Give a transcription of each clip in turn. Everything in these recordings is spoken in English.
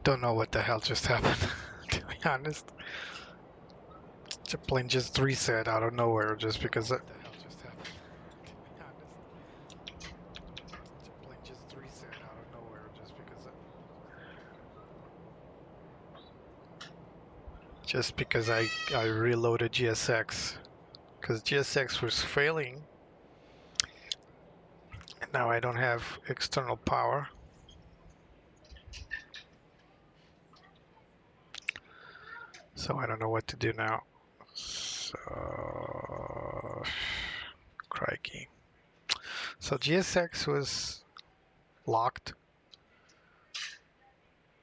Don't know what the hell just happened, to be honest. The plane just reset out of nowhere just because what the hell just happened, to be honest. The plane just reset out of nowhere just because I reloaded GSX because GSX was failing and now I don't have external power. So I don't know what to do now. So, crikey. So GSX was locked,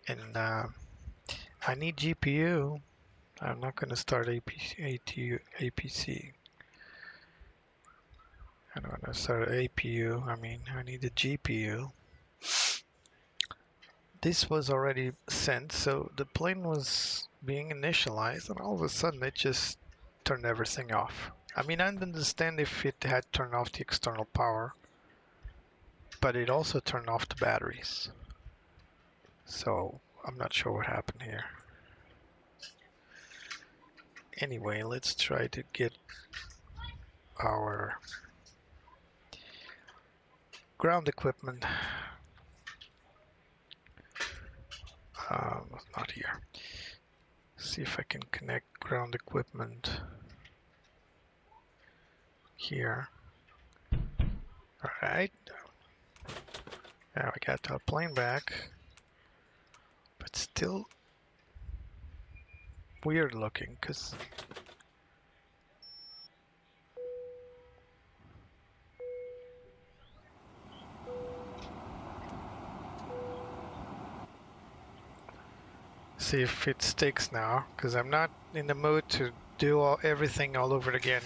and I need GPU. I'm not going to start APC. I'm going to start APU. I mean, I need a GPU. This was already sent, so the plane was being initialized, and all of a sudden it just turned everything off. I mean, I understand if it had turned off the external power, but it also turned off the batteries. So I'm not sure what happened here. Anyway, let's try to get our ground equipment. Not here. See if I can connect ground equipment here. All right. Now we got our plane back, but still weird looking because see if it sticks now, because I'm not in the mood to do everything all over again.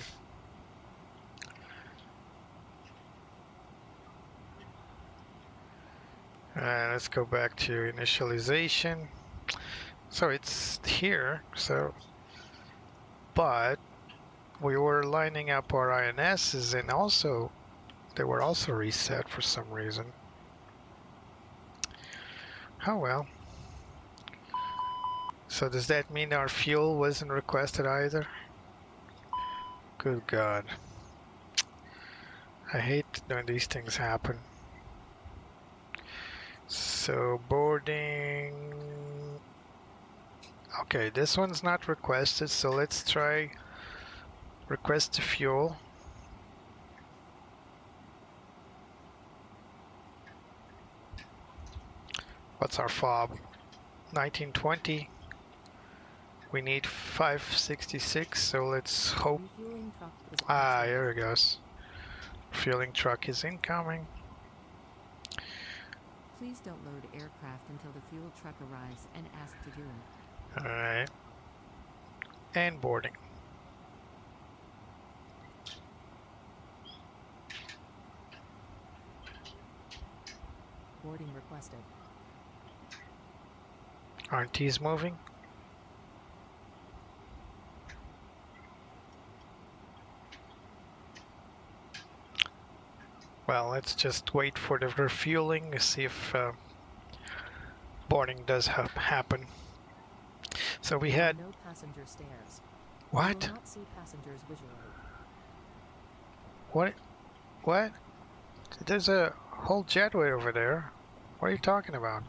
Let's go back to initialization. So it's here, but we were lining up our INSs and also they were also reset for some reason. Oh well. So does that mean our fuel wasn't requested either? Good God. I hate when these things happen. So boarding. Okay, this one's not requested, so let's try request the fuel. What's our fob? 1920. We need 566, so let's hope. Ah, here it goes. Fueling truck is incoming. Please don't load aircraft until the fuel truck arrives and ask to do it. Alright. And boarding. Boarding requested. RT's moving. Well, let's just wait for the refueling, see if boarding does happen. So we had no passenger stairs. What? You will not see passengers visually. What? There's a whole jetway over there. What are you talking about?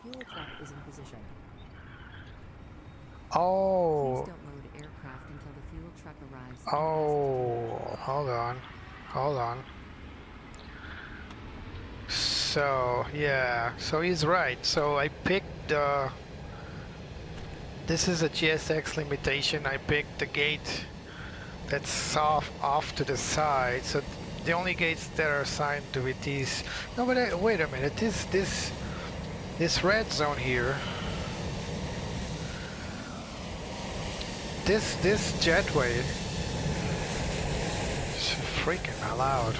Fuel truck is in position. Oh. Please don't load aircraft until the fuel truck arrives. Oh, hold on. So, yeah, so he's right. So I picked, this is a GSX limitation. I picked the gate that's off to the side. So the only gates that are assigned with these, no, but wait a minute, this red zone here, this jetway is freaking allowed.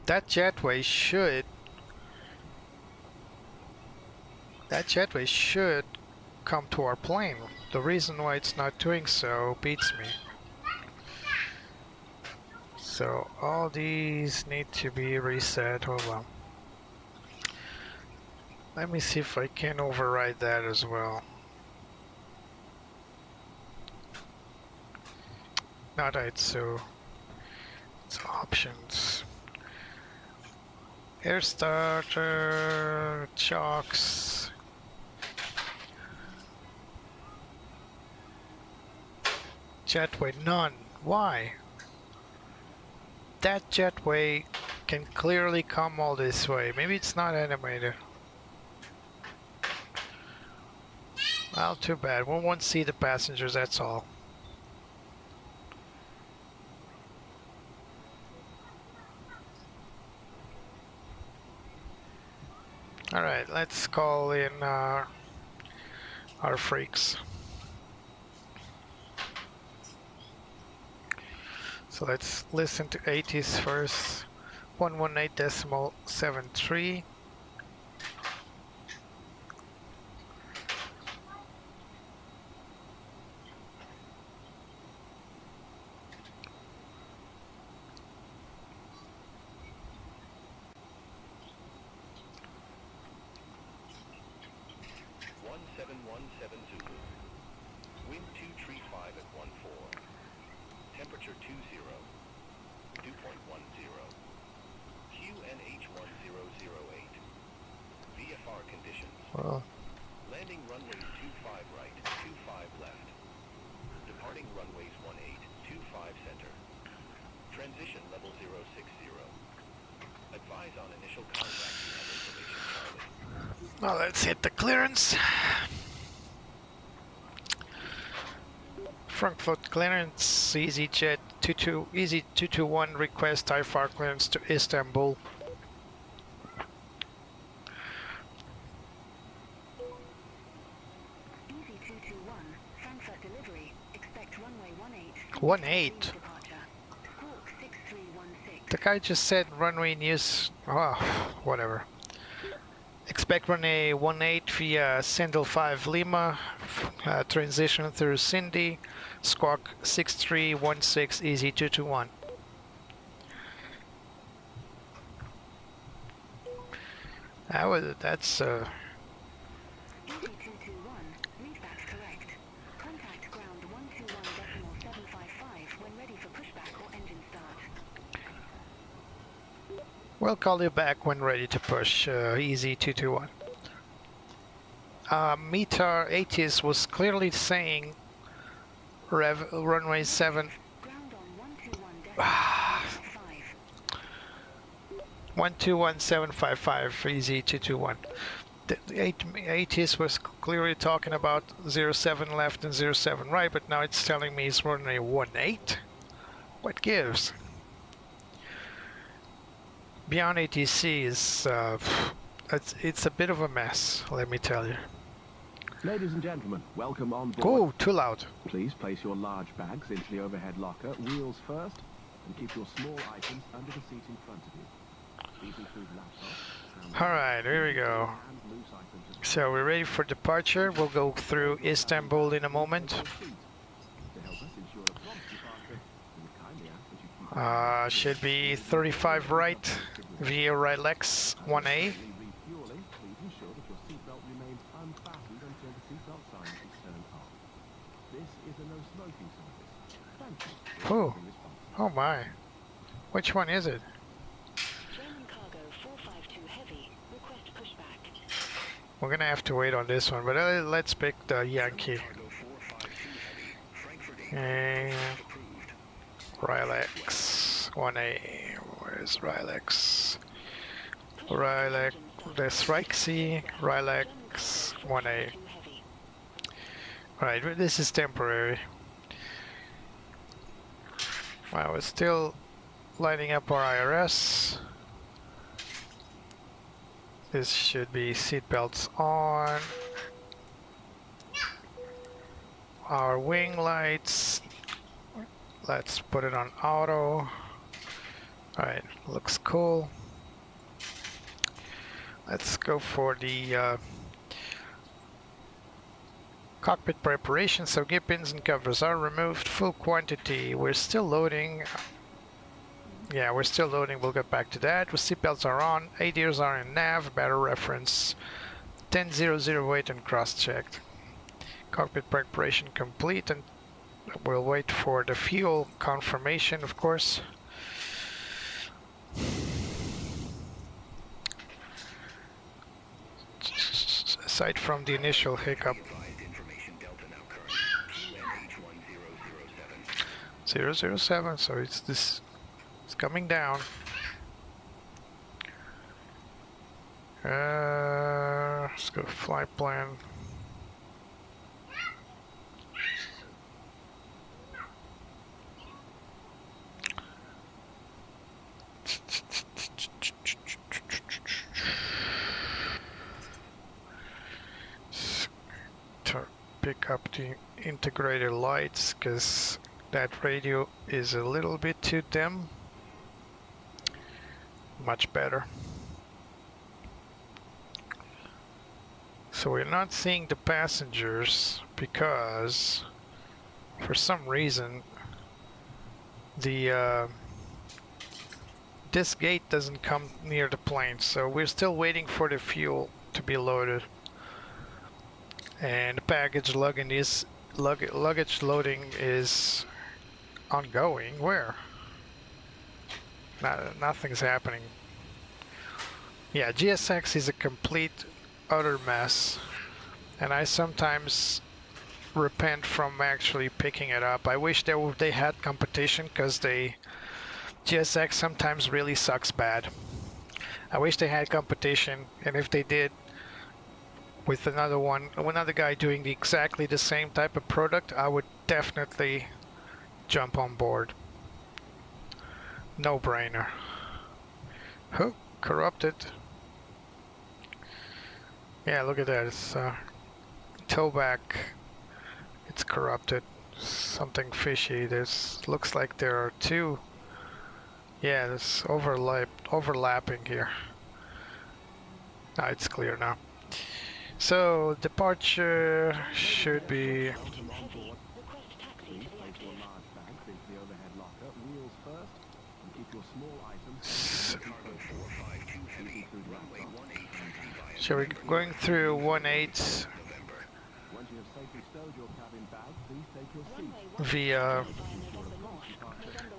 That jetway should come to our plane. The reason why it's not doing so beats me. So all these need to be reset. Hold on. Let me see if I can override that as well. Not right, so it's options. Air starter, chocks. Jetway, none. Why? That jetway can clearly come all this way. Maybe it's not animated. Well, too bad. We won't see the passengers, that's all. Alright, let's call in our freaks. So let's listen to 80s first. 118.73. Wind 235 at 14. Temperature 20. Dew point 10. QNH1008. VFR conditions. Well, Landing runways 25 right, 25 left. Departing runways 18, 25 center. Transition level 060. Advise on initial contact. You have information, Charlie. now let's hit the clearance. Frankfurt clearance, Easyjet 221 request IFR clearance to Istanbul. Easy 221, Frankfurt delivery. Expect runway 18. 18. Departure. Squawk 6316. The guy just said runway news. Oh, whatever. Expect runway 18 via Sendel 5 Lima. Transition through Cindy. Squawk 6316 Easy 221. That's Easy 221, readback correct. Contact ground 121.755 when ready for pushback or engine start. we'll call you back when ready to push. Easy 221. Meter 80s was clearly saying runway 7. Ground on 121.755 Easy 221. The 80s was clearly talking about 07 left and 07 right, but now it's telling me it's runway 18. What gives? Beyond ATC is it's a bit of a mess, let me tell you. Ladies and gentlemen, welcome on board. Oh, too loud. Please place your large bags into the overhead locker, wheels first, and keep your small items under the seat in front of you. These include laptops. Alright, here we go. And loose items as well. So we're ready for departure. We'll go through Istanbul in a moment. To help us ensure a prompt departure, we would kindly ask that you keep Should be 35 right via Rilex 1A. refueling. Please ensure that your seatbelt remains unfastened until the seatbelt sign is turned off. This is a no smoking service. Thank you. Oh, oh my. Which one is it? German cargo 452 heavy. Request pushback. We're gonna have to wait on this one, but let's pick the Yankee. Cargo 452 heavy. Frankfurt And approved. Rilex 1A. Where's Rilex? Rilex, there's Rixey, Rilex 1A. Right, this is temporary. Wow, we're still lining up our IRS. This should be seatbelts on. Our wing lights. Let's put it on auto. Alright, looks cool. Let's go for the Cockpit preparation, so gear pins and covers are removed. Full quantity. We're still loading. Yeah, we're still loading. We'll get back to that. The seatbelts are on. ADRs are in nav. Battle reference 10.008 and cross-checked. Cockpit preparation complete, and we'll wait for the fuel confirmation, of course. Aside from the initial hiccup. 007, so it's coming down. Let's go flight plan. Pick up the integrated lights because that radio is a little bit too dim. Much better. So we're not seeing the passengers because for some reason the this gate doesn't come near the plane, so we're still waiting for the fuel to be loaded. And the luggage loading is ongoing. Where? Nothing's happening. Yeah, GSX is a complete utter mess, and I sometimes repent from actually picking it up. I wish they had competition, because GSX sometimes really sucks bad. I wish they had competition, and if they did, with another guy doing exactly the same type of product, I would definitely jump on board. No brainer. Oh, corrupted. Yeah, look at that. It's towback. It's corrupted. Something fishy. Looks like there are two. Yeah, there's overlapping here. Now it's clear now. So departure should be. So we're going through 18 via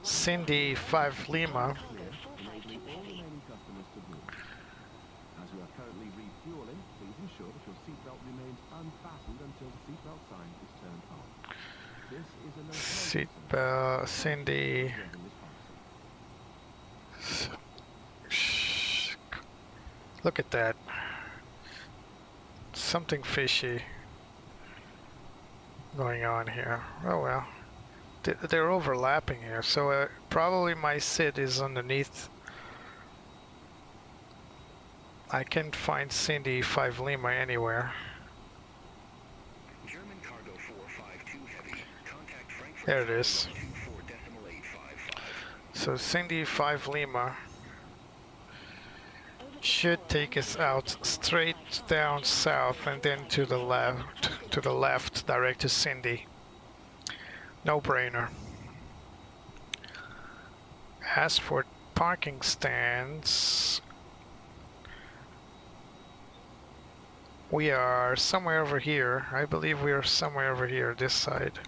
Cindy 5 Lima. Seatbelt, Cindy. Look at that. Something fishy going on here. Oh well. They're overlapping here, so probably my SID is underneath. I can't find Cindy 5 Lima anywhere. German cargo 452 heavy. Contact Frankfurt. There it is. 24.855. So Cindy 5 Lima should take us out straight down south and then to the left direct to Cindy. No brainer. As for parking stands, we are somewhere over here. I believe we are somewhere over here, this side.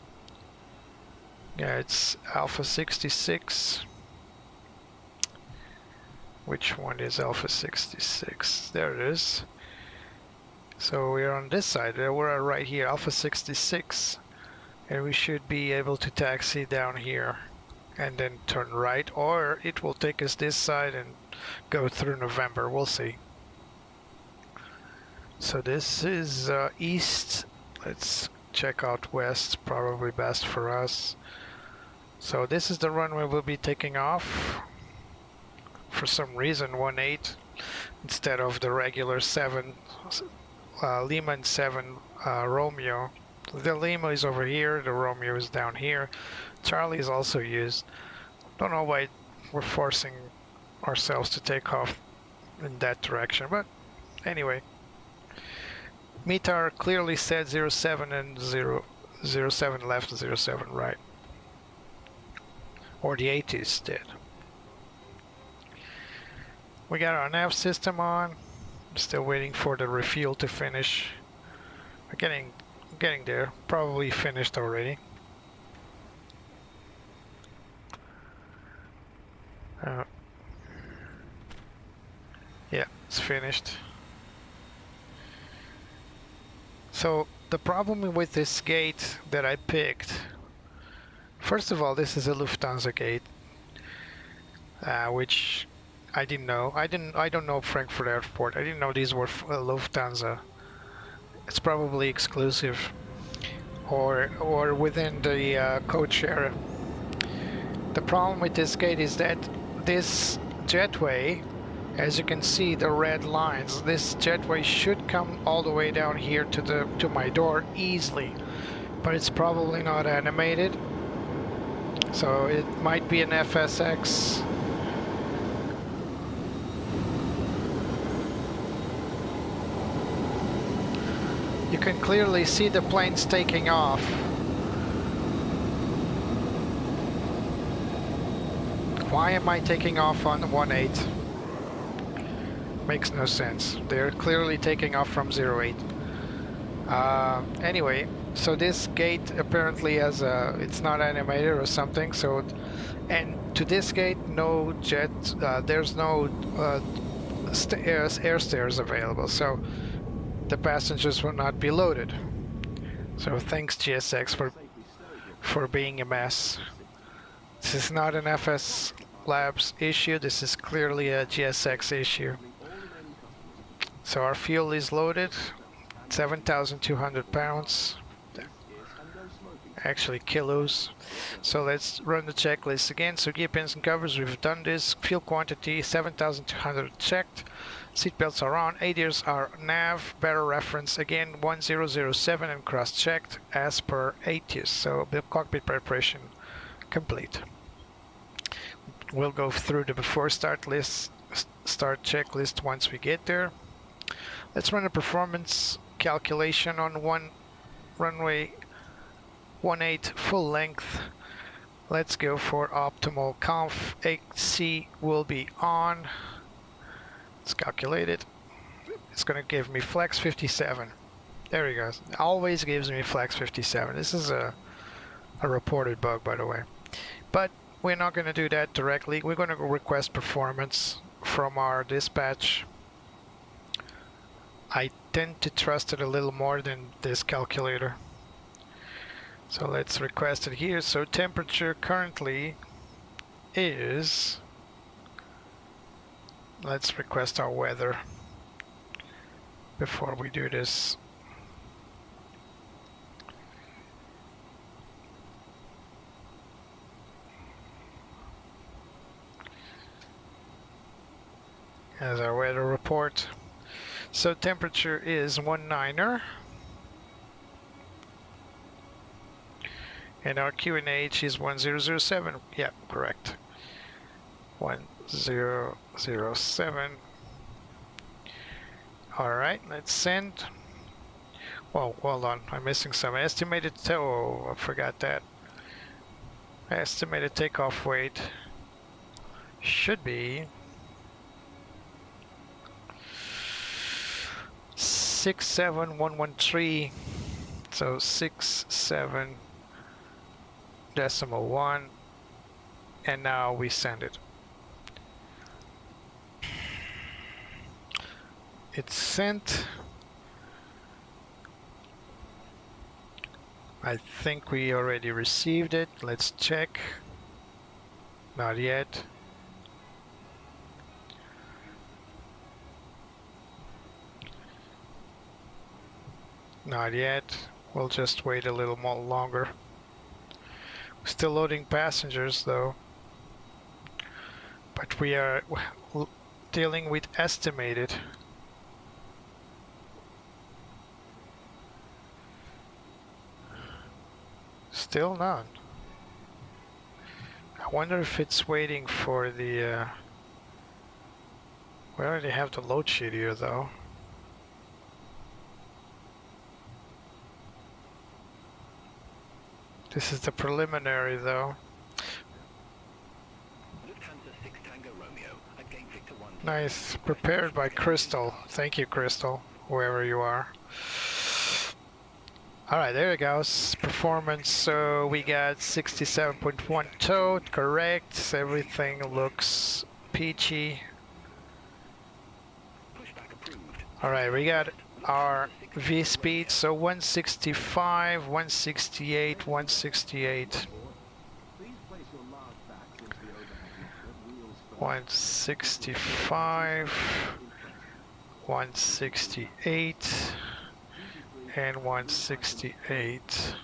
Yeah, it's Alpha 66. Which one is Alpha 66? There it is. So we're on this side. We're right here, Alpha 66. And we should be able to taxi down here and then turn right, or it will take us this side and go through November. We'll see. So this is east. Let's check out west, probably best for us. So this is the runway we'll be taking off. For some reason 18 instead of the regular 7 Lima and 7 Romeo. The Lima is over here, the Romeo is down here. Charlie is also used. Don't know why we're forcing ourselves to take off in that direction, but anyway. METAR clearly said 07 and 07 left and 07 right. Or the 80s did. We got our nav system on. Still waiting for the refuel to finish. We're getting there. Probably finished already. Yeah, it's finished. So the problem with this gate that I picked, first of all, this is a Lufthansa gate, which I didn't know. I don't know Frankfurt Airport. I didn't know these were Lufthansa. It's probably exclusive, or within the code share. The problem with this gate is that this jetway, as you can see the red lines, this jetway should come all the way down here to my door easily, but it's probably not animated, so it might be an FSX. You can clearly see the planes taking off. Why am I taking off on 18? Makes no sense. They're clearly taking off from 08. Anyway, so this gate apparently has it's not animated or something. So, and to this gate, no jet. There's no air stairs available. So the passengers will not be loaded. So thanks GSX for being a mess. This is not an FS Labs issue, this is clearly a GSX issue. So our fuel is loaded, 7,200 pounds, actually kilos. So let's run the checklist again. So gear pins and covers, we've done this. Fuel quantity, 7,200 checked. Seatbelts are on, ADIRs are nav, barrel reference again 1007 and cross-checked as per ATIS. So the cockpit preparation complete. We'll go through the before start checklist once we get there. Let's run a performance calculation on runway 18 full length. Let's go for optimal conf. AC will be on. Let's calculate it. It's going to give me flex 57. There we go. It always gives me flex 57. This is a reported bug, by the way. But we're not going to do that directly. We're going to request performance from our dispatch. I tend to trust it a little more than this calculator. So let's request it here. So temperature currently is... Let's request our weather before we do this. As our weather report. So temperature is 19er. And our QNH is 1007. Yeah, correct. 1007. Alright, let's send. Well, hold on. I'm missing some estimated. Oh, I forgot that. Estimated takeoff weight should be 67113. So 67.1, and now we send it. It's sent. I think we already received it. Let's check. Not yet. Not yet. We'll just wait a little more longer. Still loading passengers though. But we are dealing with estimated. Still none. I wonder if it's waiting for the... we already have the load sheet here though. This is the preliminary though. Lufthansa 6 Tango Romeo at gate Victor 1. Nice, prepared by Crystal. Thank you, Crystal, whoever you are. Alright, there it goes. Performance, so we got 67.1 towed, correct. Everything looks peachy. Pushback approved. Alright, we got our V speed, so 165, 168, 168. Please place your large bags into the overhead locker, wheels first. 165, 168, and 168.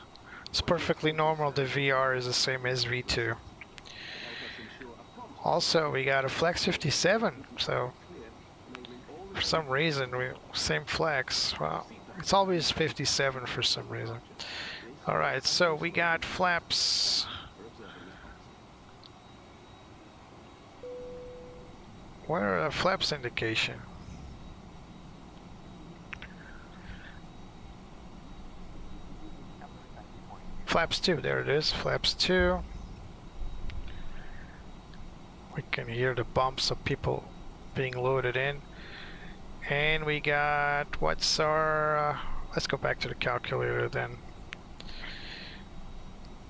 It's perfectly normal. The VR is the same as V2. Also, we got a Flex 57, so for some reason, same Flex. Well, it's always 57 for some reason. Alright, so we got flaps. Where are the flaps indication? Flaps 2, there it is, flaps 2. We can hear the bumps of people being loaded in. And we got, what's our, let's go back to the calculator then.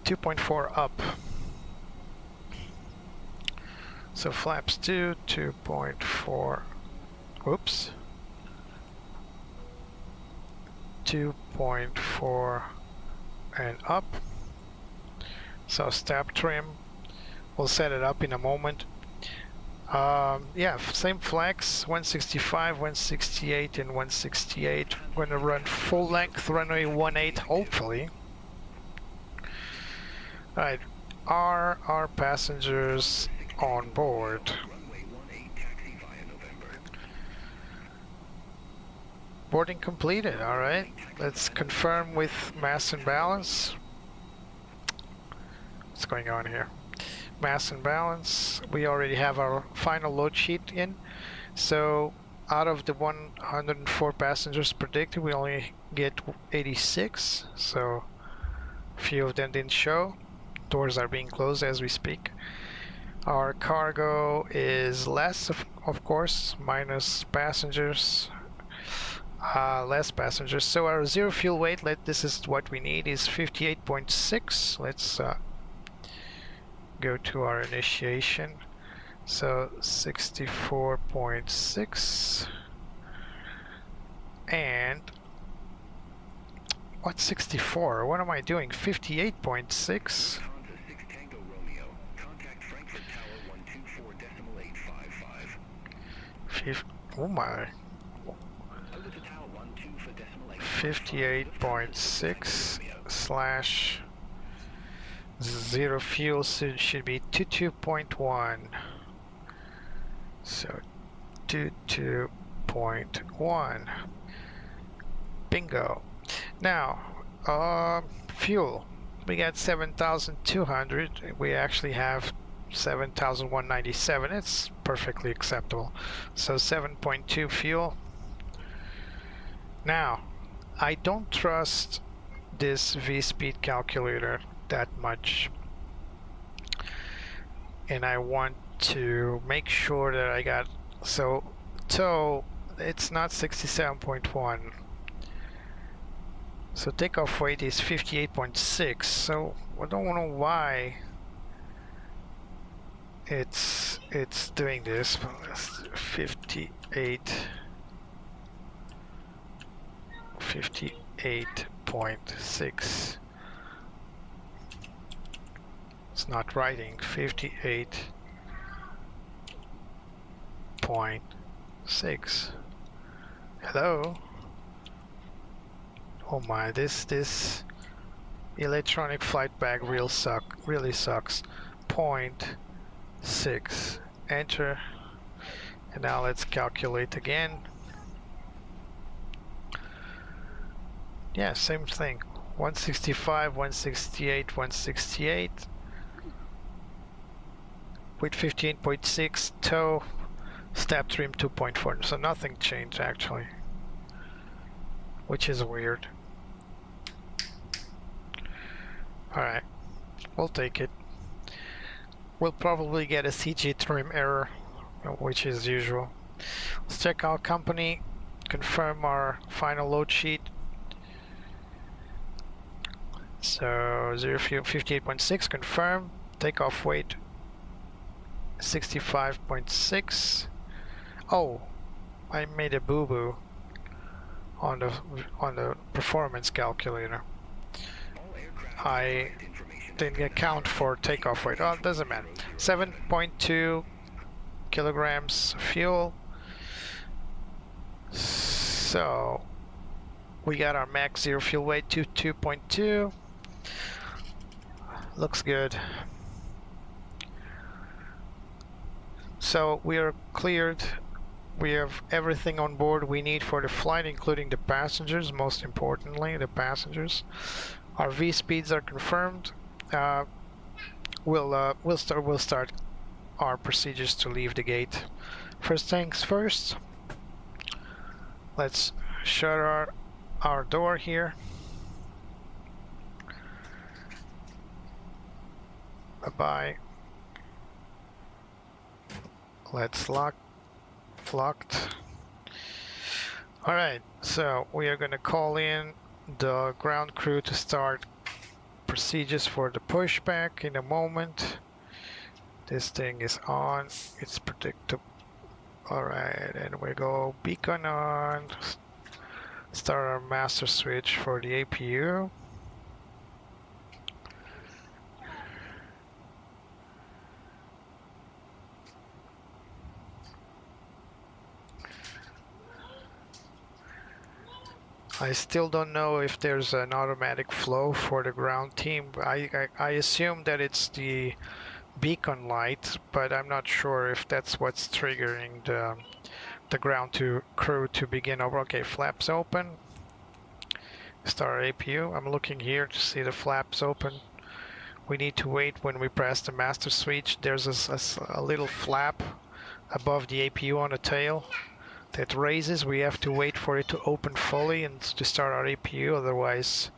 2.4 up. So flaps 2, 2.4, whoops. 2.4 and up. So step trim, we'll set it up in a moment. Yeah, same flex, 165, 168 and 168. We're gonna run full length runway 18 hopefully. Alright, are our passengers on board? Runway 18 taxi via November. Boarding completed, alright. Let's confirm with mass and balance. What's going on here? Mass and balance. We already have our final load sheet in. So out of the 104 passengers predicted, we only get 86. So a few of them didn't show. Doors are being closed as we speak. Our cargo is less, of course, minus passengers. Less passengers. So our zero fuel weight, this is what we need, is 58.6. Let's go to our initiation. So 64.6. And what's 64? What am I doing? 58.6. Lufthansa 6 Tango Romeo. Contact Frankfurt Tower 124.855. Oh my. Over to Tower 12 for decimal 58.6 slash zero fuel should be 22.1. So 22.1. Bingo. Now, fuel. We got 7,200. We actually have 7,197. It's perfectly acceptable. So 7.2 fuel. Now, I don't trust this V-speed calculator that much, and I want to make sure that I got, so tow, it's not 67.1, so takeoff weight is 58.6, so I don't know why it's doing this. 58.6. It's not writing. 58.6. Hello. Oh my, this electronic flight bag really sucks. 0.6. Enter. And now let's calculate again. Yeah, same thing. 165, 168, 168. With 15.6 tow, step trim 2.4. So nothing changed actually, which is weird. Alright, we'll take it. We'll probably get a CG trim error, which is usual. Let's check our company, confirm our final load sheet. So 058.6 confirmed, takeoff weight 65.6. Oh, I made a boo-boo on the performance calculator. I didn't account for takeoff weight. Oh, it doesn't matter. 7.2 kilograms fuel. So we got our max zero fuel weight to 2.2. Looks good. So we are cleared. We have everything on board we need for the flight, including the passengers. Most importantly, the passengers. Our V speeds are confirmed. We'll start our procedures to leave the gate. First things first. Let's shut our door here. Bye-bye. Let's locked. Alright, so we are gonna call in the ground crew to start procedures for the pushback in a moment. This thing is on, it's predictable. Alright, and we go beacon on. Start our master switch for the APU. I still don't know if there's an automatic flow for the ground team. I assume that it's the beacon light, but I'm not sure if that's what's triggering the ground crew to begin over. Okay, flaps open. Start APU. I'm looking here to see the flaps open. We need to wait when we press the master switch. There's a little flap above the APU on the tail that raises. We have to wait for it to open fully and to start our APU, otherwise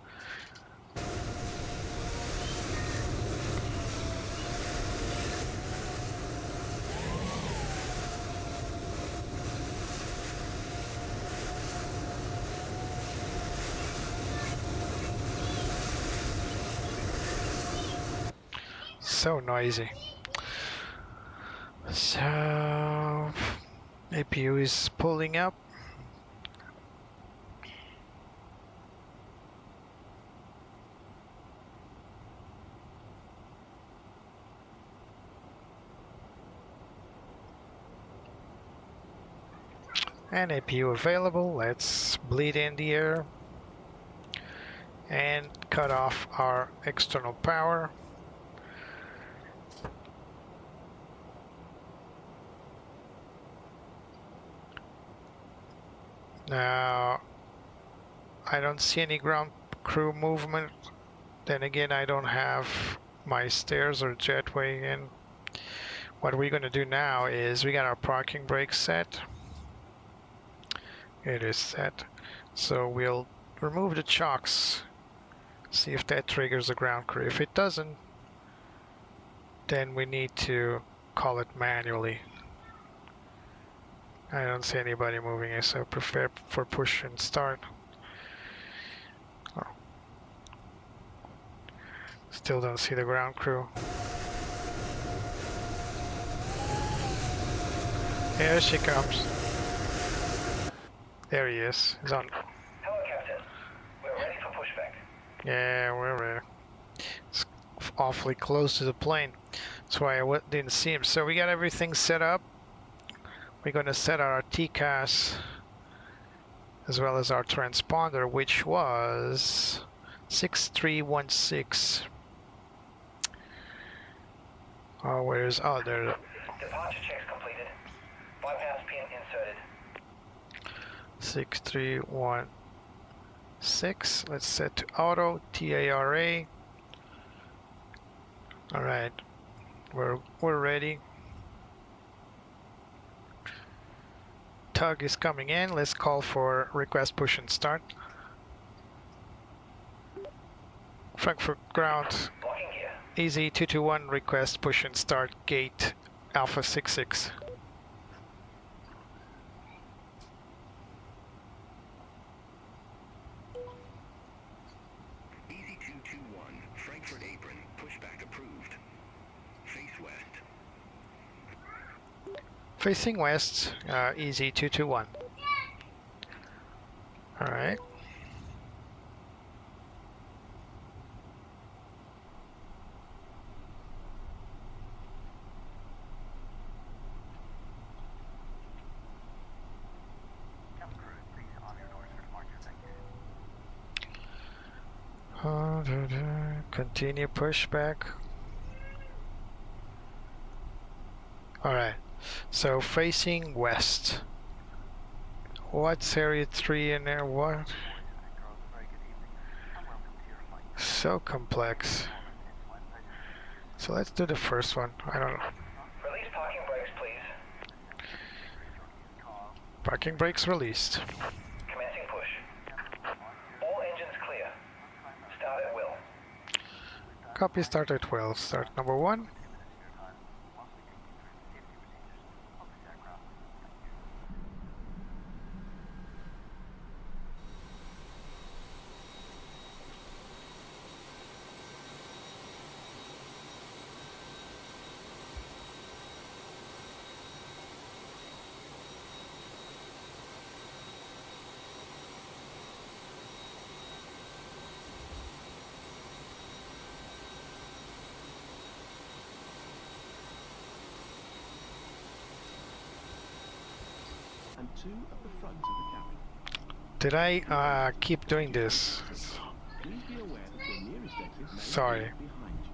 so noisy. So APU is pulling up. And APU available. Let's bleed in the air and cut off our external power. Now, I don't see any ground crew movement. Then again, I don't have my stairs or jetway in. What we're going to do now is we got our parking brake set. It is set. So we'll remove the chocks. See if that triggers the ground crew. If it doesn't, then we need to call it manually. I don't see anybody moving, so prepare for push and start. Oh. Still don't see the ground crew. Here she comes. There he is. He's on. Hello, Captain. We're ready for pushback. Yeah, we're ready. It's awfully close to the plane. That's why I didn't see him. So we got everything set up. We're going to set our TCAS as well as our transponder, which was 6316. Oh, where's... Oh, there. Departure checks completed. 5.5 pin inserted. 6316. Let's set to auto, TARA. All right, we're ready. Tug is coming in. Let's call for request push and start. Frankfurt ground. Locking gear. Easy 221 request push and start gate Alpha 66. Easy 221, Frankfurt apron, pushback approved. Face west. Facing west, Easy 221. Alright. Continue pushback. Alright, so facing west. What's area 3 in there? What? So complex. So let's do the first one. I don't know. Release parking brakes, please. Parking brakes released. Commencing push. All engines clear. Start at will. Copy, start at 12. Start number 1. And 2 at the front of the cabin. Did I keep doing this? Please be aware that your nearest exit may Sorry. be behind you.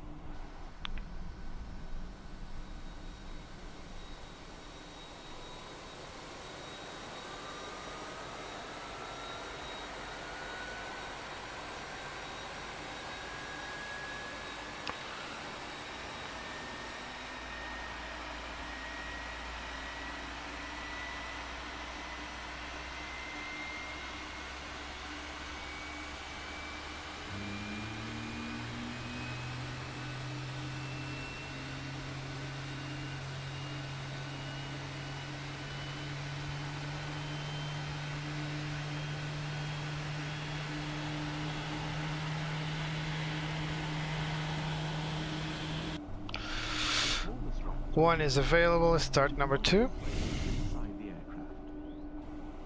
One is available. Start number 2. Inside the aircraft.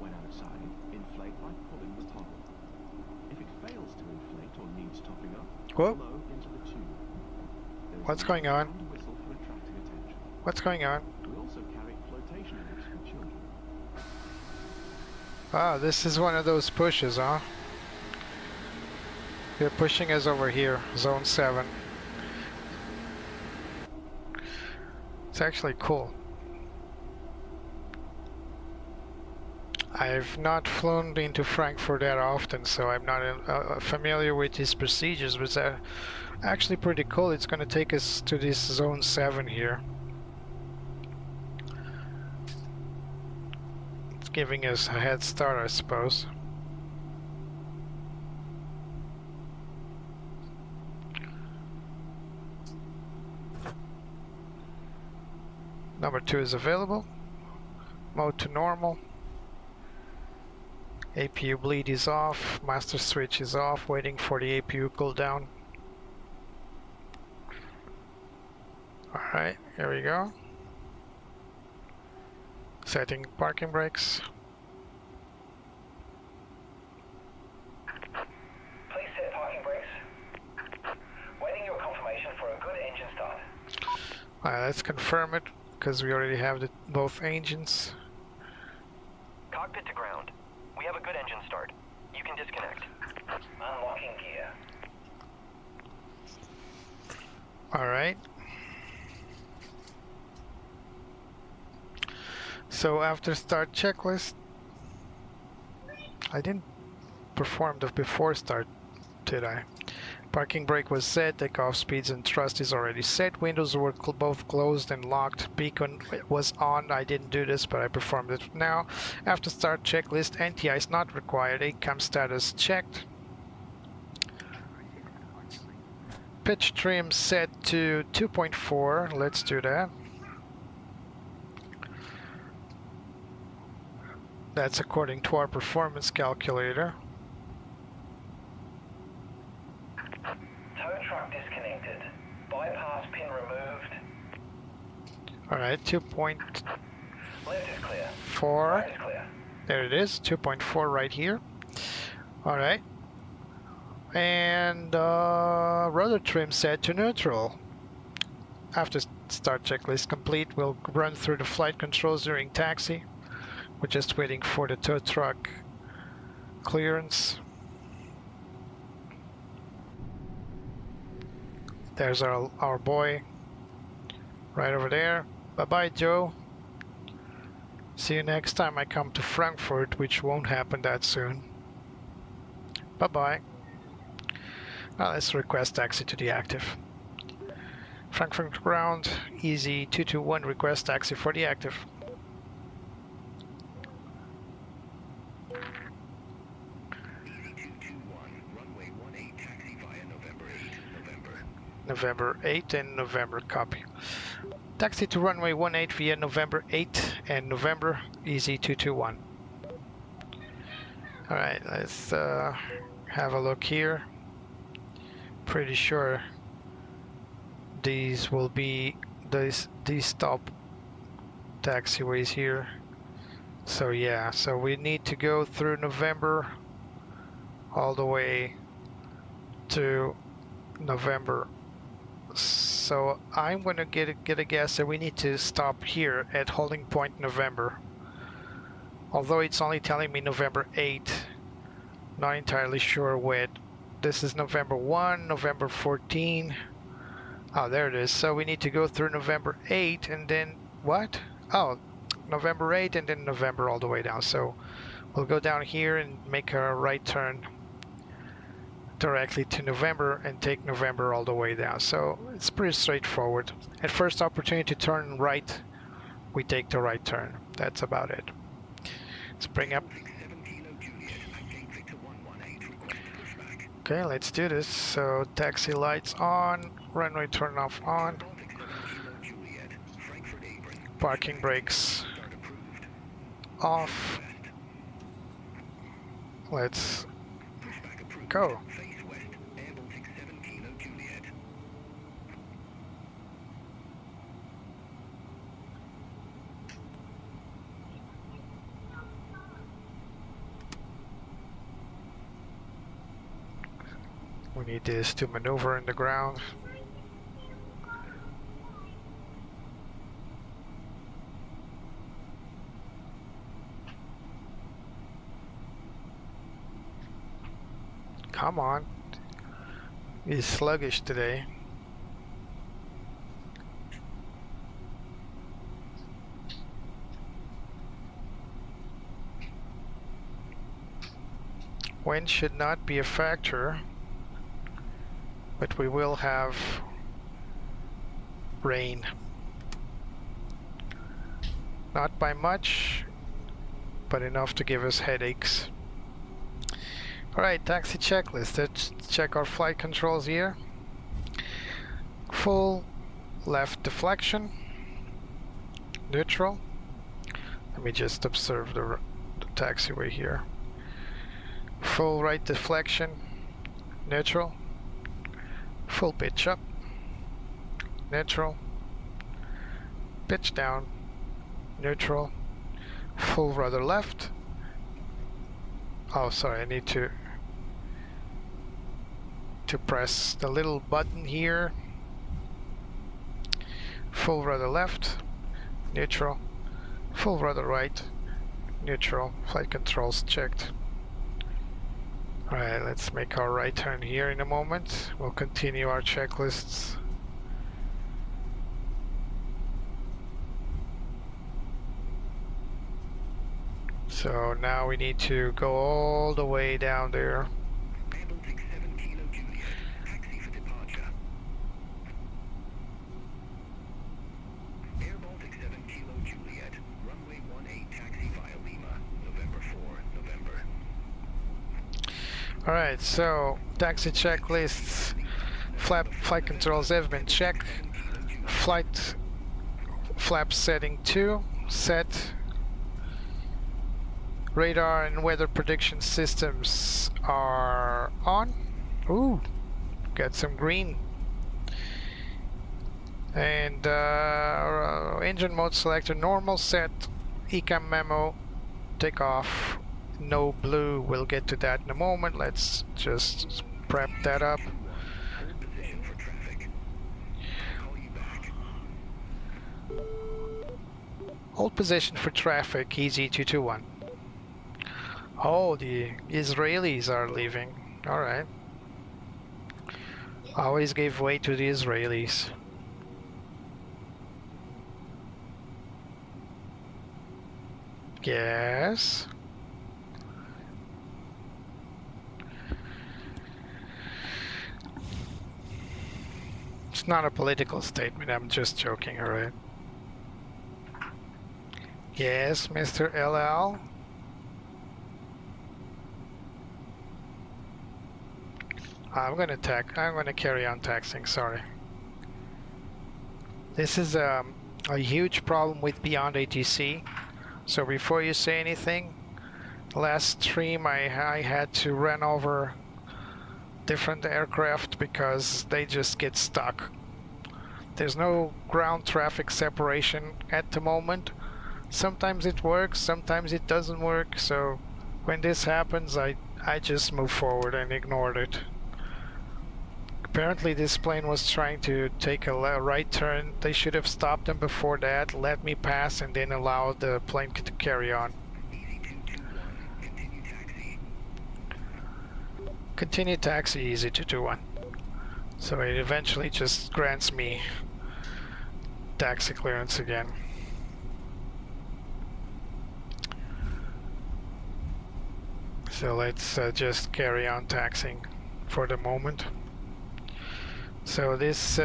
When outside, inflate by pulling the toggle. If it fails to inflate or needs topping up, Whoa. blow into the tube. There is What's a going on? sound whistle for attracting attention. What's going on? We also carry flotation loops for children. Ah, this is one of those pushes, huh? They're pushing us over here, zone 7. It's actually cool. I've not flown into Frankfurt that often, so I'm not familiar with these procedures, but it's actually pretty cool. It's going to take us to this zone 7 here. It's giving us a head start, I suppose. Number 2 is available. Mode to normal. APU bleed is off. Master switch is off. Waiting for the APU cooldown. Alright, here we go. Setting parking brakes. Please set parking brakes. Waiting your confirmation for a good engine start. Alright, let's confirm it, because we already have both engines. Cockpit to ground. We have a good engine start. You can disconnect. Unlocking gear. Alright. So after start checklist, I didn't perform the before start, did I? Parking brake was set, takeoff speeds and thrust is already set, windows were both closed and locked, beacon was on, I didn't do this but I performed it now. After start checklist, anti-ice not required, ACAM status checked. pitch trim set to 2.4. Let's do that. That's according to our performance calculator. Tow truck disconnected. Bypass pin removed. Alright, 2.4. Left is clear. Right is clear. There it is, 2.4 right here. Alright. And rudder trim set to neutral. After start checklist complete, we'll run through the flight controls during taxi. We're just waiting for the tow truck clearance. There's our boy right over there. Bye-bye, Joe. See you next time I come to Frankfurt, which won't happen that soon. Bye-bye. Now let's request taxi to the active. Frankfurt ground, Easy 221, request taxi for the active. Easy 221, runway 18, taxi via November 8, November. November 8 and November, copy. Taxi to runway 18 via November 8 and November, Easy 221. Alright, let's have a look here. Pretty sure these will be these stop taxiways here. So yeah, so we need to go through November all the way to November. So I'm gonna get a guess that we need to stop here at holding point November. Although it's only telling me November 8, not entirely sure what. This is November 1, November 14. Oh, there it is. So we need to go through November 8 and then what? Oh, November 8 and then November all the way down. So we'll go down here and make a right turn directly to November and take November all the way down. So it's pretty straightforward. At first opportunity to turn right, we take the right turn. That's about it. Let's bring up. Okay, let's do this. So taxi lights on, runway turn off on, parking brakes off. Let's go. We need this to maneuver in the ground. Come on. He's sluggish today. Wind should not be a factor, but we will have rain. Not by much, but enough to give us headaches. Alright, taxi checklist. Let's check our flight controls here. Full left deflection, neutral. Let me just observe the taxiway here. Full right deflection, neutral. Full pitch up, neutral. Pitch down, neutral. Full rudder left. Oh, sorry, I need to press the little button here. Full rudder left, neutral. Full rudder right, neutral. Flight controls checked. Alright, let's make our right turn here in a moment. We'll continue our checklists. So now we need to go all the way down there. Alright, so taxi checklists. flight controls have been checked. Flight flap setting 2 set. Radar and weather prediction systems are on. Ooh, got some green. And engine mode selector normal set. ECAM memo, take off. No blue, we'll get to that in a moment. Let's just prep that up. Hold position for traffic. Call you back. Hold position for traffic, Easyjet. Oh, the Israelis are leaving. Alright. Always gave way to the Israelis. Yes. It's not a political statement, I'm just joking, alright? Yes, Mr. LL. I'm gonna carry on taxing, sorry. This is a huge problem with Beyond ATC. So before you say anything, last stream I had to run over different aircraft because they just get stuck. There's no ground traffic separation at the moment. Sometimes it works, sometimes it doesn't work, so when this happens I just move forward and ignored it. Apparently this plane was trying to take a right turn. They should have stopped them before that, let me pass, and then allow the plane to carry on. Continue taxi, Easyjet. So it eventually just grants me taxi clearance again. So let's just carry on taxiing for the moment. So this,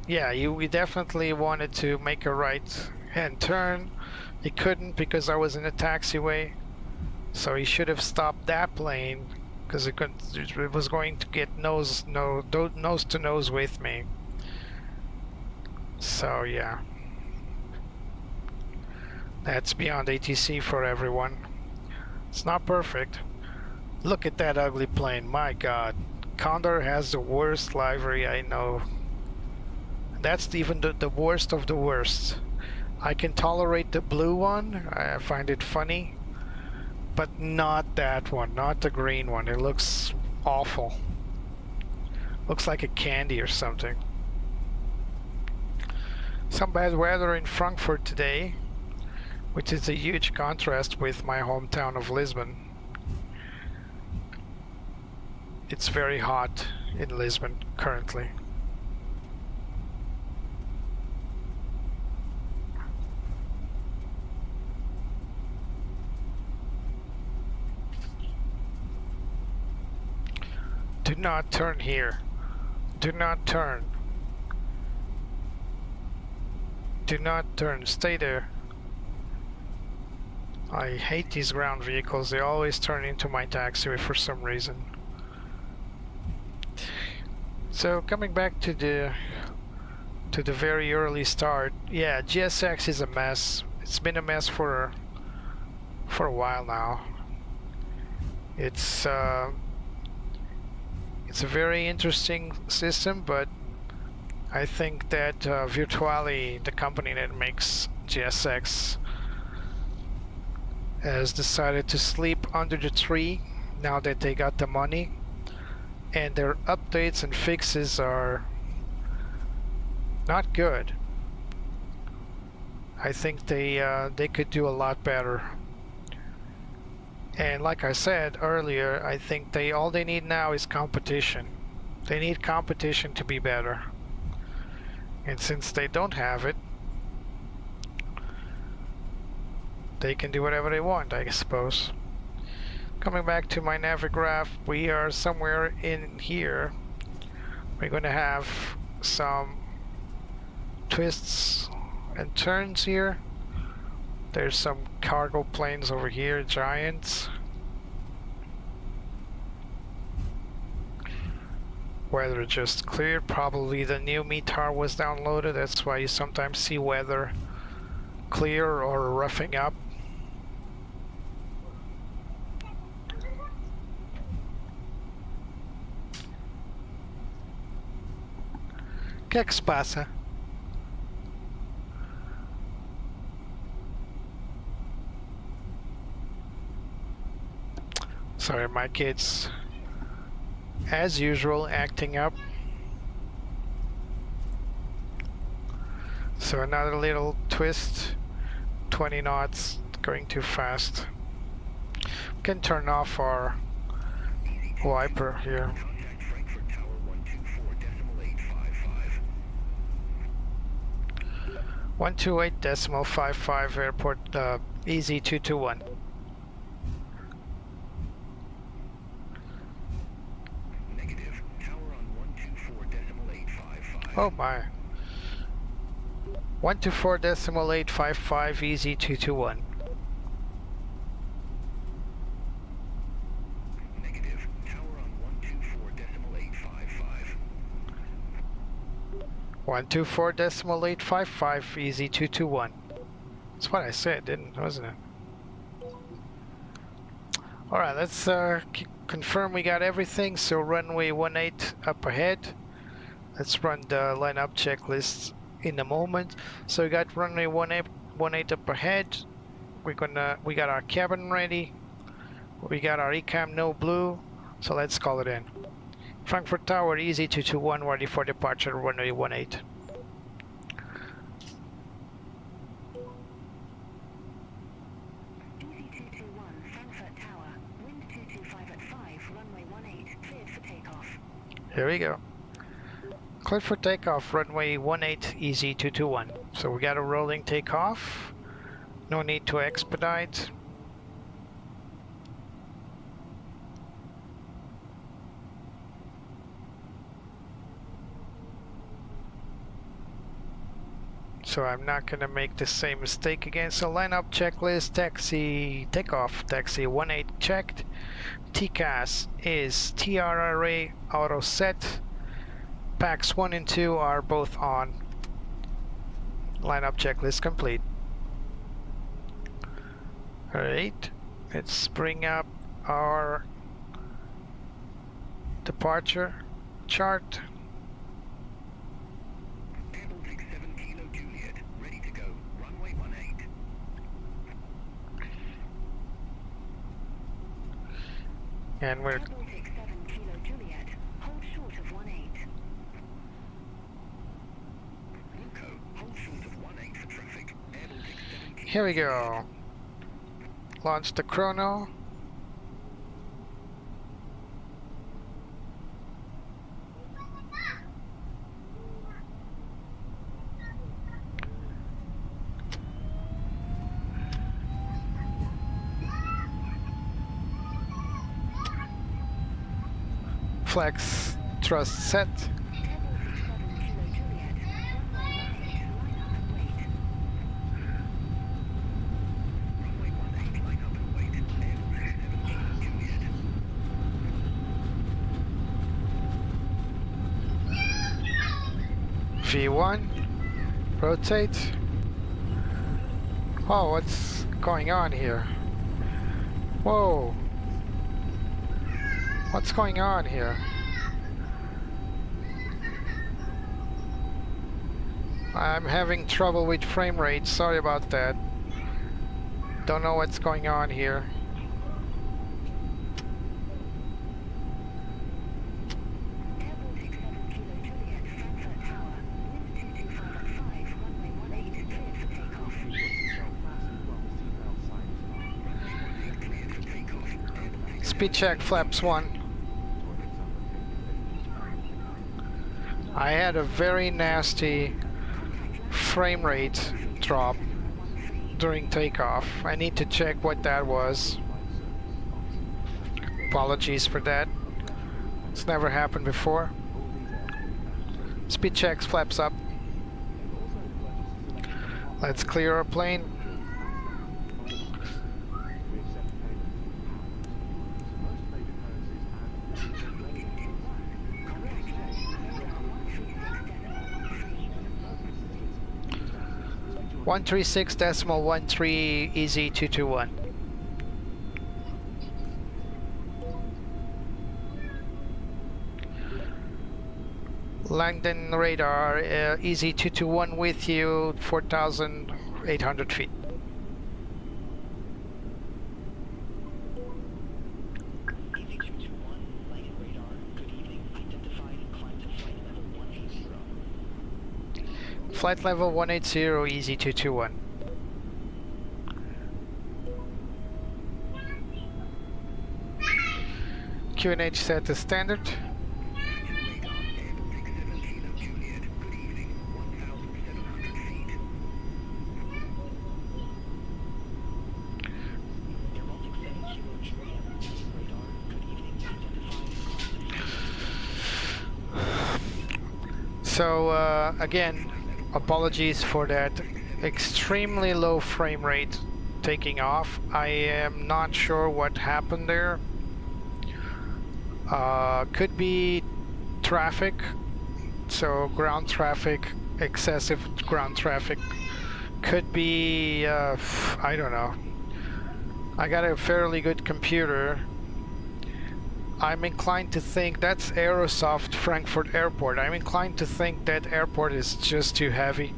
yeah, we definitely wanted to make a right-hand turn. He couldn't because I was in a taxiway. So he should have stopped that plane because it was going to get nose to nose with me. So yeah, that's Beyond ATC for everyone. It's not perfect. Look at that ugly plane, my God. Condor has the worst livery I know. That's even the worst of the worst. I can tolerate the blue one, I find it funny, but not that one, not the green one. It looks awful. Looks like a candy or something. Some bad weather in Frankfurt today, which is a huge contrast with my hometown of Lisbon. It's very hot in Lisbon currently. Do not turn here. Do not turn. Do not turn. Stay there. I hate these ground vehicles. They always turn into my taxiway for some reason. So coming back to the very early start, yeah, GSX is a mess. It's been a mess for a while now. It's a very interesting system, but I think that Virtuali, the company that makes GSX, has decided to sleep under the tree now that they got the money. And their updates and fixes are not good. I think they could do a lot better. And like I said earlier, I think all they need now is competition. They need competition to be better. And since they don't have it, they can do whatever they want, I suppose. Coming back to my Navigraph, we are somewhere in here. We're going to have some twists and turns here. There's some cargo planes over here, giants. Weather just cleared. Probably the new METAR was downloaded. That's why you sometimes see weather clear or roughing up. Que se passa? Sorry, my kids, as usual, acting up. So another little twist, 20 knots, going too fast. We can turn off our wiper here. Contact Frankfurt Tower 124.855. 128.55 airport, Easy221. Negative. Tower on 124.855. Oh my. 124.855 Easy221. Negative. Tower on 124.855. 124.855 Easy221. That's what I said, wasn't it? Alright, let's confirm we got everything. So runway 18 up ahead. Let's run the lineup checklist in a moment. So we got runway 18 up ahead. We got our cabin ready. We got our ECAM no blue. So let's call it in. Frankfurt Tower Easy221 ready for departure runway 18. Easy221, Frankfurt Tower, wind 225 at 5, runway 18, cleared for takeoff. Here we go. Cleared for takeoff, runway 18, Easy221. So we got a rolling takeoff. No need to expedite. So I'm not gonna make the same mistake again. So lineup checklist, taxi, takeoff, taxi 18 checked. TCAS is TRRA auto set. Packs 1 and 2 are both on. Lineup checklist complete. Alright, let's bring up our departure chart. Air Baltic 7 Kilo Juliet, ready to go. Runway 18. And we're Air Baltic 7 Kilo Juliet, hold short of 18. Wilco, hold short of 18 for traffic. Air Baltic 7 Kilo here we go. Launch the chrono. Flex thrust set. Air Baltic 7 Kilo Juliet, runway 18, line up and wait. Runway 18, line up and wait. Air Baltic 7 Kilo Juliet. V1. Rotate. Oh, what's going on here? Whoa. What's going on here? I'm having trouble with frame rate. Sorry about that. Don't know what's going on here. Air Baltic 7 Kilo Juliet, Frankfurt Tower, wind 225 at 5, runway 18, cleared for takeoff. Cleared for takeoff. Air Baltic Speed check, flaps 1. I had a very nasty frame rate drop during takeoff. I need to check what that was. Apologies for that. It's never happened before. Speed checks, flaps up. Let's clear our plane. 136.13 EZ221. Langdon radar, EZ221 with you, 4,800 feet. Easy 221, Langdon radar. Good evening. Identified and climb to flight level 180. Flight level 180, EZ221. QNH set to standard. So again, apologies for that extremely low frame rate taking off. I am not sure what happened there. Could be traffic, so ground traffic, excessive ground traffic. Could be, I don't know. I got a fairly good computer. I'm inclined to think that's Aerosoft Frankfurt Airport. I'm inclined to think that airport is just too heavy.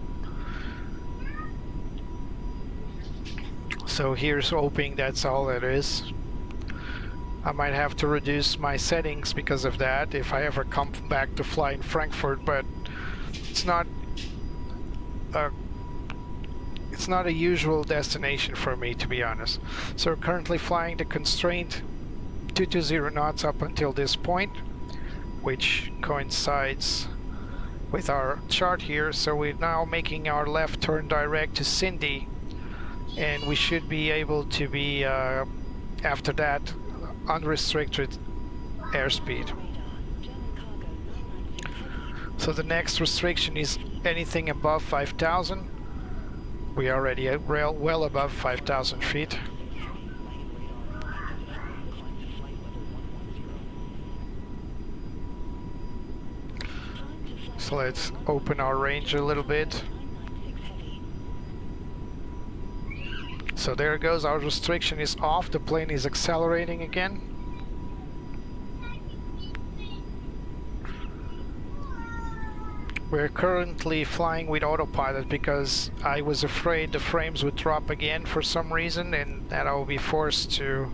So here's hoping that's all it is. I might have to reduce my settings because of that if I ever come back to fly in Frankfurt, but it's not a usual destination for me, to be honest. So we're currently flying the constraint 220 knots up until this point, which coincides with our chart here. So we're now making our left turn direct to Cindy, and we should be able to be after that unrestricted airspeed. So the next restriction is anything above 5,000. We are already well above 5,000 feet. So let's open our range a little bit. So there it goes, our restriction is off, the plane is accelerating again. We're currently flying with autopilot because I was afraid the frames would drop again for some reason, and that I will be forced to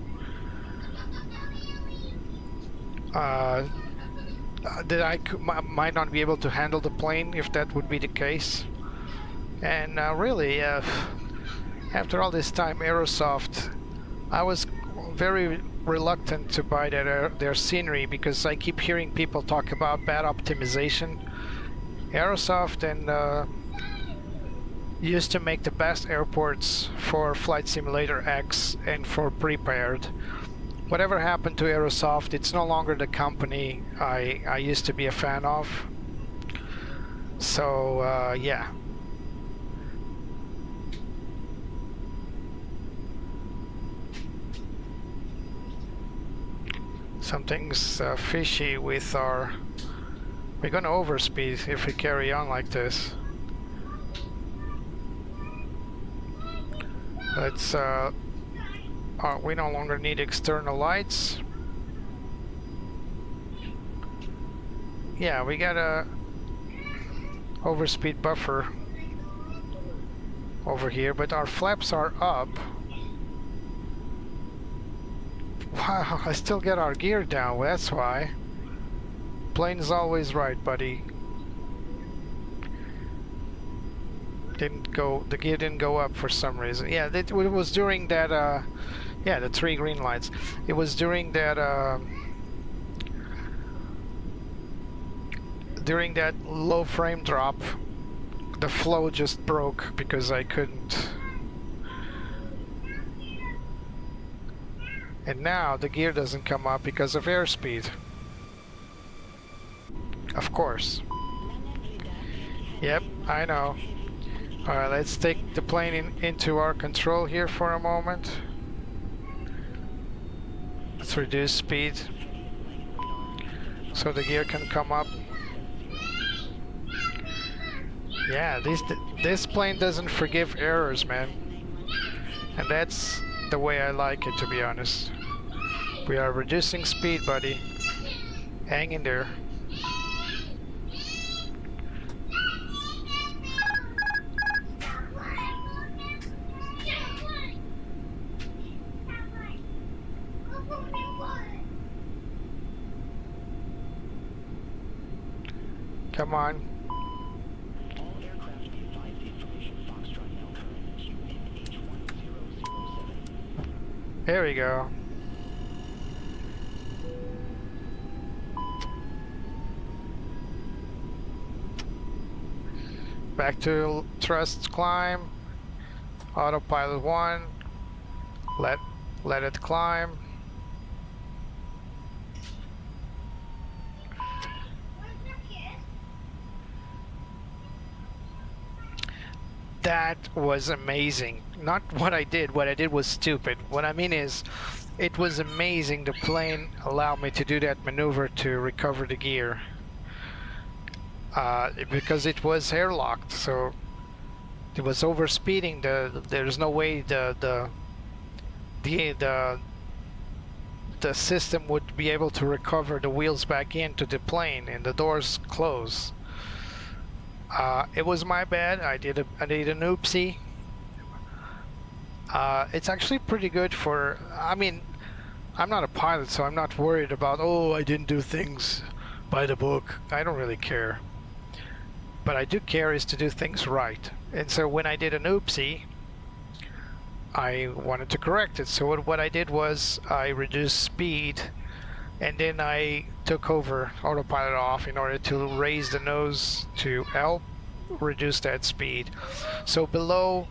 that I might not be able to handle the plane if that would be the case. And really, after all this time, Aerosoft, I was very reluctant to buy their scenery because I keep hearing people talk about bad optimization. Aerosoft and used to make the best airports for Flight Simulator X and for prepared. Whatever happened to Aerosoft, it's no longer the company I used to be a fan of. So yeah. Something's fishy with our... We're gonna overspeed if we carry on like this. Let's we no longer need external lights. Yeah, we got a overspeed buffer over here, but our flaps are up. Wow, I still get our gear down, that's why. Plane is always right, buddy. The gear didn't go up for some reason. Yeah, it was during that, yeah, the 3 green lights. It was during that low frame drop, the flow just broke because I couldn't. And now the gear doesn't come up because of airspeed. Of course. Yep, I know. Alright, let's take the plane into our control here for a moment. Let's reduce speed so the gear can come up. Yeah, this plane doesn't forgive errors, man. And that's the way I like it, to be honest. We are reducing speed, buddy. Hang in there. Come on. All aircraft be advised the information Foxtrot now current QNH1007. There we go. Back to thrust climb. Autopilot 1. Let it climb. That was amazing. Not what I did. What I did was stupid. What I mean is, it was amazing. The plane allowed me to do that maneuver to recover the gear. Because it was airlocked, so it was overspeeding. There's no way the system would be able to recover the wheels back into the plane, and the doors close. It was my bad. I did an oopsie. It's actually pretty good for. I mean, I'm not a pilot, so I'm not worried about. Oh, I didn't do things by the book. I don't really care. But I do care is to do things right. And so when I did an oopsie, I wanted to correct it. So what I did was I reduced speed, and then I took over autopilot off in order to raise the nose to help reduce that speed. So below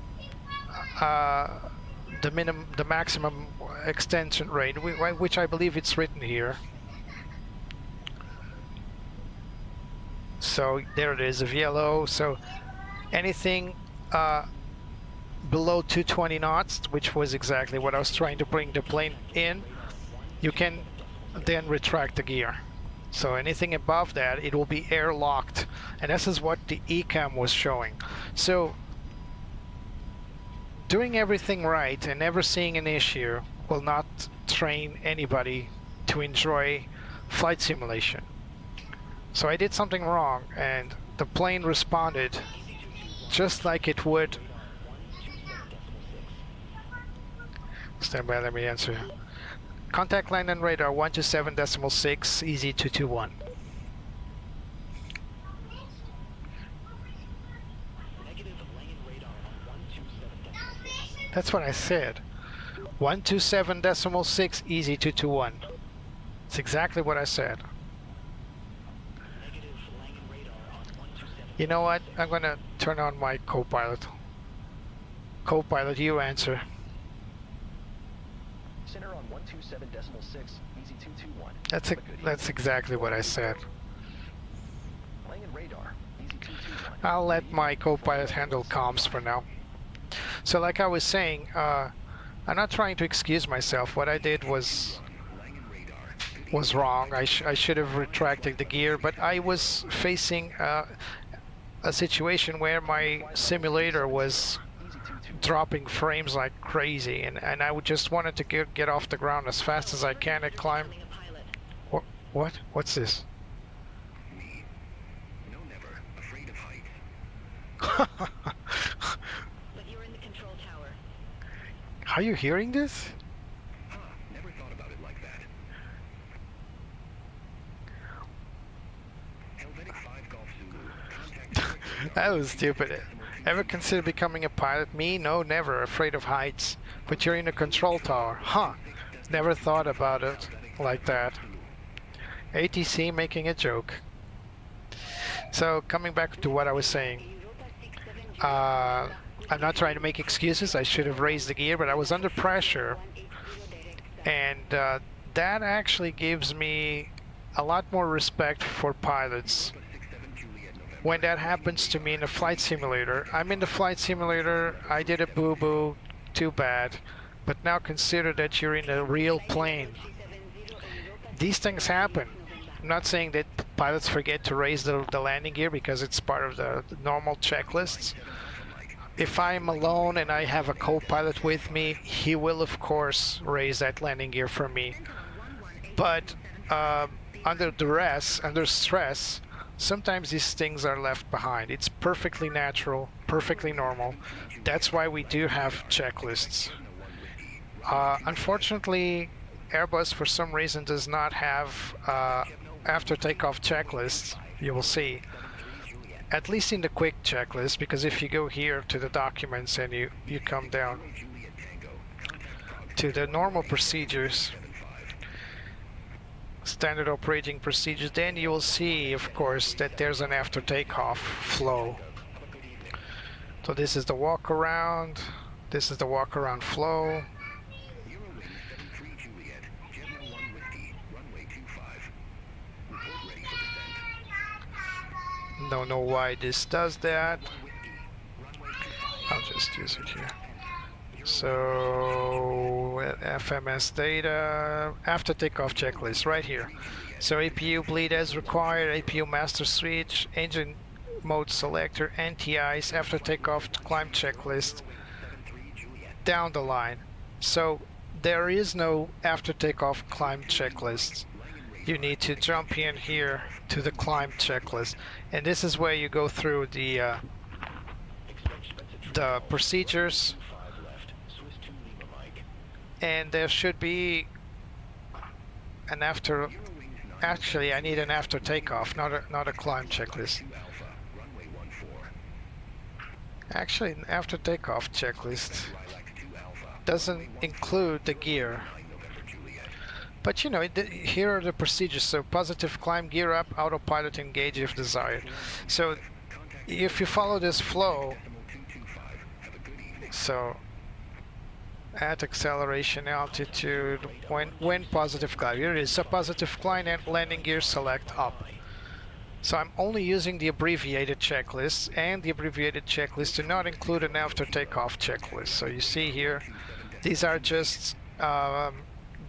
the maximum extension rate, which I believe it's written here. So there it is, of yellow. So anything below 220 knots, which was exactly what I was trying to bring the plane in, you can then retract the gear. So anything above that, it will be airlocked, and this is what the ECAM was showing. So doing everything right and never seeing an issue will not train anybody to enjoy flight simulation. So I did something wrong, and the plane responded just like it would. Stand by, let me answer. Contact line and radar 127.6, easy 221. That's what I said. 127.6, easy 221. It's exactly what I said. You know what? I'm gonna turn on my co-pilot. Co-pilot, you answer. Center on 127.6, easy 221. That's exactly what I said. Laying in radar, easy 221. I'll let my co-pilot handle comms for now. So like I was saying, I'm not trying to excuse myself. What I did was wrong. I should have retracted the gear, but I was facing a situation where my simulator was dropping frames like crazy, and I would just wanted to get off the ground as fast as I can and climb. What? What's this? Me. No, never. Afraid of heights. But you're in the control tower. Are you hearing this? Huh, never thought about it like that. Helvetic 5 Golf Zulu. Contact That was stupid. Ever consider becoming a pilot? Me? No, never. Afraid of heights. But you're in a control tower. Huh. Never thought about it like that. ATC making a joke. So, coming back to what I was saying. I'm not trying to make excuses. I should have raised the gear, but I was under pressure. And that actually gives me a lot more respect for pilots. When that happens to me in a flight simulator, I'm in the flight simulator, I did a boo-boo, too bad. But now consider that you're in a real plane. These things happen. I'm not saying that pilots forget to raise the landing gear because it's part of the normal checklists. If I'm alone and I have a co-pilot with me, he will of course raise that landing gear for me. But under duress, under stress, sometimes these things are left behind. It's perfectly natural, perfectly normal. That's why we do have checklists. Unfortunately, Airbus for some reason does not have after takeoff checklists. You will see, at least in the quick checklist, because if you go here to the documents and you come down to the normal procedures, standard operating procedures, then you will see, of course, that there's an after takeoff flow. So this is the walk around, this is the walk around flow. Don't know why this does that. I'll just use it here. So FMS data, after takeoff checklist right here. So APU bleed as required, APU master switch, engine mode selector, anti-ice, after takeoff climb checklist, down the line. So there is no after takeoff climb checklist. You need to jump in here to the climb checklist, and this is where you go through the procedures, and there should be an after. Actually, I need an after takeoff, not a climb checklist. Actually, an after takeoff checklist doesn't include the gear. But you know, here are the procedures. So positive climb, gear up, autopilot engage if desired. So if you follow this flow, so at acceleration altitude, when positive climb, here it is. So positive climb and landing gear select up. So I'm only using the abbreviated checklist, and the abbreviated checklist do not include an after takeoff checklist. So you see here, these are just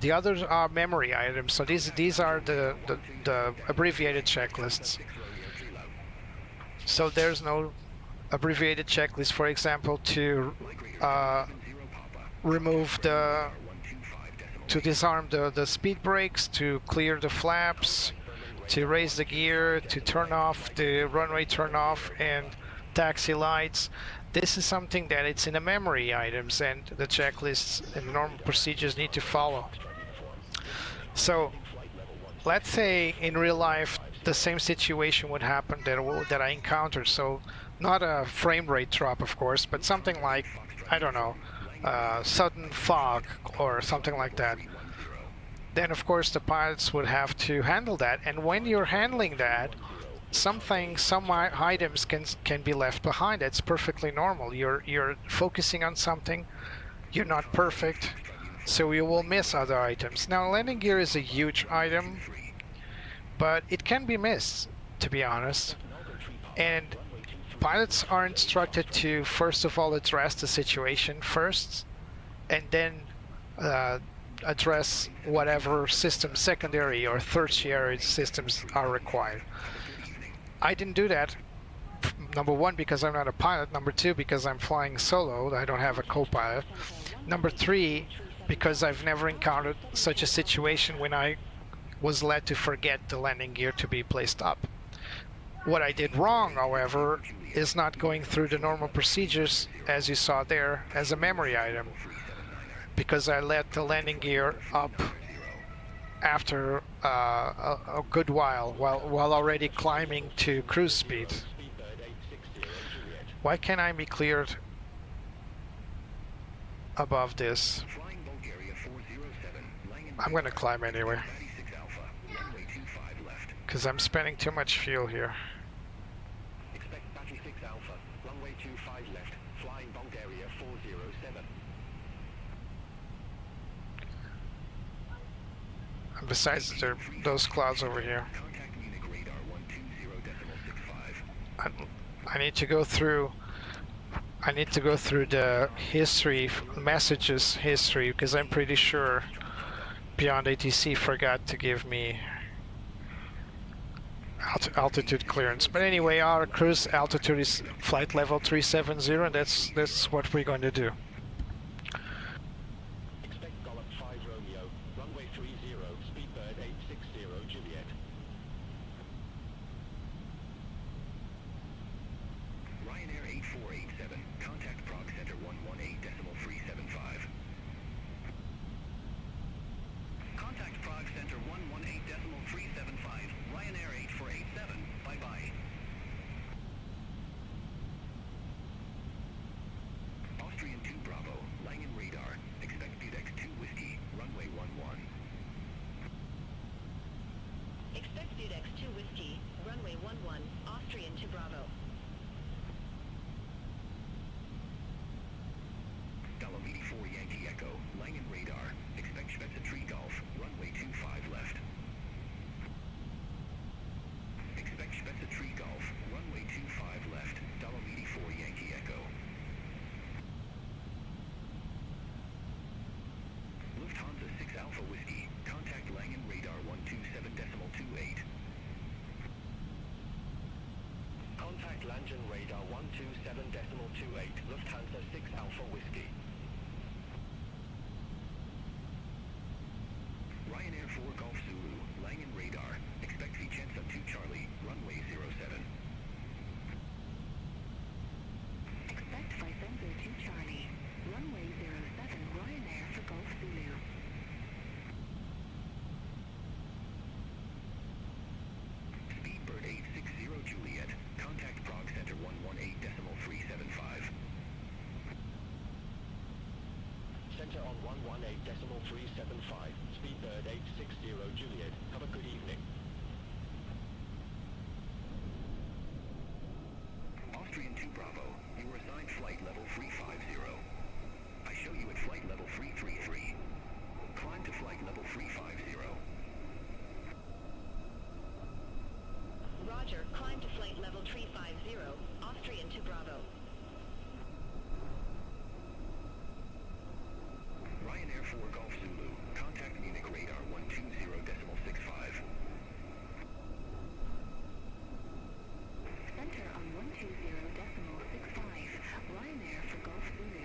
the others are memory items. So these are the abbreviated checklists. So there's no abbreviated checklist, for example, to remove to disarm the speed brakes, to clear the flaps, to raise the gear, to turn off the runway turn off and taxi lights. This is something that it's in the memory items, and the checklists and normal procedures need to follow. So let's say in real life the same situation would happen that I encountered. So not a frame rate drop, of course, but something like, I don't know, sudden fog or something like that. Then of course the pilots would have to handle that, and when you're handling that, some items can be left behind. That's perfectly normal. You're focusing on something, you're not perfect, so you will miss other items. Now landing gear is a huge item, but it can be missed, to be honest, and pilots are instructed to first of all address the situation first, and then address whatever system secondary or tertiary systems are required. I didn't do that, number one, because I'm not a pilot, number two, because I'm flying solo, I don't have a co-pilot, number three, because I've never encountered such a situation when I was led to forget the landing gear to be placed up. What I did wrong, however, is not going through the normal procedures as you saw there as a memory item, because I let the landing gear up after a good while already climbing to cruise speed. Why can't I be cleared above this? I'm going to climb anyway, because I'm spending too much fuel here. And besides, there are those clouds over here. I need to go through the history, messages history, because I'm pretty sure Beyond ATC forgot to give me altitude clearance. But anyway, our cruise altitude is flight level 370, and that's what we're going to do. Expect Golf 5 Romeo, runway 30, speedbird 860 Juliet. Ryanair 8487, contact Prague Center 118.375. Contact Prague Center 118.375, Ryanair 8487, bye-bye. Austrian 2 Bravo, Langen radar, expect Budex 2 Whiskey, runway 11. Expect Budex 2 Whiskey, runway 11, Austrian to Bravo. Dolomiti 4 Yankee Echo, Langen radar, expect Spetze Tree Golf, runway 25 left. Expect Spetze Tree Golf, runway 25 left, Dolomiti 4 Yankee Echo. Lufthansa 6 Alpha Whiskey, contact Langen radar 127.28. Contact Langen radar 127.28, Lufthansa 6 Alpha Whiskey. Ryanair 4 Golf Zulu, Langen radar, expect Vicenza 2 Charlie, runway 07. Expect Vicenza 2 Charlie, runway 07, Ryanair for Golf Zulu. Speedbird 860 Juliet, contact Prague Center 118.375. Center on 118.375, Speedbird 860 Juliet, have a good evening. Austrian 2 Bravo, you were assigned flight level 350. I show you at flight level 333. Climb to flight level 350. Roger, climb to flight level 350, Austrian to Bravo. Ryanair 4 Golf Zulu, contact Munich radar 120.65. Center on 120.65, Ryanair for Golf Zulu.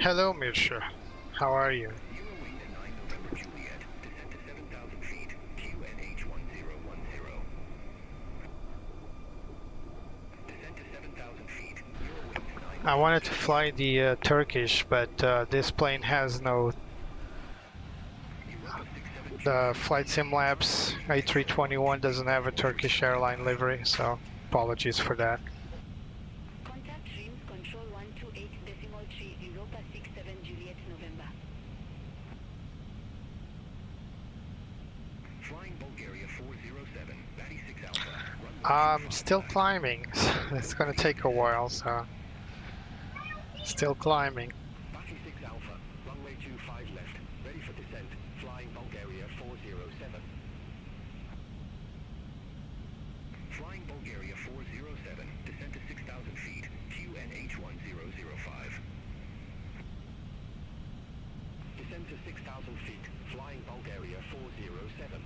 Hello, Mirsha. How are you? Eurowing 9 November Juliet, descend to 7,000 feet, QNH 1010. Descend to 7,000 feet, Eurowing 9 I November wanted to Juliet. fly the Turkish, but this plane has no. Europa 67 The Juliet, Flight Sim Labs A321 doesn't have a Turkish airline livery, so apologies for that. Contact Dreams Control 128.3 Europa 67 Juliet November. flying Bulgaria 407, Batty 6 Alpha, runway I'm 25 still left. climbing. It's gonna take a while, so still climbing. Batty 6 Alpha, runway 25 left, ready for descent, flying Bulgaria 407. Flying Bulgaria 407, descent to 6,000 feet, QNH 1005. Descend to 6,000 feet, flying Bulgaria 407.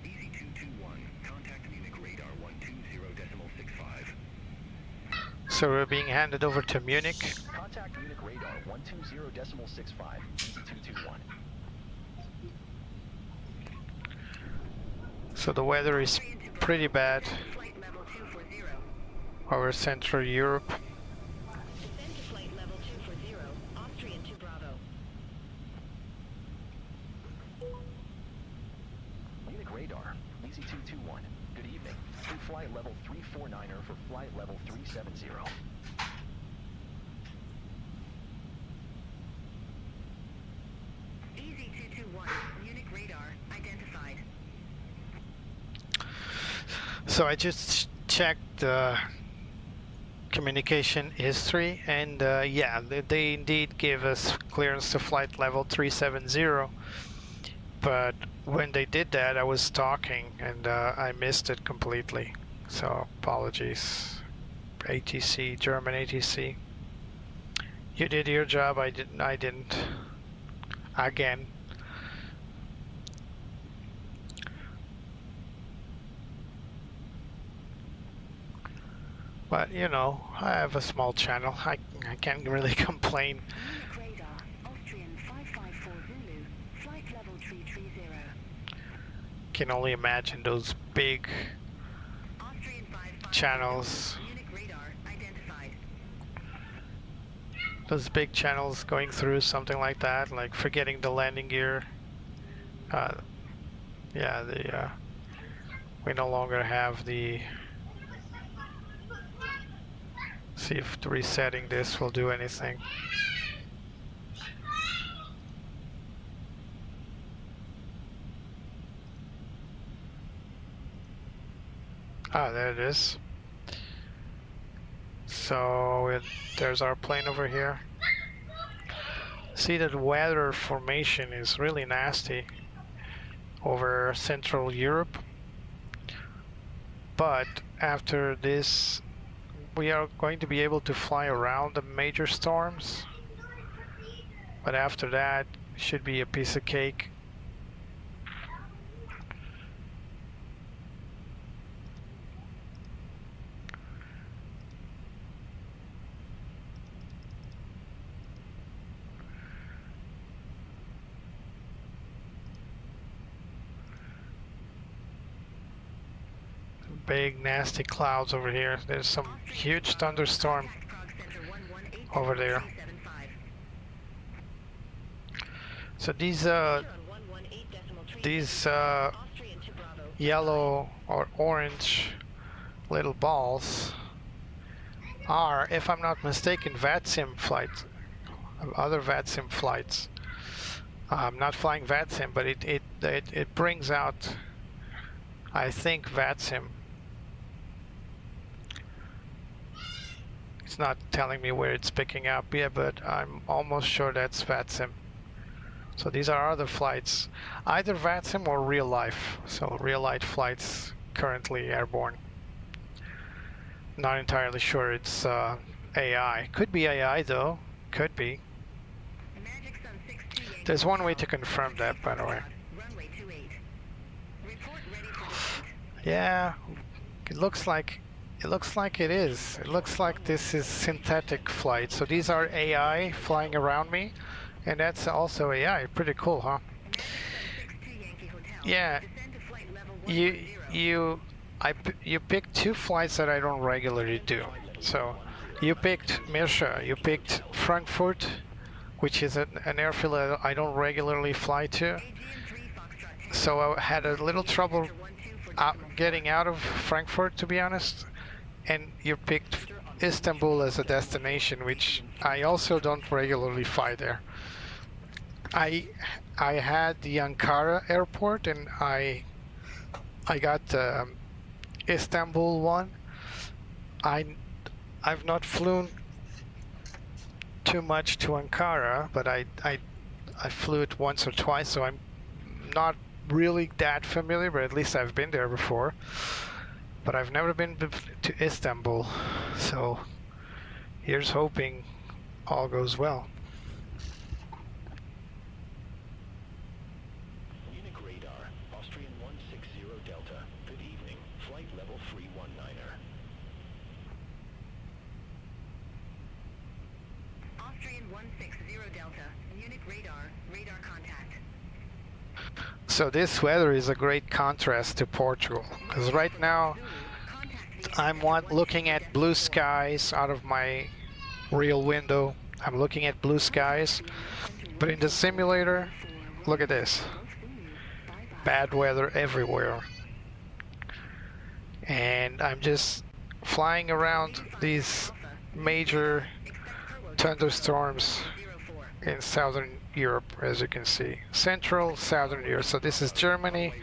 Easy 221, contact Munich radar 120.65. So we're being handed over to Munich. Contact Munich radar 120.65, Easy 221. So the weather is pretty bad Flight level 240. over Central Europe. Descend to flight level 240, Austrian to Bravo. Munich radar, Easy 221. Good evening. Through flight level 349er for flight level 370. Easy 221, Munich radar identified. So I just checked the communication history, and yeah, they indeed gave us clearance to flight level 370. But when they did that, I was talking and I missed it completely. So apologies, ATC, German ATC. You did your job. I didn't. Again. But you know, I have a small channel. I can't really complain. Munich radar, Austrian 554 Zulu, flight level 330. Can only imagine those big Austrian 554 channels. Munich radar identified. Those big channels going through something like that, like forgetting the landing gear. Yeah, we no longer have the. See if resetting this will do anything. Ah, there it is. So there's our plane over here. See that weather formation is really nasty over Central Europe. But after this, we are going to be able to fly around the major storms. But after that, should be a piece of cake. Big nasty clouds over here. There's some huge thunderstorm over there. So these yellow or orange little balls are, if I'm not mistaken, VATSIM flights, other VATSIM flights. I'm not flying VATSIM, but it brings out, I think, VATSIM. It's not telling me where it's picking up yet, but I'm almost sure that's VATSIM. So these are other flights, either VATSIM or real life. So real life flights currently airborne. Not entirely sure it's AI. Could be AI though, could be. There's one way to confirm that, by the way. Yeah, it looks like It looks like it is. It looks like this is synthetic flight. So these are AI flying around me, and that's also AI. Pretty cool, huh? Yeah, you you you picked two flights that I don't regularly do. So you picked Mirsha, you picked Frankfurt, which is an airfield that I don't regularly fly to. So I had a little trouble getting out of Frankfurt, to be honest. And you picked Istanbul as a destination, which I also don't regularly fly there. I had the Ankara airport, and I got Istanbul one. I've not flown too much to Ankara, but I flew it once or twice, so I'm not really that familiar, but at least I've been there before. But I've never been to Istanbul, so here's hoping all goes well. Munich radar, Austrian 160 Delta. Good evening, flight level 319er. Austrian 160 Delta. Munich radar. Radar contact. So this weather is a great contrast to Portugal, because right now I'm looking at blue skies out of my real window. I'm looking at blue skies, but in the simulator, look at this. Bad weather everywhere. And I'm just flying around these major thunderstorms in southern Europe, as you can see. Central, southern Europe. So this is Germany.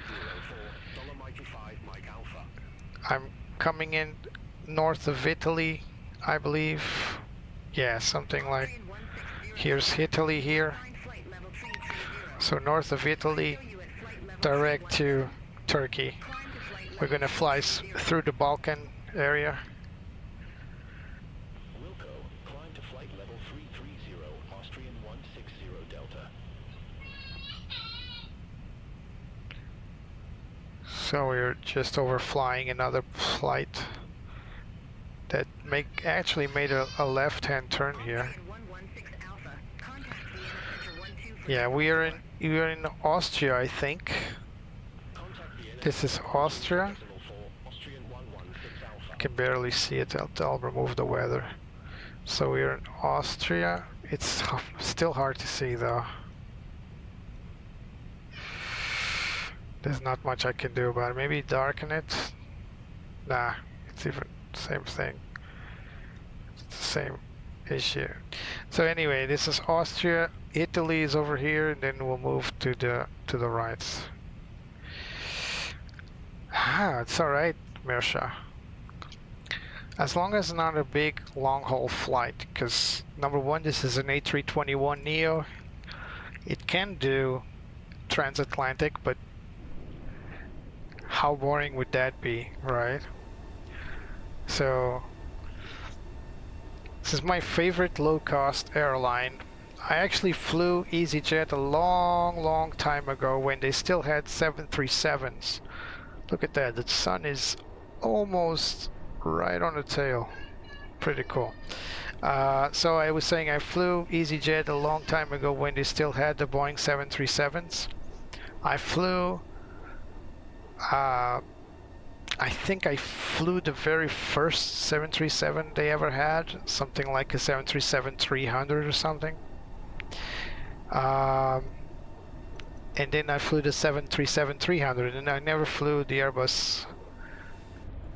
I'm coming in north of Italy, I believe. Yeah, something like, here's Italy here. So north of Italy, direct to Turkey. We're gonna fly through the Balkan area. Wilco, climb to flight level 330, Austrian 160 Delta. So we're just overflying another flight that actually made a left-hand turn here. Yeah, we're in Austria, I think. This is Austria. I can barely see it. I'll remove the weather. So we're in Austria. It's still hard to see though. There's not much I can do about it. Maybe darken it. Nah, it's even same thing. It's the same issue. So anyway, this is Austria. Italy is over here, and then we'll move to the right. Ah, it's all right, Mirsha. As long as it's not a big long-haul flight, because number one, this is an A321Neo. It can do transatlantic, but how boring would that be, right? So this is my favorite low-cost airline. I actually flew Easyjet a long time ago when they still had 737s. Look at that, the sun is almost right on the tail. Pretty cool. So I was saying I flew Easyjet a long time ago when they still had the Boeing 737s. I flew I think I flew the very first 737 they ever had, something like a 737-300 or something. And then I flew the 737-300, and I never flew the Airbus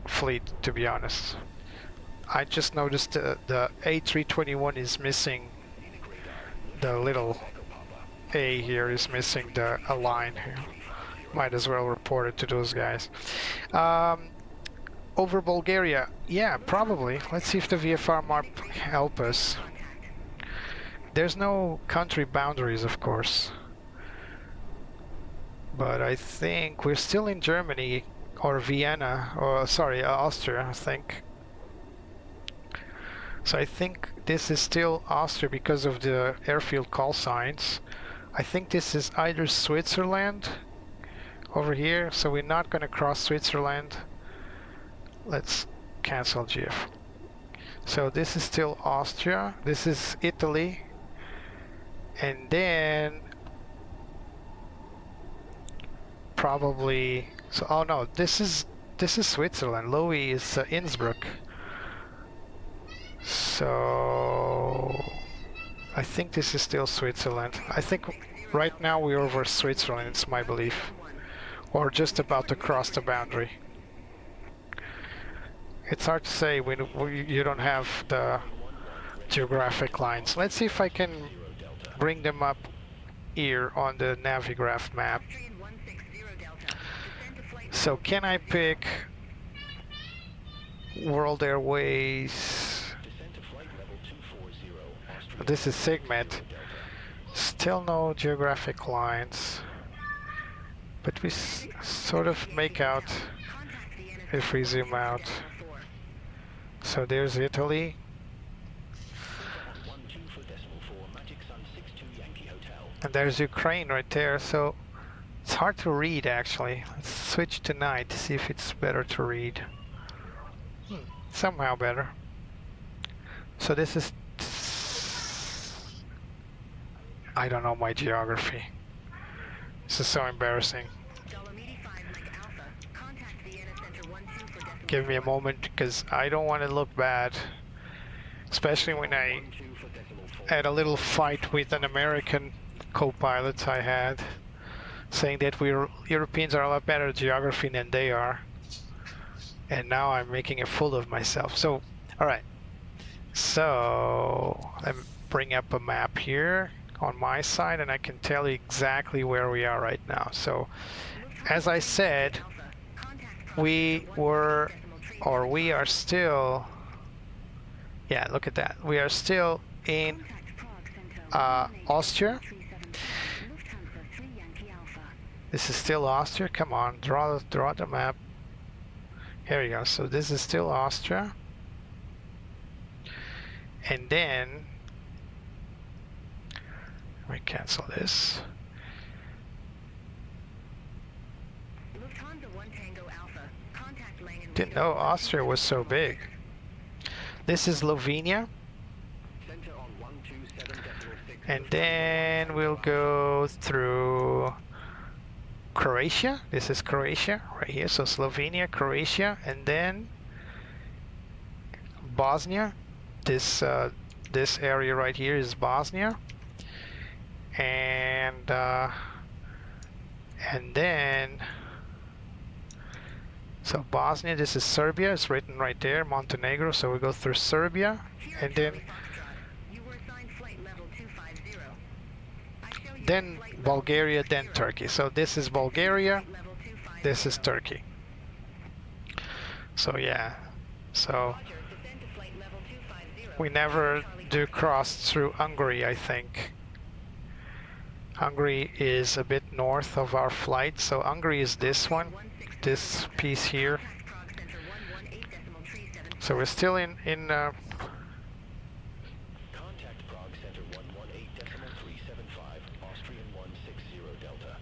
fleet, to be honest. I just noticed the A321 is missing the little A here, is missing a line here. Might as well report it to those guys. Over Bulgaria, yeah, probably. Let's see if the VFR map help us. There's no country boundaries, of course. But I think we're still in Germany, or Vienna, or sorry, Austria, I think. So I think this is still Austria because of the airfield call signs. I think this is either Switzerland over here, so we're not going to cross Switzerland. Let's cancel GF. So this is still Austria, this is Italy, and then probably, so oh no, this is Switzerland. Louis is Innsbruck. So I think this is still Switzerland. I think right now we're over Switzerland, it's my belief, or just about to cross the boundary. It's hard to say when you don't have the geographic lines. Let's see if I can bring them up here on the Navigraph map. So can I pick World Airways? This is Sigmet. Still no geographic lines, but we sort of make out if we zoom out. So there's Italy. And there's Ukraine right there, so it's hard to read actually. Let's switch to night to see if it's better to read. Somehow better. So this is... I don't know my geography. This is so embarrassing. Give me a moment because I don't want to look bad. Especially when I had a little fight with an American co-pilot I had, saying that Europeans are a lot better at geography than they are. And now I'm making a fool of myself. So, alright. So, let me bring up a map here on my side and I can tell you exactly where we are right now. So, as I said, we are still, yeah, look at that. We are still in Austria. This is still Austria. Come on, draw the map. Here we go. So this is still Austria. And then let me cancel this. Didn't know Austria was so big. This is Slovenia. And then we'll go through Croatia. This is Croatia right here. So Slovenia, Croatia, and then Bosnia. This area right here is Bosnia. And then so Bosnia, this is Serbia, it's written right there, Montenegro, so we go through Serbia, and then Bulgaria, then Turkey. So this is Bulgaria, this is Turkey. So yeah, so we never do cross through Hungary, I think. Hungary is a bit north of our flight, so Hungary is this one. This piece here. So we're still in Contact Prague Center 118.375, Austrian 160 Delta.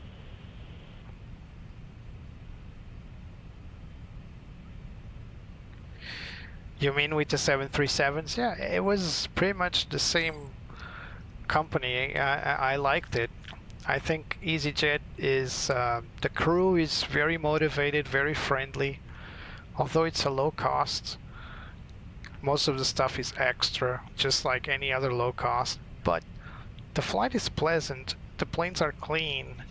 You mean with the 737s? Yeah, it was pretty much the same company. I liked it. I think Easyjet is, the crew is very motivated, very friendly. Although it's a low cost, most of the stuff is extra, just like any other low cost. But the flight is pleasant, the planes are clean,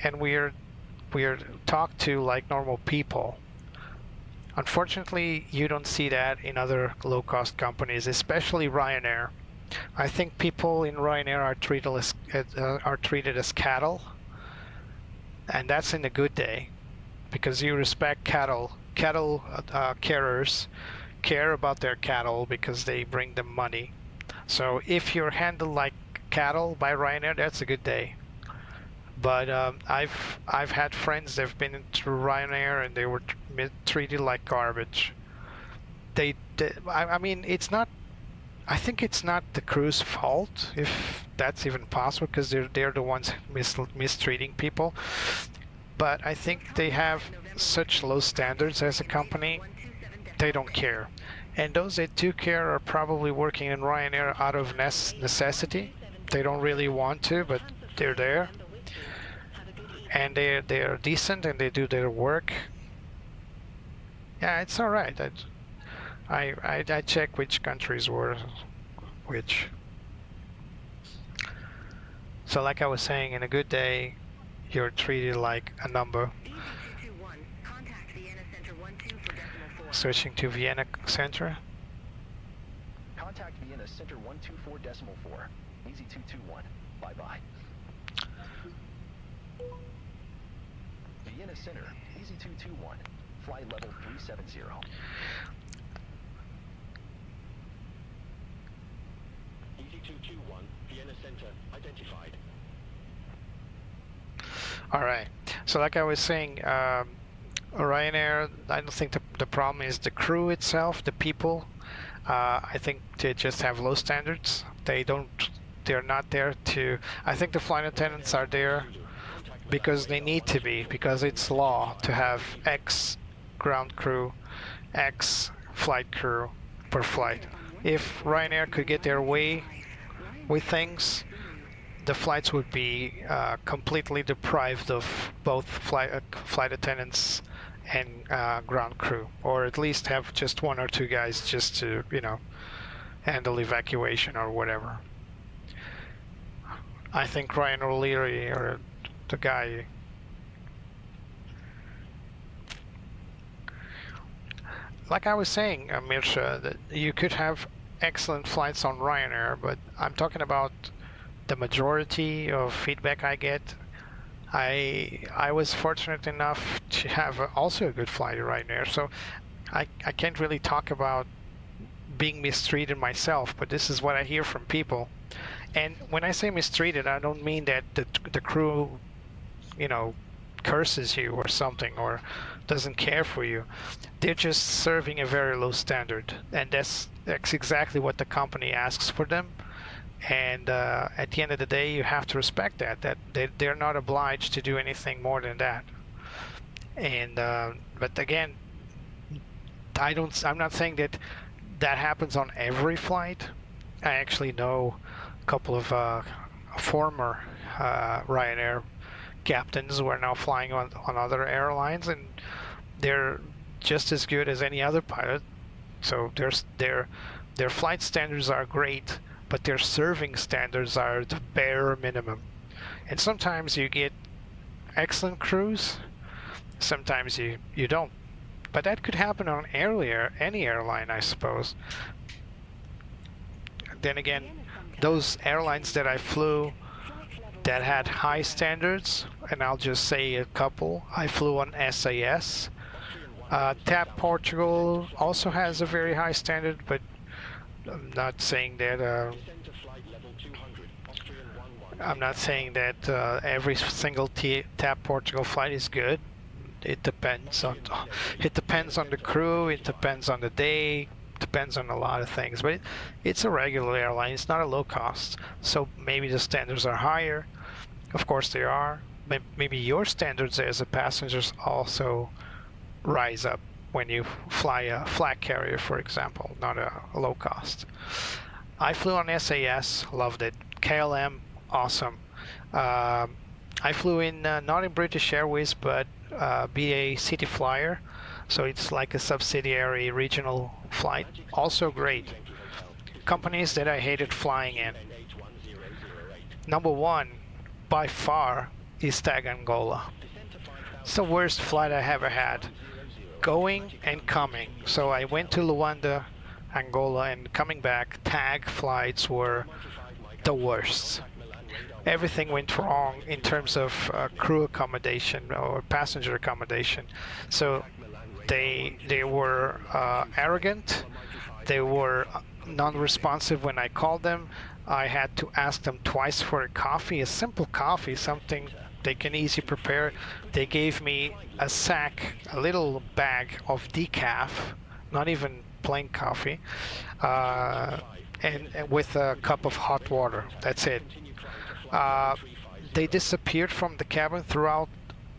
and we're talked to like normal people. Unfortunately, you don't see that in other low cost companies, especially Ryanair. I think people in Ryanair are treated as cattle, and that's in a good day, because you respect cattle. Cattle carers care about their cattle because they bring them money. So if you're handled like cattle by Ryanair, that's a good day. But I've had friends that've been through Ryanair and they were treated like garbage. I mean, it's not. I think it's not the crew's fault, if that's even possible, because they're the ones mistreating people. But I think they have such low standards as a company they don't care. And those that do care are probably working in Ryanair out of necessity. They don't really want to, but they're there. And they're decent and they do their work. Yeah, it's all right. I check which countries were which. So like I was saying, in a good day, you're treated like a number. Easy221, contact Vienna Center 12 for decimal 4. Switching to Vienna Center. Contact Vienna Center 124.4. Easy221. Bye-bye. Vienna Center, Easy221. Flight level 370. Easy221, Vienna Center, identified. All right. So like I was saying, Ryanair, I don't think the problem is the crew itself, the people. I think they just have low standards. They're not there to, I think the flight attendants are there because they need to be, because it's law to have X ground crew, X flight crew per flight. If Ryanair could get their way with things, the flights would be completely deprived of both flight attendants and ground crew, or at least have just one or two guys just to, handle evacuation or whatever. I think Ryan O'Leary, or the guy, like I was saying, Mirsha, that you could have excellent flights on Ryanair, but I'm talking about the majority of feedback I get. I was fortunate enough to have also a good flight at Ryanair, so I can't really talk about being mistreated myself, but this is what I hear from people. And when I say mistreated, I don't mean that the crew, curses you or something, or doesn't care for you. They're just serving a very low standard, and that's exactly what the company asks for them. And at the end of the day, you have to respect that they're not obliged to do anything more than that. And but again, I'm not saying that happens on every flight. I actually know a couple of former Ryanair captains who are now flying on other airlines, and they're just as good as any other pilot. So their flight standards are great, but their serving standards are the bare minimum. And sometimes you get excellent crews, sometimes you don't. But that could happen on any airline, I suppose. Then again, those airlines that I flew that had high standards, and I'll just say a couple. I flew on SAS. TAP Portugal also has a very high standard, but I'm not saying that every single TAP Portugal flight is good. It depends on the crew. It depends on the day. Depends on a lot of things. But it's a regular airline. It's not a low cost. So maybe the standards are higher. Of course they are. Maybe your standards as a passenger also rise up when you fly a flag carrier, for example, not a low cost. I flew on SAS, loved it. KLM, awesome. I flew in not in British Airways, but BA City Flyer, so it's like a subsidiary regional flight. Also great. Companies that I hated flying in. Number one, by far, is TAG Angola. It's the worst flight I ever had, going and coming. So I went to Luanda, Angola, and coming back, TAG flights were the worst. Everything went wrong in terms of crew accommodation or passenger accommodation. So they were arrogant. They were non-responsive when I called them. I had to ask them twice for a coffee, a simple coffee, something they can easily prepare. They gave me a sack, a little bag of decaf, not even plain coffee, and with a cup of hot water. That's it. They disappeared from the cabin throughout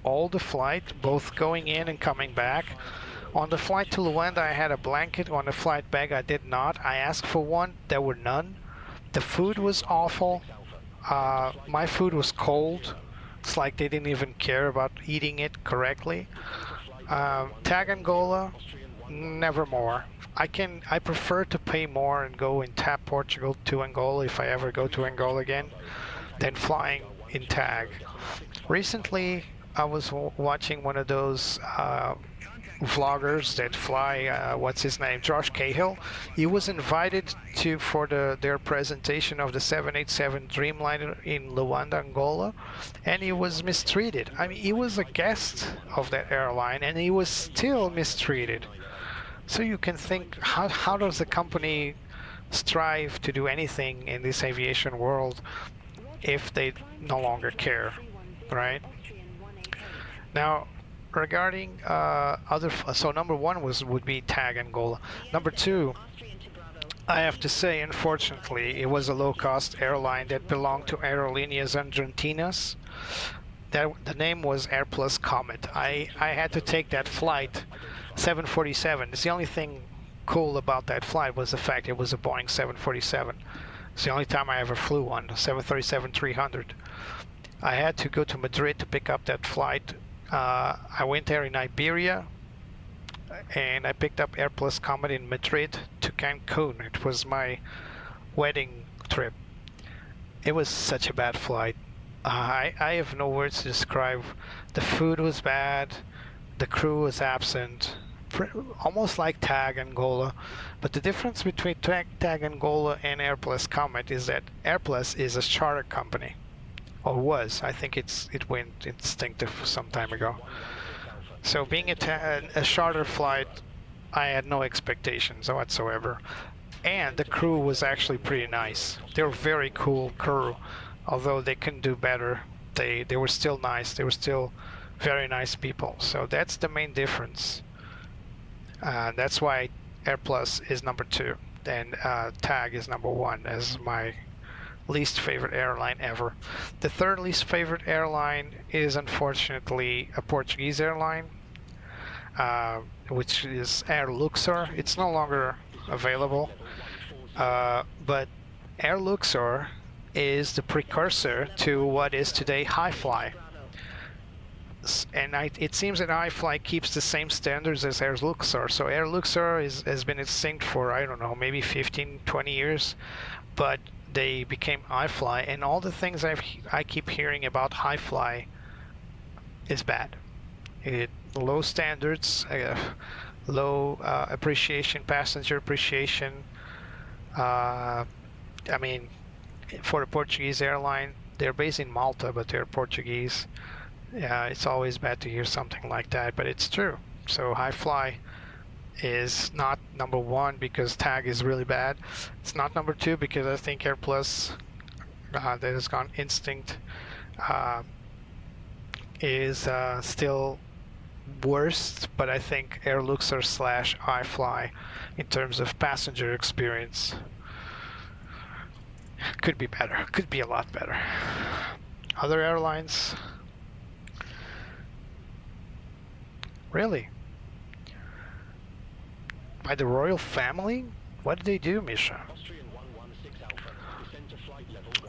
all the flight, both going in and coming back. On the flight to Luanda, I had a blanket. On the flight back, I did not. I asked for one. There were none. The food was awful. My food was cold. It's like they didn't even care about eating it correctly. Tag Angola, nevermore. I prefer to pay more and go in TAP Portugal to Angola if I ever go to Angola again than flying in TAG. Recently, I was watching one of those vloggers that fly. What's his name? Josh Cahill. He was invited to for their presentation of the 787 Dreamliner in Luanda, Angola, and he was mistreated. I mean, he was a guest of that airline, and he was still mistreated. So you can think, how does the company strive to do anything in this aviation world if they no longer care, right? Now, regarding so number one would be TAG Angola. Number two, I have to say, unfortunately, it was a low-cost airline that belonged to Aerolíneas Argentinas. The name was Airplus Comet. I had to take that flight, 747. It's the only thing cool about that flight was the fact it was a Boeing 747. It's the only time I ever flew one, 737-300. I had to go to Madrid to pick up that flight. I went there in Iberia, and I picked up Airplus Comet in Madrid to Cancun. It was my wedding trip. It was such a bad flight. I have no words to describe. The food was bad. The crew was absent. Almost like TAG Angola. But the difference between TAG Angola and Airplus Comet is that Airplus is a charter company. Or was. I think it went instinctive some time ago. So being a charter flight, I had no expectations whatsoever. And the crew was actually pretty nice. They were very cool crew. Although they couldn't do better, they were still nice. They were still very nice people. So that's the main difference. That's why Airplus is number 2 and TAG is number 1 as my least favorite airline ever. The third least favorite airline is unfortunately a Portuguese airline, which is Air Luxor. It's no longer available, but Air Luxor is the precursor to what is today Hi-Fly. And it seems that Hi-Fly keeps the same standards as Air Luxor. So Air Luxor has been extinct for, I don't know, maybe 15, 20 years, but they became Hi-Fly, and all the things I keep hearing about Hi-Fly is bad. Low standards, low appreciation, passenger appreciation. I mean, for a Portuguese airline, they're based in Malta, but they're Portuguese. Yeah, it's always bad to hear something like that, but it's true. So Hi-Fly is not number 1 because TAG is really bad. It's not number 2 because I think Airplus that has gone instinct is still worst, but I think Air Luxor / Hi-Fly in terms of passenger experience could be better, could be a lot better. Other airlines, really? By the royal family? What did they do, Misha?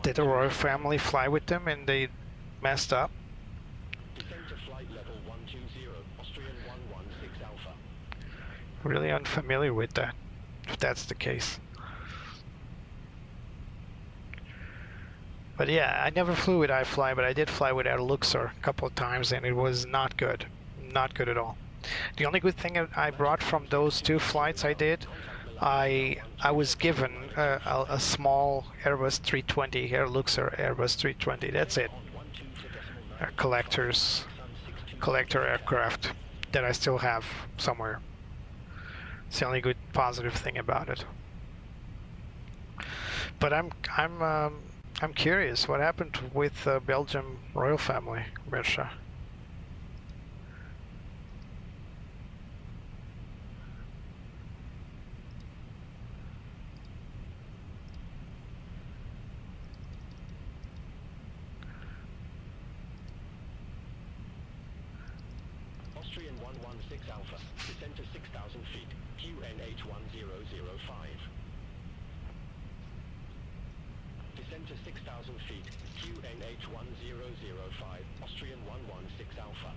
Did the royal family fly with them and they messed up? Really unfamiliar with that, if that's the case. But yeah, I never flew with Hi-Fly, but I did fly with Air Luxor a couple of times, and it was not good. Not good at all. The only good thing I brought from those 2 flights I did, I was given a small Airbus 320, Air Luxor Airbus 320. That's it. A collector aircraft that I still have somewhere. It's the only good positive thing about it. But I'm curious, what happened with Belgium royal family, Mirsha? Austrian 116 Alpha, descend to 6,000 feet, QNH 1005. Descend to 6,000 feet, QNH 1005, Austrian 116 Alpha.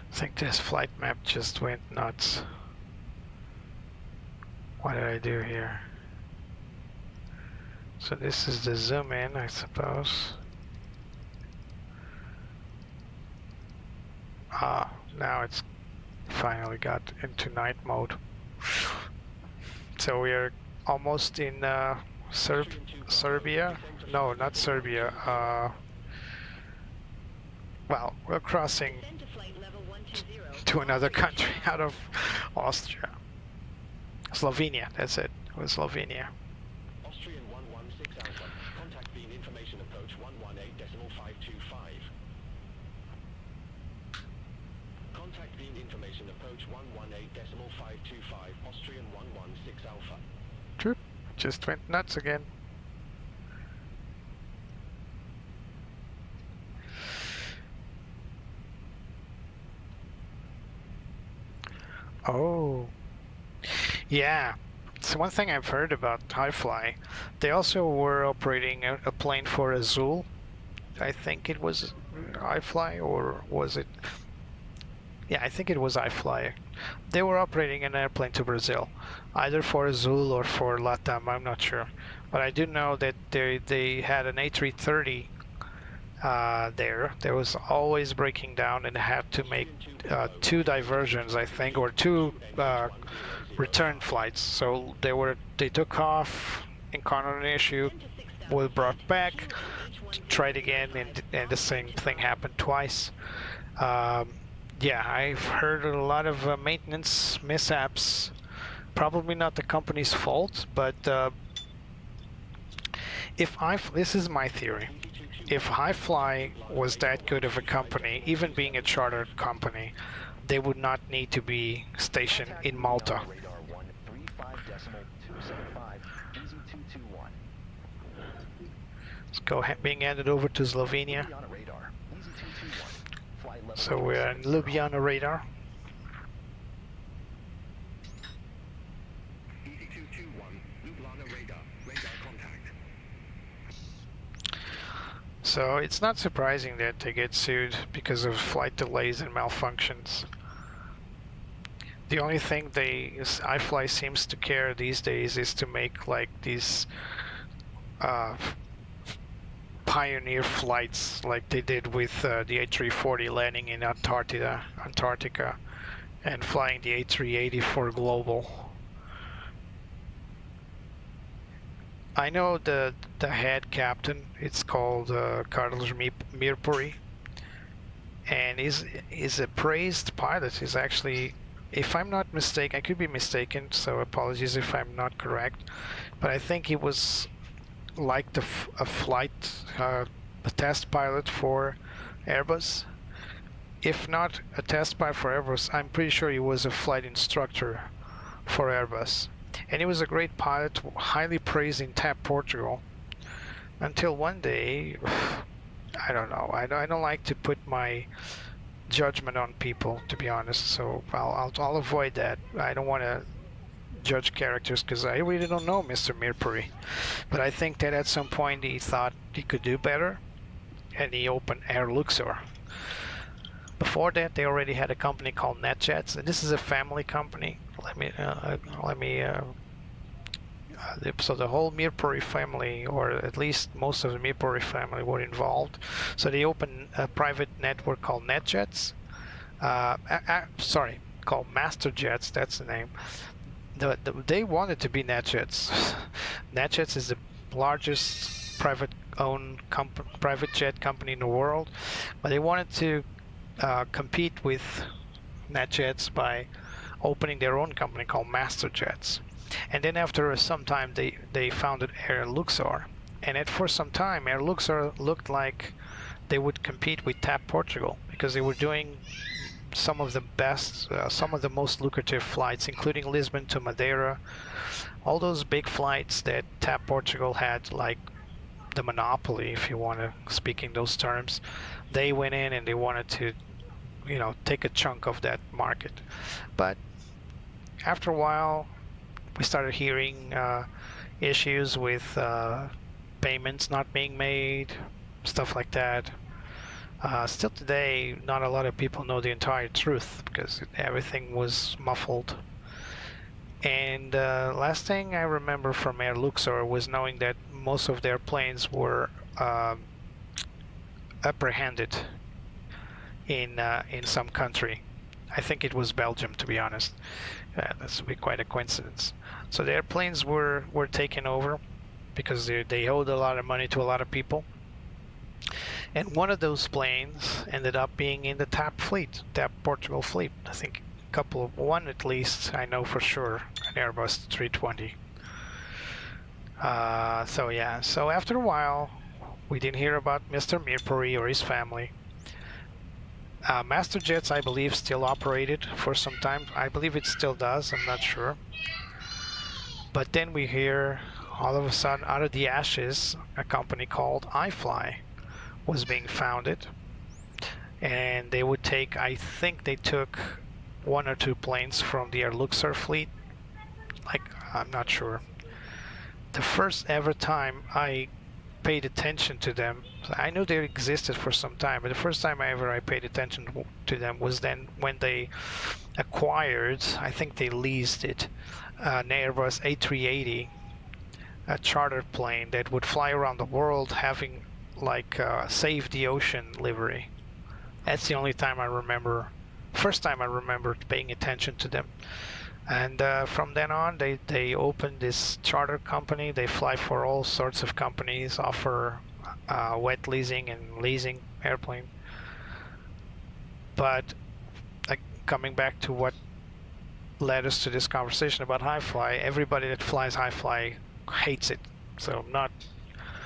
I think this flight map just went nuts. What did I do here? So this is the zoom in, I suppose. Ah, now it's finally got into night mode. So we are almost in Serbia. No, not Serbia. Well, we're crossing Descend to flight level 120. to another country out of Austria. Slovenia, that's it. It was Slovenia. Austrian 116 Alpha, contact beam information approach 118.525. Contact beam information approach 118.525, Austrian 116 Alpha. Troop just went nuts again. Oh, yeah. So one thing I've heard about Highfly, they also were operating a plane for Azul. I think it was Highfly, or was it? Yeah, I think it was Highfly. They were operating an airplane to Brazil, either for Azul or for LATAM, I'm not sure. But I do know that they had an A330 there. There was always breaking down and had to make 2 diversions, I think, or 2 return flights. So they took off, encountered an issue, were brought back, tried again, and the same thing happened twice. Yeah, I've heard a lot of maintenance mishaps. Probably not the company's fault, but this is my theory. If Highfly was that good of a company, even being a chartered company, they would not need to be stationed in Malta. Radar 135.275, Easy 221. Let's go being handed over to Slovenia. Ljubljana radar, Easy 221. Flight level So we're in Ljubljana radar. Easy 221, Ljubljana radar, radar contact. So it's not surprising that they get sued because of flight delays and malfunctions. The only thing iFly seems to care these days is to make like these pioneer flights like they did with the A340 landing in Antarctica, and flying the A380 for global. I know the head captain, it's called Carlos Mirpuri, and he's a praised pilot. He's actually, if I'm not mistaken, I could be mistaken, so apologies if I'm not correct, but I think he was like a test pilot for Airbus. If not a test pilot for Airbus, I'm pretty sure he was a flight instructor for Airbus. And he was a great pilot, highly praised in TAP Portugal, until one day, I don't know, I don't like to put my judgment on people, to be honest, so I'll avoid that. I don't want to judge characters because I really don't know Mr. Mirpuri, but I think that at some point he thought he could do better, and he opened Air Luxor. Before that, they already had a company called NetJets, and this is a family company. So the whole Mirpuri family, or at least most of the Mirpuri family, were involved. So they opened a private network called NetJets. Sorry, called MasterJets. That's the name. They wanted to be NetJets. NetJets is the largest private jet company in the world, but they wanted to compete with NetJets by opening their own company called MasterJets. And then after some time they founded Air Luxor, and for some time Air Luxor looked like they would compete with TAP Portugal, because they were doing some of the best, some of the most lucrative flights, including Lisbon to Madeira. All those big flights that TAP Portugal had, like the monopoly, if you want to speak in those terms, they went in and they wanted to, you know, take a chunk of that market. But after a while, we started hearing issues with payments not being made, stuff like that. Still today, not a lot of people know the entire truth because everything was muffled. And last thing I remember from Air Luxor was knowing that most of their planes were apprehended in some country. I think it was Belgium, to be honest. This would be quite a coincidence. So their planes were taken over because they owed a lot of money to a lot of people. And one of those planes ended up being in the TAP fleet, TAP Portugal fleet. I think one at least, I know for sure, an Airbus 320. So yeah, so after a while, we didn't hear about Mr. Mirpuri or his family. MasterJets, I believe, still operated for some time. I believe it still does, I'm not sure. But then we hear, all of a sudden, out of the ashes, a company called iFly was being founded. And they would take, I think they took 1 or 2 planes from the Air Luxor fleet. Like, I'm not sure. The first ever time I paid attention to them, I knew they existed for some time, but the first time I paid attention to them was then when they acquired, I think they leased it, an Airbus A380, a charter plane that would fly around the world having like Save the Ocean livery. That's the only time I remember, first time I remember paying attention to them. And from then on, they opened this charter company. They fly for all sorts of companies, offer wet leasing and leasing airplane. But coming back to what led us to this conversation about Hi-Fly, everybody that flies Hi-Fly hates it. So I'm not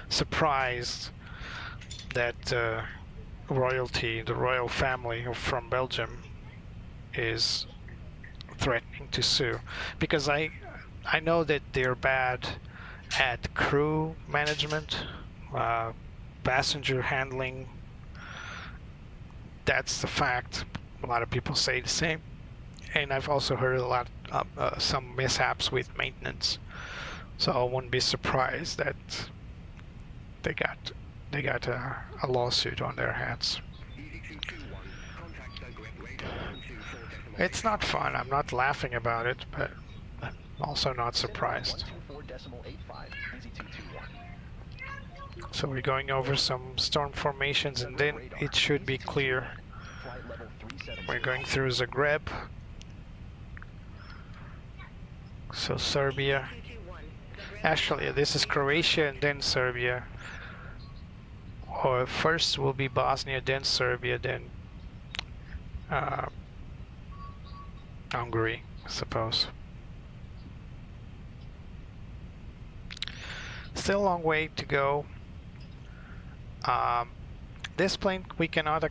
surprised that royalty, the royal family from Belgium, is threatening to sue, because I know that they're bad at crew management, passenger handling. That's the fact. A lot of people say the same, and I've also heard a lot of some mishaps with maintenance. So I wouldn't be surprised that they got a lawsuit on their hands. It's not fun. I'm not laughing about it, but I'm also not surprised. So we're going over some storm formations and then it should be clear. We're going through Zagreb. So Serbia. Actually, this is Croatia and then Serbia. Or first will be Bosnia, then Serbia, then Hungary, I suppose. Still a long way to go. This plane, we cannot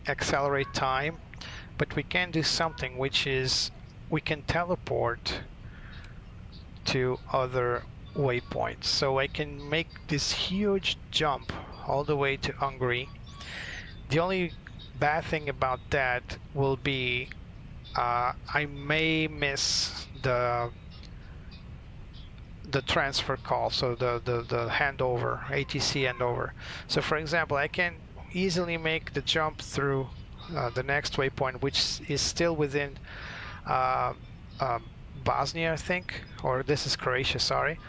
accelerate time, but we can do something, which is we can teleport to other waypoints. So I can make this huge jump all the way to Hungary. The only bad thing about that will be I may miss the transfer call, so the handover, ATC handover. So for example, I can easily make the jump through the next waypoint, which is still within Bosnia, I think, or this is Croatia, sorry.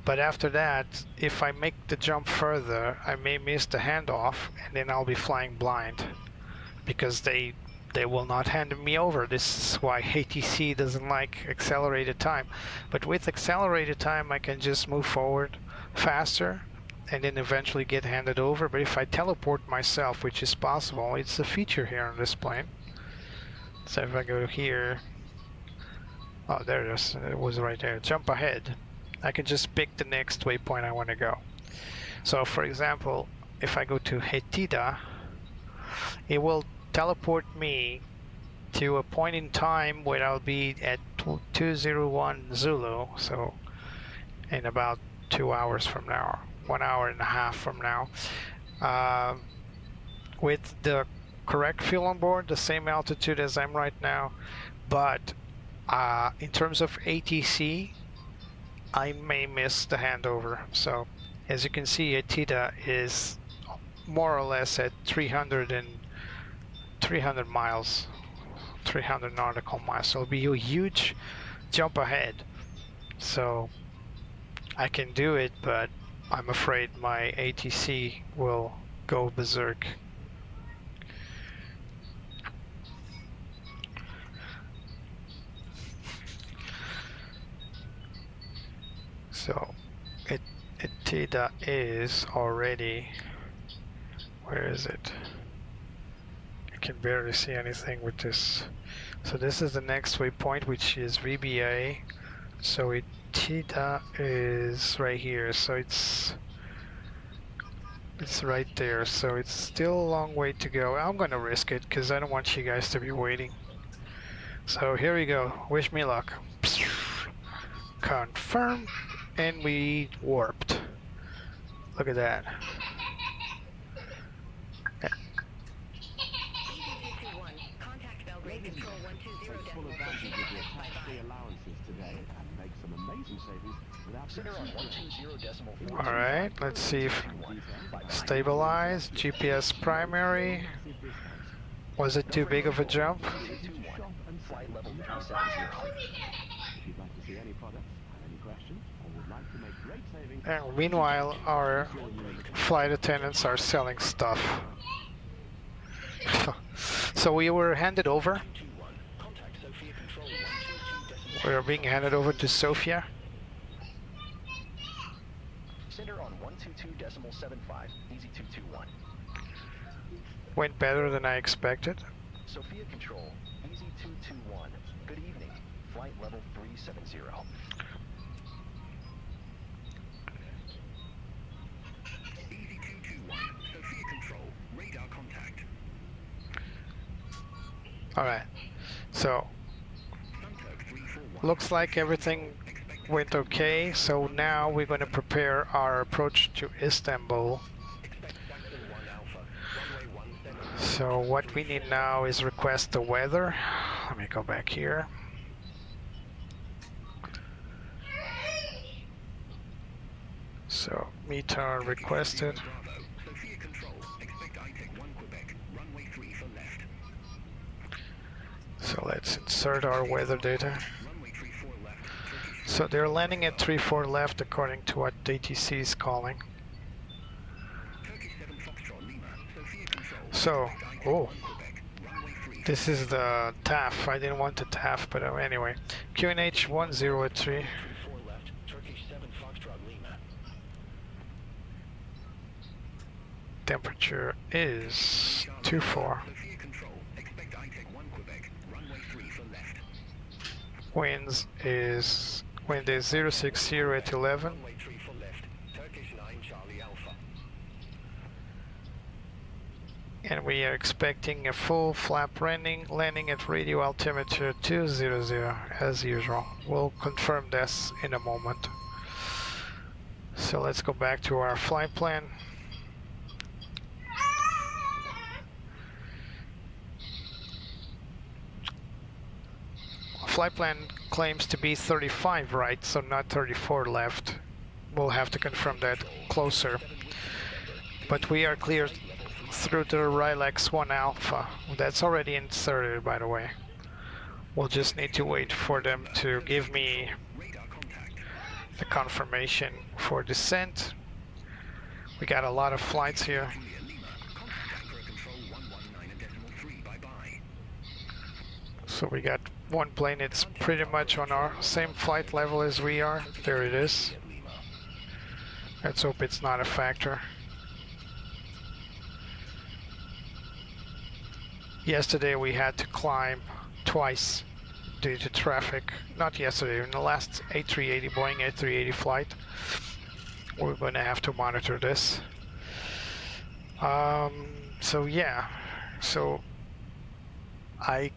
But after that, if I make the jump further, I may miss the handoff, and then I'll be flying blind because they will not hand me over. This is why ATC doesn't like accelerated time. But with accelerated time, I can just move forward faster and then eventually get handed over. But if I teleport myself, which is possible, it's a feature here on this plane. So if I go here, oh, there it is. It was right there. Jump ahead. I can just pick the next waypoint I want to go. So for example, if I go to Hetida, it will teleport me to a point in time where I'll be at 201 Zulu, so in about 2 hours from now, 1 hour and a half from now, with the correct fuel on board, the same altitude as I'm right now, but in terms of ATC, I may miss the handover. So as you can see, Etida is more or less at 300 miles, 300 nautical miles. So it'll be a huge jump ahead. So I can do it, but I'm afraid my ATC will go berserk. So Etida is already, where is it? I can barely see anything with this. So this is the next waypoint, which is VBA. So Etida is right here. So it's right there. So it's still a long way to go. I'm gonna risk it because I don't want you guys to be waiting. So here we go. Wish me luck. Confirm. And we warped. Look at that. Contact Belgrade Control 120 Full advantage of your tax-free allowances today and make some amazing savings without Center on 120.4. All right, let's see if stabilize, GPS primary. Was it too big of a jump? Flight level 370. If you'd like to see any products, have any questions, or would like to make great savings, And meanwhile, our flight attendants are selling stuff. So we were handed over. Contact Sophia Control We are being handed over to Sofia. Center on 122.75. Easy 221. Went better than I expected. Sophia Control, Easy 221. Good evening. Flight level 370. Easy 221. Sophia Control, radar contact. All right. So Suntoke 341. looks like everything went okay. So now we're going to prepare our approach to Istanbul. Expect Saxon 1 Alpha. Runway 17. So what we need now is request the weather. Let me go back here. So METAR requested. Bravo. Sophia Control, expect ITEC 1 Quebec. Runway 3 for left. So let's insert our weather data. Runway 34 left. Turkish So they're landing at 34 left according to what ATC is calling. Turkish 7 Foxtrot Lima. Sophia Control. So, expect ITEC oh, 1 Quebec. Runway 3. this is the TAF. I didn't want the TAF, but anyway. QNH 1083. 34 left. Turkish 7 Foxtrot Lima. Temperature is 24. Sophia Control, expect ITEC 1 Quebec. Runway 3 for left. Wind is 060 at 11. Runway 3 for left. Turkish 9 Charlie Alpha. And we are expecting a full flap landing at radio altimeter 200 as usual. We'll confirm this in a moment. So let's go back to our flight plan. Flight plan claims to be 35 right, so not 34 left. We'll have to confirm that closer. But we are clear through the Rilex 1 Alpha. That's already inserted, by the way. We'll just need to wait for them to give me Radar contact. the confirmation for descent. We got a lot of flights here. Julia Lima. Contact Anchor Control 119.3. Bye-bye. So we got one plane, it's pretty much on our same flight level as we are. There it is. Lima. Let's hope it's not a factor. Yesterday we had to climb twice due to traffic. Not yesterday, in the last A380, Boeing A380 flight. We're going to have to monitor this. So yeah, so I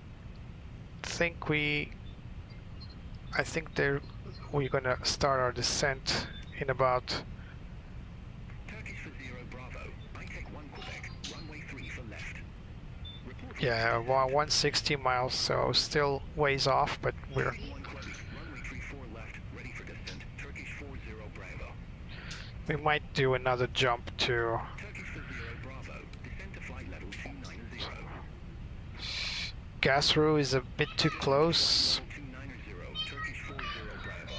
think I think we're gonna start our descent in about, Turkish for 0 Bravo. I take 1 Quebec. Runway 3 for left. Report yeah, 160 miles, so still ways off, but we're 1 Quebec. Runway 34 left. Ready for descent. Turkish 40 Bravo. we might do another jump to Turkish for 0 Bravo. Descend to flight level 290. Gasru is a bit too close. 290. Turkish 40 Bravo.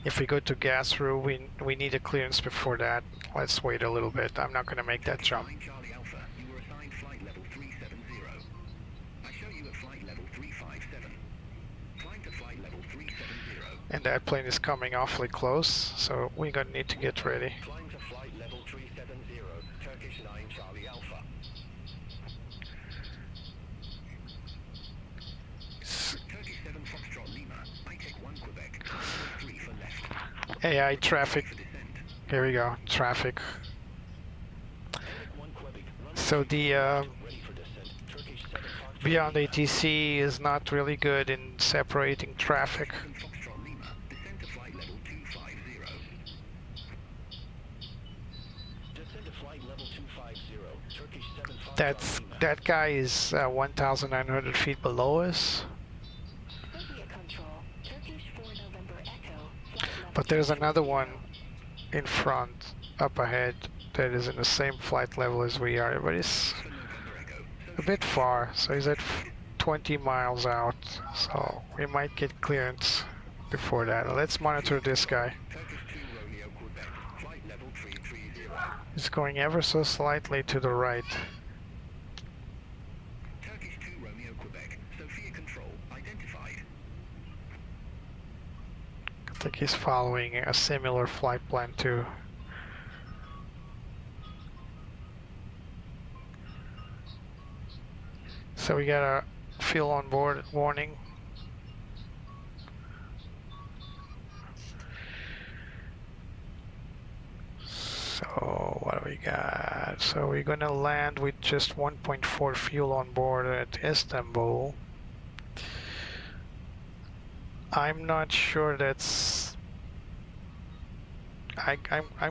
If we go to Gasru, we need a clearance before that. Let's wait a little bit. I'm not gonna make that jump. 9 Charlie Alpha. You were assigned flight level 370. I show you at flight level 357. Climb to flight level 370. And that plane is coming awfully close, so we're gonna need to get ready. Climb to flight level 370. Turkish 9 Charlie Alpha. Turkish 7 Foxtrot Lima. I take 1 Quebec. Runway 3 for left. AI traffic. For descent. Here we go. Traffic. Eric 1 Quebec. Runway So the ready for descent. Turkish 7 Foxtrot Beyond Lima. ATC is not really good in separating traffic. 7 Foxtrot Lima. Descend to flight level 250. Descend to flight level 250. Turkish 7 Foxtrot Lima. That guy is 1,900 feet below us. Soviet control. Turkish 4 November Echo. Flight level But there's another one in front, up ahead, that is in the same flight level as we are, but it's For November Echo. a bit far, so he's at 20 miles out, so we might get clearance before that. Let's monitor this guy. Turkish 2 Romeo Quebec. Flight level 330. He's going ever so slightly to the right. Turkish 2 Romeo Quebec. Sophia Control identified. I think he's following a similar flight plan too. So we got a fuel on board warning. So what do we got? So we're gonna land with just 1.4 fuel on board at Istanbul. I'm not sure that's... I'm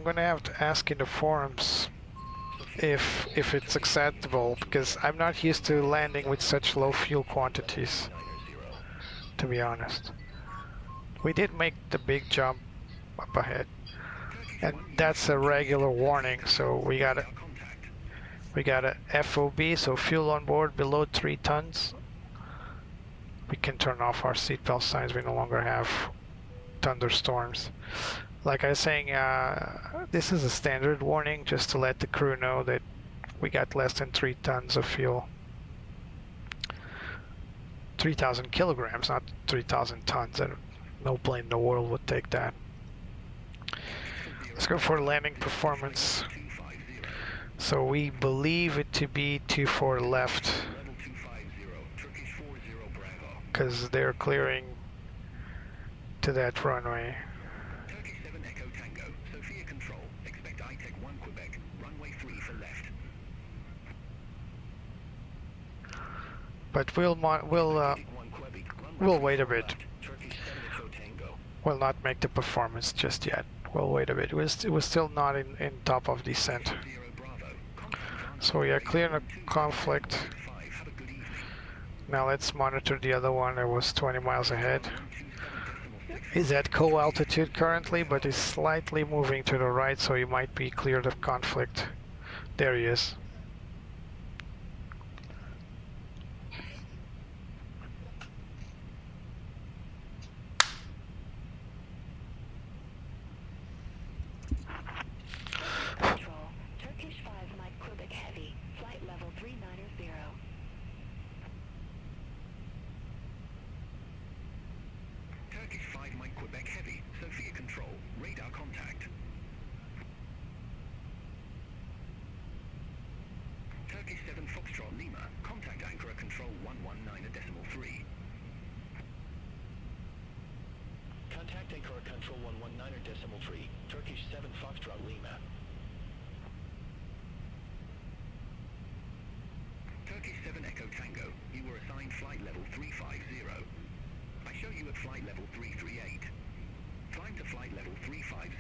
gonna have to ask in the forums if it's acceptable, because I'm not used to landing with such low fuel quantities, 900. to be honest. We did make the big jump up ahead, and that's a regular warning, so we got a FOB, so fuel on board below 3 tons. We can turn off our seatbelt signs. We no longer have thunderstorms. Like I was saying, this is a standard warning just to let the crew know that we got less than 3 tons of fuel. 3,000 kilograms, not 3,000 tons. No plane in the world would take that. Let's go for landing performance. So we believe it to be 24 left, Level 250. Turkish 40 Bravo. because they're clearing to that runway. Turkish 7 Echo Tango. Sophia Control. Expect ITEC 1 Quebec. Runway 3 for left. But ITEC 1 Quebec. we'll Runway wait a 3 bit. left. Turkish 7 Echo Tango. We'll not make the performance just yet. We'll wait a bit. We're still not in top of descent. 0 Bravo. Contact on So we are clearing a conflict. 5. Have a good evening. Now let's monitor the other one that was 20 miles ahead. 127.6. He's at co-altitude currently, but is slightly moving to the right, so he might be cleared of conflict. There he is. control. Turkish 5 Mike Quebec Heavy. Flight level 390. Turkish 5 Mike Quebec Heavy. Sophia Control. Radar contact. Turkish 7 Foxtrot Lima. Contact anchor at control 119.3. Contact anchor at control 119.3. Turkish 7 Foxtrot Lima. Turkish 7 Echo Tango. You were assigned find flight level 350. I show you at flight level 338. Climb to flight level 350.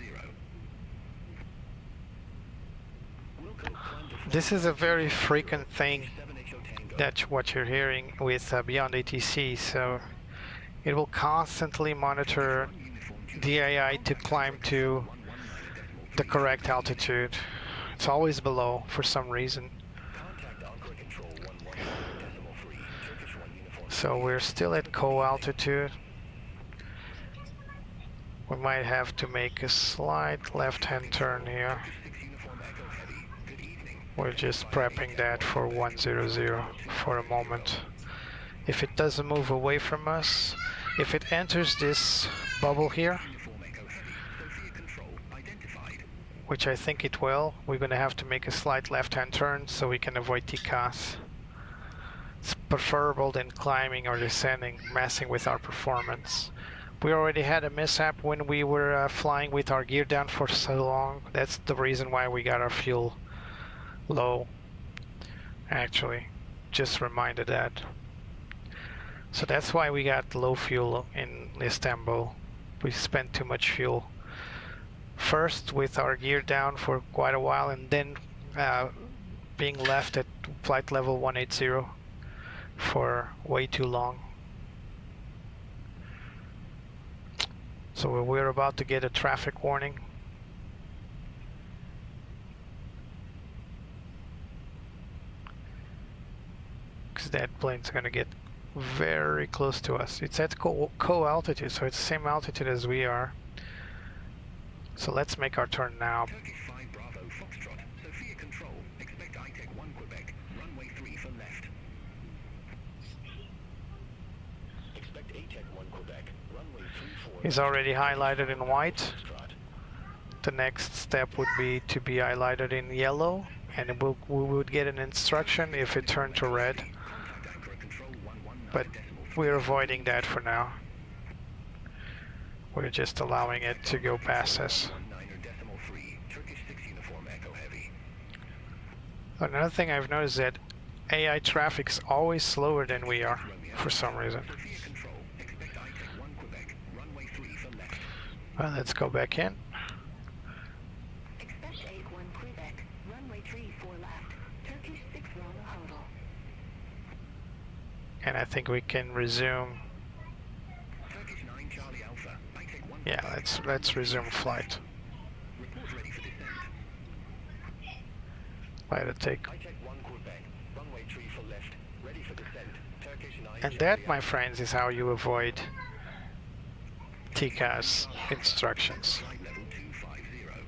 Wilco, climb to flight This is a very 350. frequent thing. 7HO Tango. That's what you're hearing with Beyond ATC. So it will constantly monitor One uniform the AI to climb to the correct altitude. It's always below for some reason. Contact Encore Control 119.3, Turkish 1 uniform. So we're still at co-altitude. We might have to make a slight left-hand turn here. 6 uniform Echo Heavy. Good evening. We're just prepping that for 100 for a moment. If it doesn't move away from us, if it enters this bubble here, Uniform Echo Heavy. Sophia Control identified. which I think it will, we're going to have to make a slight left-hand turn so we can avoid TCAS. It's preferable than climbing or descending, messing with our performance. We already had a mishap when we were flying with our gear down for so long. That's the reason why we got our fuel low. Actually, just reminded that. So that's why we got low fuel in Istanbul. We spent too much fuel. First with our gear down for quite a while, and then being left at flight level 180 for way too long. So we're about to get a traffic warning. Because that plane's gonna get very close to us. It's at co-altitude, so it's the same altitude as we are. So let's make our turn now. Turkish 5 Bravo Foxtrot. Sophia Control. Expect ITEC 1 Quebec. Runway 3 for left. Expect ATEC 1 Quebec. Runway 34. Is already highlighted in white. Foxtrot. The next step would be to be highlighted in yellow, and we would get an instruction if it turned to red. Contact Anchor Control 119.3. But we're avoiding that for now. We're just allowing it to go past us. 19.3. Turkish 6 uniform Echo Heavy. Another thing I've noticed that AI traffic's always slower than we are for some reason. Sophia Control. Expect ITEC 1 Quebec. Runway 3 for left. Well, let's go back in. Expect 81 Quebec, runway 3 for left, Turkish 6 Lima Hotel. And I think we can resume. Turkish 9 Charlie Alpha. ITEC 1 Yeah, Quebec. let's resume flight. Report ready for descent. Let it take. ITEC 1 Quebec. Runway 3 for left. Ready for descent. Turkish 9 And Charlie that, my Alpha. friends, is how you avoid TCAS instructions. Flight level 250.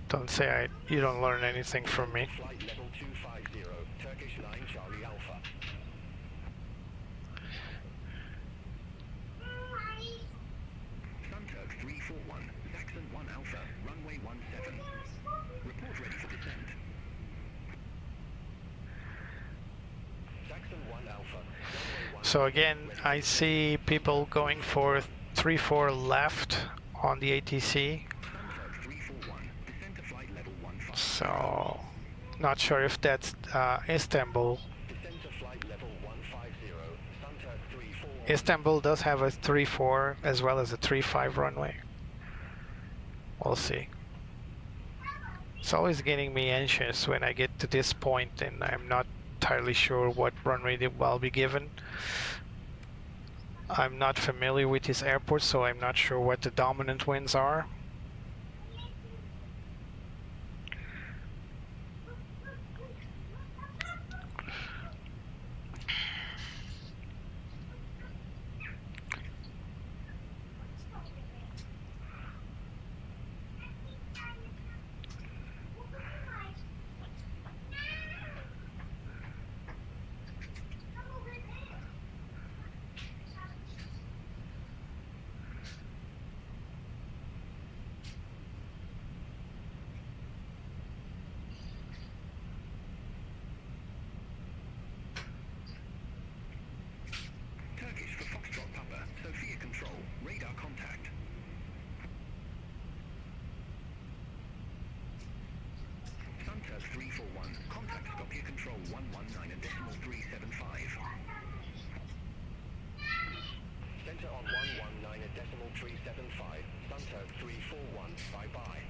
Don't say you don't learn anything from me. Flight level 250. Turkish 9 Charlie Alpha. Sunturk 341. Saxon 1 Alpha. Runway 17. Report ready for descent. Saxon 1 Alpha. Runway 17. So again, I see people going for 3-4 left on the ATC. Sunturk 341. Descent to flight level 15. So not sure if that's Istanbul. Descent to flight level 150. Sunturk 34. Istanbul does have a 3-4 as well as a 3-5 runway. We'll see. It's always getting me anxious when I get to this point and I'm not entirely sure what runway I'll be given. I'm not familiar with this airport, so I'm not sure what the dominant winds are. bye-bye.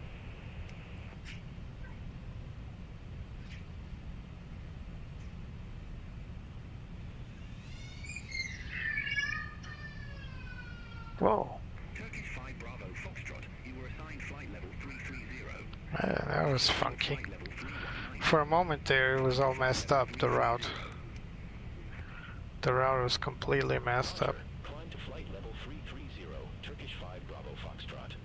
Whoa, Turkish 5 Bravo Foxtrot, you were assigned flight level 330. that was funky. Flight level 319. For a moment there, it was all messed up, the route. The route was completely messed up. Climb to flight level 330, Turkish 5 Bravo Foxtrot.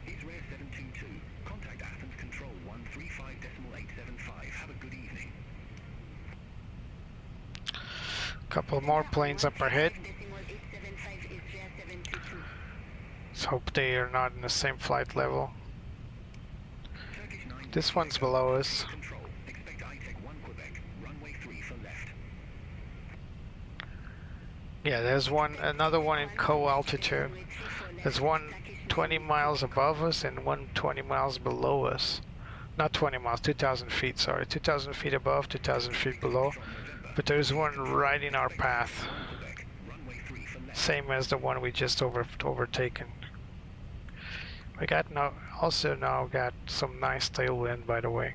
Israel 722, contact Athens Control 135.875. Have a good evening. Couple more planes up ahead. Decimal 875 Israel 722. Let's hope they are not in the same flight level. Turkish 9 This one's below us. Control, expect ITEC 1 Quebec, runway 3 for left. Yeah, there's another one in co-altitude. There's one 20 miles above us and one 20 miles below us. Not 20 miles, 2,000 feet, sorry. 2,000 feet above, 2,000 feet below. But there's one right in our path. Runway 3 for left. Same as the one we just overtaken. We got also now got some nice tailwind, by the way.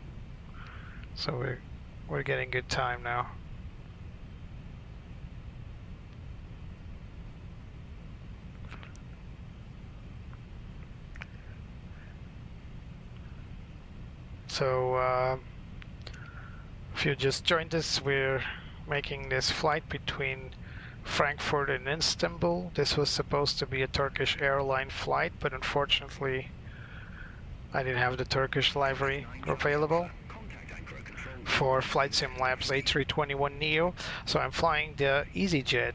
So we're getting good time now. So if you just joined us, we're making this flight between Frankfurt and Istambul. This was supposed to be a Turkish airline flight, but unfortunately I didn't have the Turkish livery available for flight sim Labs A321Neo, so I'm flying the Easyjet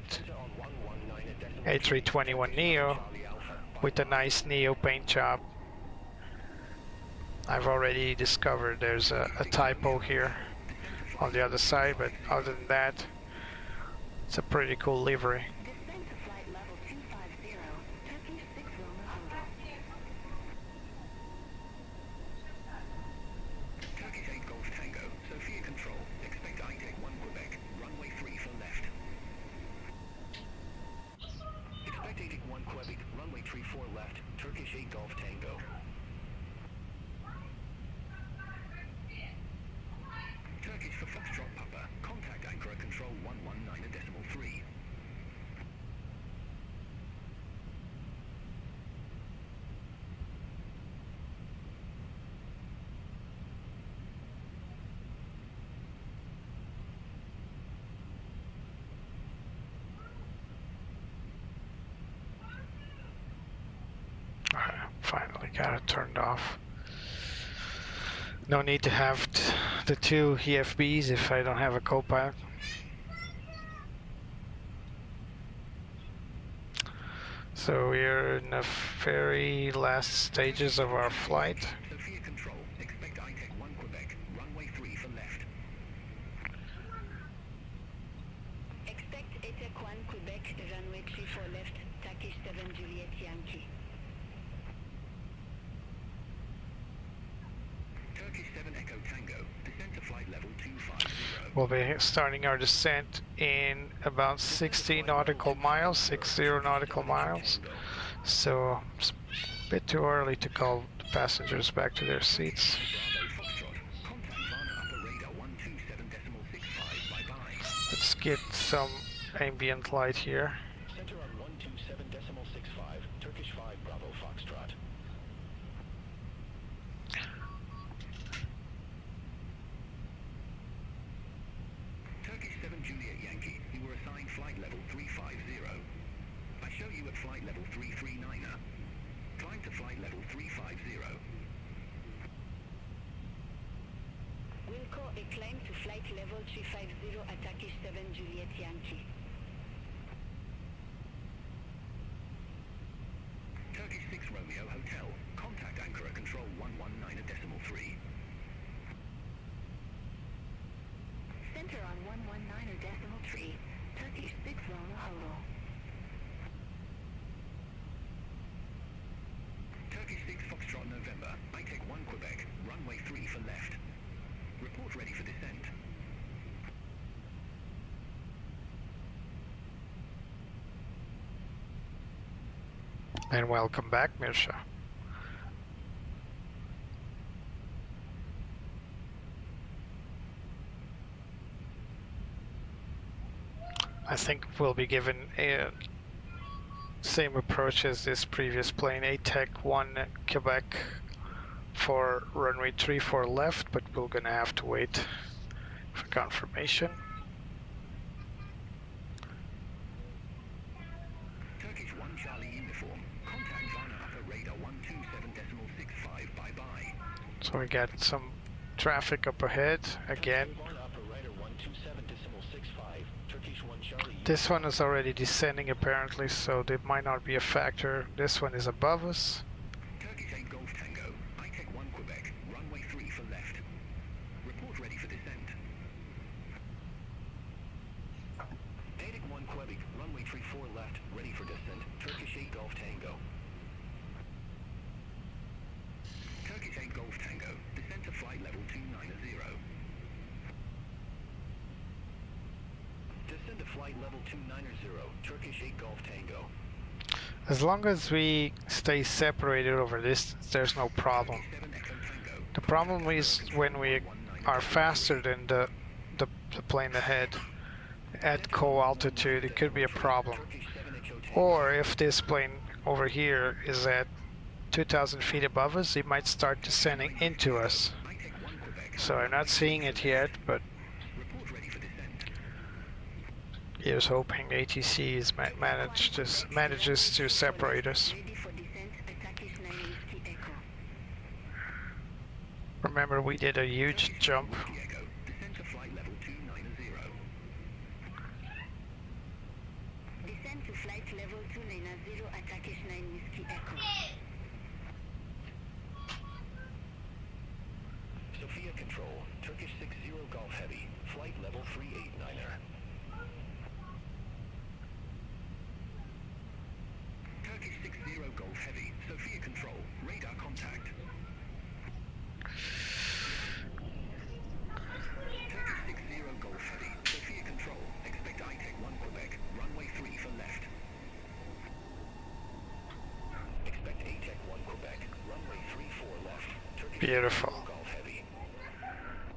A321Neo with a nice Neo paint job. I've already discovered there's a typo here on the other side, but other than that, it's a pretty cool livery. Descend to flight level 250, Turkish 6 Loma Hondo. Turkish 8 Golf Tango, Sophia Control, expect ITEC 1 Quebec, runway 3 for left. Expect ITEC 1 Quebec, runway 34 left, Turkish 8 Golf Tango. Turkish for Foxtrot Papa, contact anchor at control 119.3. Alright, finally got it turned off. No need to have the two EFBs if I don't have a co-pilot. So we're in the very last stages of our flight. Sophia Control, expect ITEC 1 Quebec, runway 3 for left. Expect ITEC 1 Quebec, runway 3 for left, Turkish 7 Juliet Yankee. Turkish 7 Echo Tango, descend to flight level 250. We'll be starting our descent in about 60 nautical miles, 60 nautical miles. So it's a bit too early to call the passengers back to their seats. Bravo Foxtrot, contact Varna upper radar 127.65, bye-bye. Let's get some ambient light here. Center on 127.65, Turkish 5 Bravo Foxtrot. Turkish 7 Juliet Yankee, you were assigned flight level 350. I show you at flight level 339er. Climb to flight level 350. Wilco, a climb to flight level 350 at Turkish 7 Juliet Yankee. Turkish 6 Romeo Hotel, contact anchor at control 119.3. Center on 119.3, Turkish 6 Loma Hondo. Turkish 6 Foxtrot November, ITEC 1 Quebec, runway 3 for left. Report ready for descent. And welcome back, Mirsha. I think we'll be given a same approach as this previous plane, ATEC 1 Quebec for runway 34 left, but we're gonna have to wait for confirmation. Turkish 1 Charlie uniform. Contact Varna upper radar 127.65. Bye-bye. So we got some traffic up ahead again. Varna upper radar 127.65. Turkish 1 Charlie. This one is already descending apparently, so that might not be a factor. This one is above us. Turkish 8 Golf Tango. ITEC 1 Quebec. Runway 3 for left. Report ready for descent. ITEC 1 Quebec. Runway 34 left. Ready for descent. Turkish 8 Golf Tango. Turkish 8 Golf Tango. Descent to flight level 290. Descend to flight level 290. Turkish 8 Golf Tango. As long as we stay separated over distance, there's no problem. 7 Echo Tango. The problem is when we are faster than the plane ahead at co-altitude, it could be a problem. Turkish 7 Echo Tango. Or if this plane over here is at 2,000 feet above us, it might start descending into us. ITEC 1 Quebec. So I'm not seeing it yet, but Report ready for descent. here's hoping ATC is manages to separate us. Ready for descent at Turkish 9 Whiskey Echo. Remember, we did a huge jump. Whiskey Echo. Descend to flight level 290. Descend to flight level 290 at Turkish 9 Whiskey Echo. Sophia Control. Turkish 60 Golf Heavy. Flight level 389er. Turkish 60 Golf Heavy. Sophia Control. Radar contact. Turkish 60 Golf Heavy. Sophia Control. Expect ITEC 1 Quebec. Runway 3 for left. Expect ATEC 1 Quebec. Runway 34 left. Turkish Beautiful. 60 Golf Heavy.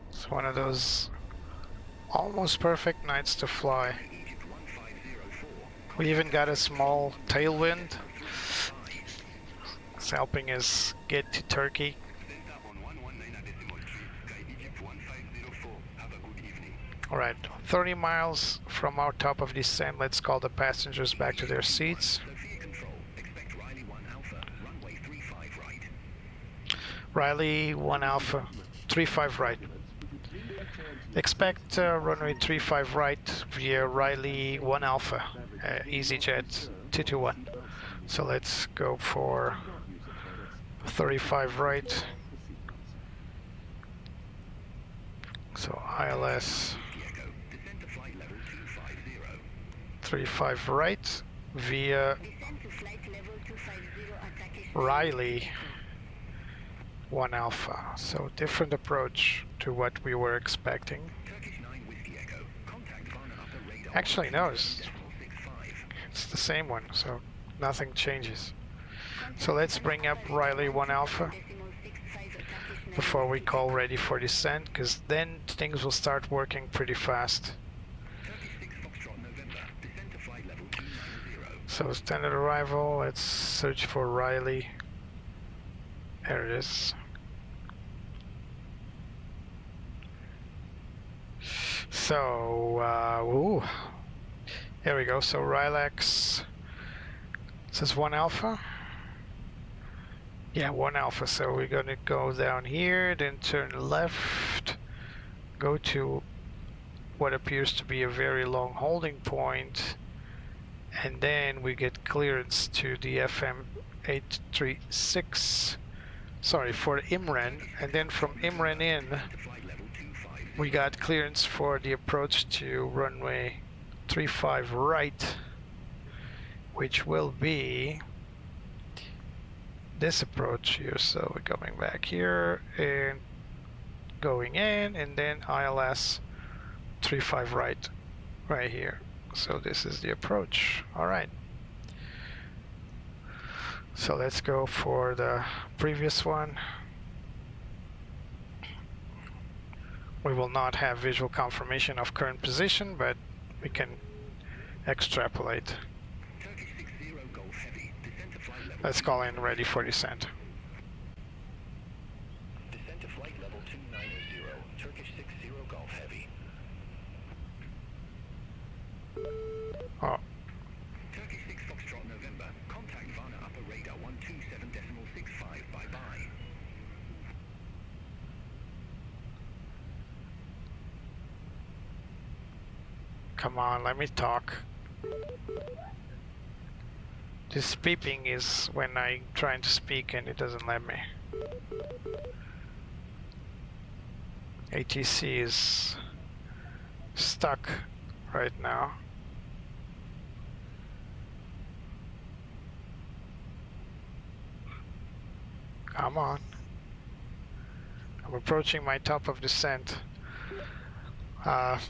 It's one of those almost perfect nights to fly. Egypt 1504. We even got a small tailwind. It's helping us get to Turkey. Center on 119.3. Sky Egypt 1504. Have a good evening. Alright, 30 miles from our top of descent. Let's call the passengers back to their seats. Sophia Control. Expect Riley 1 Alpha. Runway 35 right. Riley 1 Alpha, 35 right. Expect runway 35 right via Riley 1 Alpha, Easyjet 221. So let's go for 35 right. So ILS Echo. Descend to flight level 250. 35 right via Descend to flight level 250 at Turkish 9 Riley 1 Alpha. So different approach to what we were expecting. Turkish 9 Whiskey Echo. Contact Varna upper radar. Actually, no, 65. it's the same one, so nothing changes. So let's bring up Riley 1 Alpha before we call ready for descent, because then things will start working pretty fast. Turkish 6 Foxtrot November. Descend to flight level 290. So standard arrival, let's search for Riley. There it is. So, ooh. There we go. So Rilex says 1 Alpha. Yeah, 1 Alpha. So we're gonna go down here, then turn left, go to what appears to be a very long holding point, and then we get clearance to the FM 836. Sorry, for Imran, and then from Imran in, we got clearance for the approach to runway 35 right, which will be this approach here. So we're coming back here and going in, and then ILS 35 right here. So this is the approach. All right. So let's go for the previous one. We will not have visual confirmation of current position, but we can extrapolate. Turkish 60 Golf Heavy. Descent to flight level. Let's call in ready for descent. Descent to flight level 290. Turkish 60 Golf Heavy. Oh, Turkish 6 Foxtrot November. Contact Varna upper radar 127.65. Bye-bye. come on, let me talk. This beeping is when I'm trying to speak and it doesn't let me. ATC is stuck right now. Come on. I'm approaching my top of descent.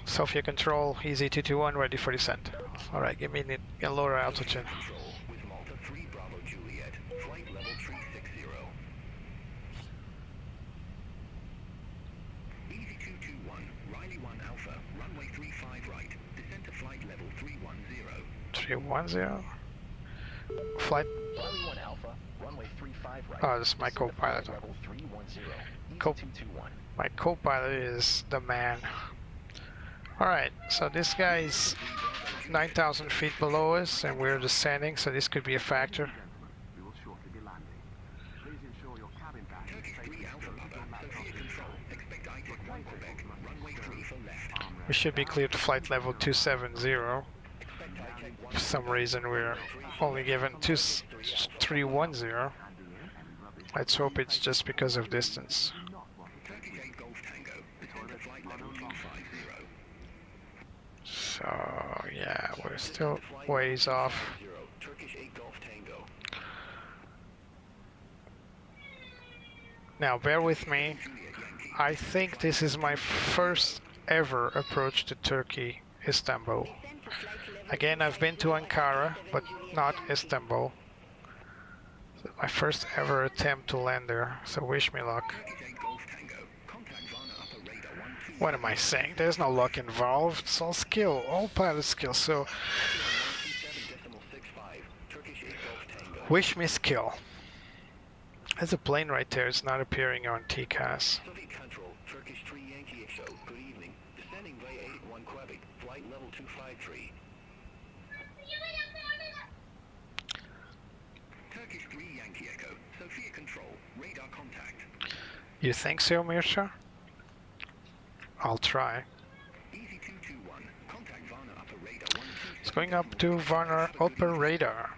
Sophia control, Easy221, ready for descent. Alright, give me a lower altitude. Control with Malta 3 Bravo Juliet. Flight level 360. Easy221, Riley 1 Alpha, runway 35 right. Descent to flight level 310. 310? Flight. Riley 1 Alpha, runway 35 right. Oh, this is my Descent to co-pilot. flight level 310. Co- Easy221. My co-pilot is the man. Alright, so this guy is 9,000 feet below us and we're descending, so this could be a factor. We will shortly be landing. Please ensure your cabin bag is Turkish 3 Alpha Papa, Sophia Control. Expect ITEC 1 Quebec, runway 3 for left. We should be clear to flight level 270. Expect ITEC 1 For some reason we're only given 310. Let's hope it's just because of distance. Turkish 8 Golf Tango. Descent to flight level 250. So yeah, we're still ways off. Turkish 8 Golf Tango. Now bear with me. I think this is my first ever approach to Turkey, Istanbul. Again, I've been to Ankara, but not Istanbul. So my first ever attempt to land there, so wish me luck. Turkish 8 Golf Tango. Contact Varna upper radar 12. What am I saying? There's no luck involved. It's all skill, all pilot skill. So 127.65. Turkish 8 Golf Tango. wish me skill. There's a plane right there. It's not appearing on TCAS. Soviet Control. Turkish 3 Yankee Echo. Good evening. Descending via 81 Quebec. Flight level 253. Turkish 3 Yankee Echo. Sophia Control. Radar contact. You think so, Mirsha? I'll try. Easy221. Contact Varna upper radar 127. It's going up to Varna upper radar.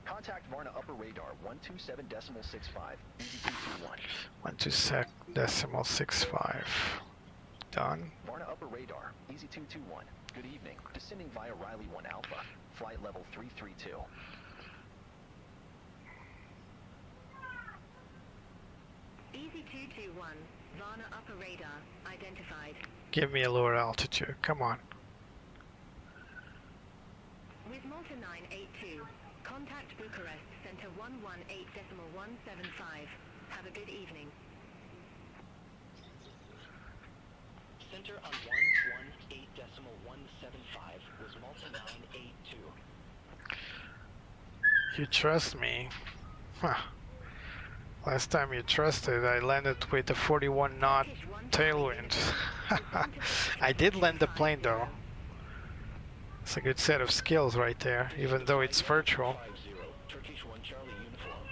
Contact Varna upper radar 127.65. Easy221. 127.65. Done. Varna upper radar. Easy221. Good evening. Descending via Riley 1 Alpha. Flight level 332. Easy221, Varna upper radar, identified. Give me a lower altitude. Come on. With Malta 982, contact Bucharest, center 118.175. Have a good evening. Center on 118.175 was Malta 982. You trust me? Huh. Last time you trusted, I landed with a 41 knot tailwind. I did land the plane though. It's a good set of skills right there, even though it's virtual. 50. Turkish 1 Charlie uniform.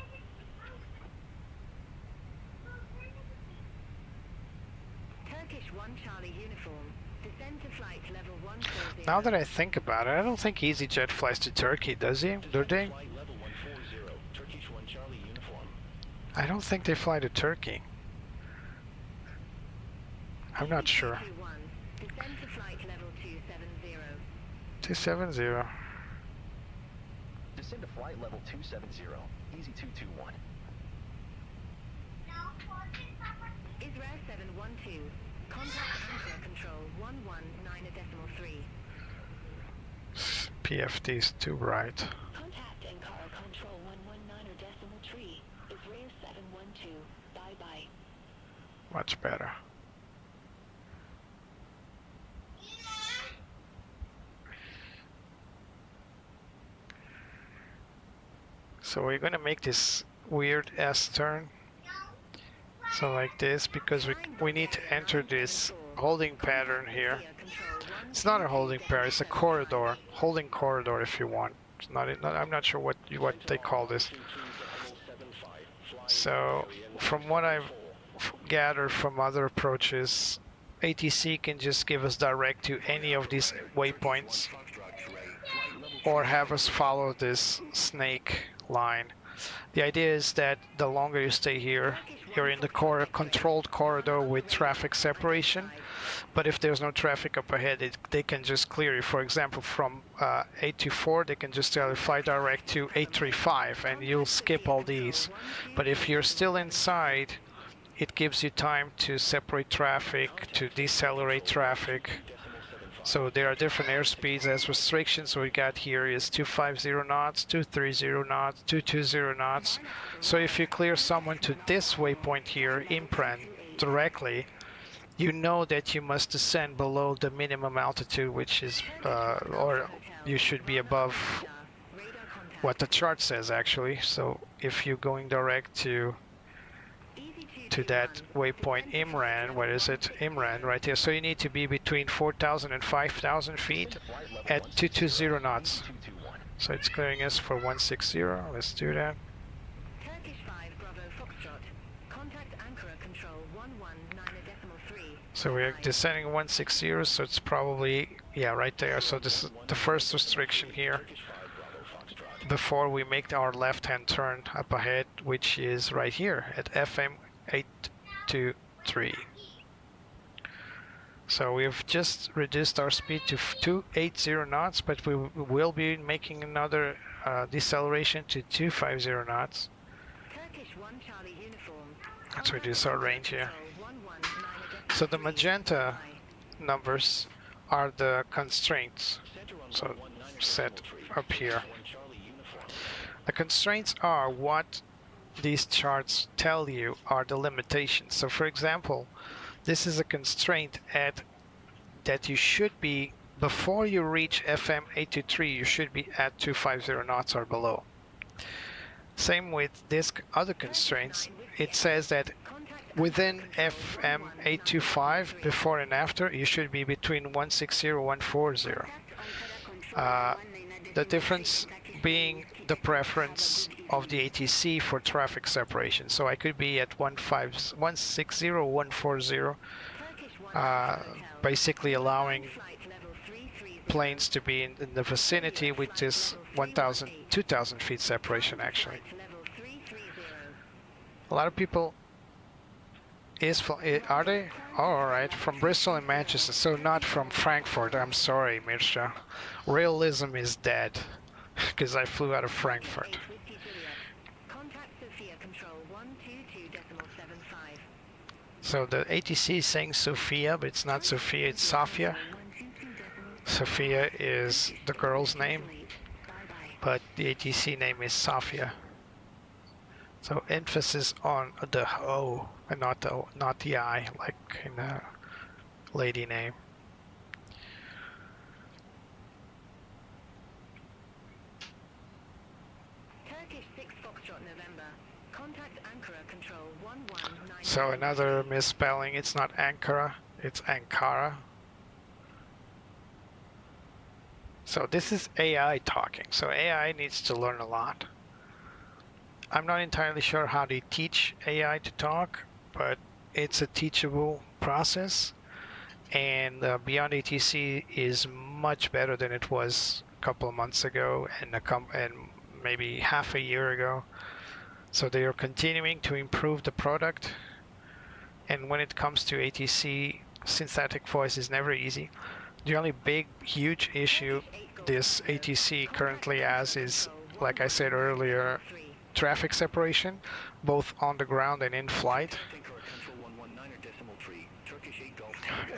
Turkish 1 Charlie uniform, descend to flight level 140. Now that I think about it, I don't think Easyjet flies to Turkey, does he? Do they? Flight level 140. Turkish 1 Charlie uniform. I don't think they fly to Turkey. I'm not sure. Easy221, descend to flight level 270. 270. Descend to flight level 270. Easy221. Israel 712, contact anchor control 119.3. PFD is too bright. Contact Much better. So we're gonna make this weird S turn. So like this, because we need to enter this holding pattern here. It's not a holding pattern, it's a corridor, holding corridor if you want. It's not, I'm not sure what they call this. So from what I've gathered from other approaches, ATC can just give us direct to any of these waypoints or have us follow this snake line. The idea is that the longer you stay here, you're in the controlled corridor with traffic separation, but if there's no traffic up ahead, they can just clear you. For example, from 824, they can just tell you fly direct to 835 and you'll skip all these. But if you're still inside, it gives you time to separate traffic, to decelerate traffic. So there are different airspeeds as restrictions. What we got here is 250 knots, 230 knots, 220 knots. So if you clear someone to this waypoint here, Impren, directly, you know that you must descend below the minimum altitude, which is, or you should be above what the chart says actually. So if you're going direct to that waypoint Imran, what is it? Imran right here. So you need to be between 4,000 and 5,000 feet at 220 knots. So it's clearing us for 160. Let's do that. Turkish 5 Bravo Foxtrot. Contact Ankara Control 119.3. So we're descending 160, so it's probably, yeah, right there. So this is the first restriction here before we make our left-hand turn up ahead, which is right here at FM 823. So we've just reduced our speed to 280 knots, but we will be making another deceleration to 250 knots. Turkish 1 Charlie uniform. Let's reduce our range here. So the magenta numbers are the constraints. So set up here. The constraints are what these charts tell you are the limitations. So for example, this is a constraint that you should be, before you reach FM 823, you should be at 250 knots or below. Same with this other constraints. It says that within FM 825, before and after, you should be between 160 and 140. The difference being the preference of the ATC for traffic separation. So I could be at 160 or 140, basically allowing planes to be in the vicinity with this 1,000, 2,000 feet separation actually. A lot of people are they? Oh, all right, from Bristol and Manchester, so not from Frankfurt. I'm sorry, Mircea. Realism is dead, because I flew out of Frankfurt. So the ATC is saying Sofia, but it's not Sofia, it's Sofia. Sofia is the girl's name, but the ATC name is Sofia. So emphasis on the O and not the I, like in a lady name. Turkish 6 Foxtrot November. Contact Ankara Control 119. So another misspelling. It's not Ankara, it's Ankara. So this is AI talking. So AI needs to learn a lot. I'm not entirely sure how they teach AI to talk, but it's a teachable process. And Beyond ATC is much better than it was a couple of months ago and maybe half a year ago. So they are continuing to improve the product. And when it comes to ATC, synthetic voice is never easy. The only big, huge issue this ATC currently has is, like I said earlier, traffic separation, both on the ground and in flight.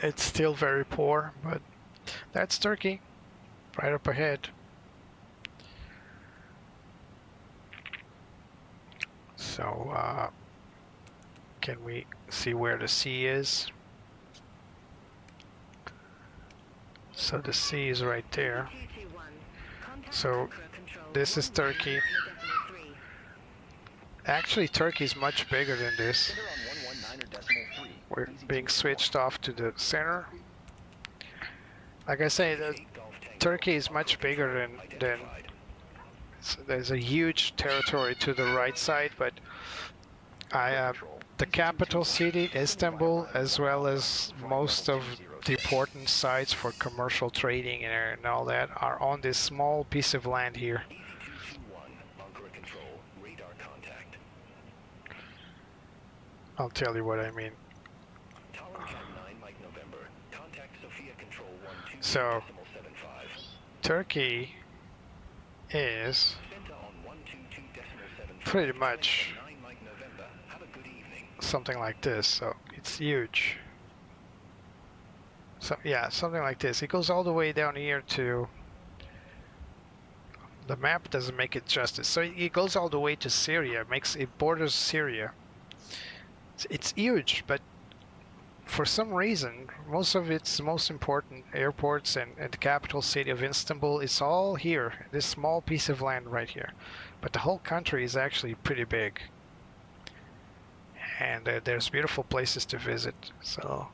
It's still very poor, but that's Turkey, right up ahead. So Can we see where the sea is? So the sea is right there. So this is Turkey. Actually, Turkey is much bigger than this. We're being switched off to the center. Like I say, Turkey is much bigger than so there's a huge territory to the right side, but the capital city, Istanbul, as well as most of the important sites for commercial trading and all that are on this small piece of land here. I'll tell you what I mean. So, Turkey is pretty much something like this, so it's huge. So yeah, something like this. It goes all the way down here to, the map doesn't make it justice. So it goes all the way to Syria, it borders Syria. It's huge, but for some reason, most of its most important airports and the capital city of Istanbul is all here, this small piece of land right here. But the whole country is actually pretty big. And there's beautiful places to visit. So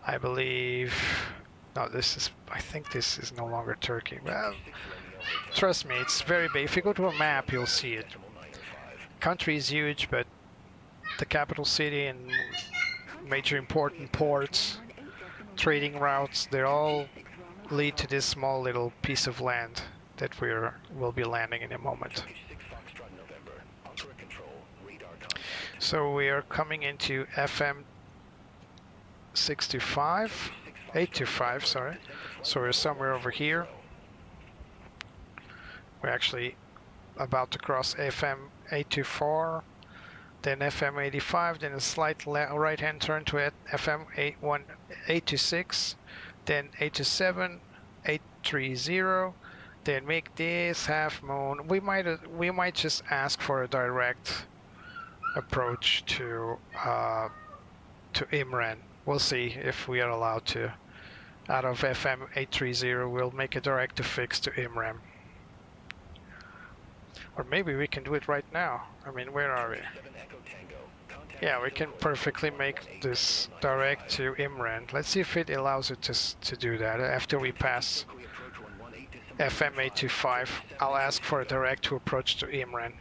I believe, no, I think this is no longer Turkey. Well, trust me, it's very big. If you go to a map, you'll see it. Country is huge, but the capital city and major important ports, trading routes, they all lead to this small little piece of land that we'll be landing in a moment. So we are coming into FM 825, sorry. So we're somewhere over here. We're actually about to cross FM 824, then FM 85, then a slight right-hand turn to FM 826, then 827, 830, then make this half moon. We might just ask for a direct approach to Imran. We'll see if we are allowed to. Out of FM 830, we'll make a direct to fix to Imran. Or maybe we can do it right now. I mean, where are we? Yeah, we can perfectly make this direct to Imran. Let's see if it allows it to do that. After we pass FM 825, I'll ask for a direct to approach to Imran.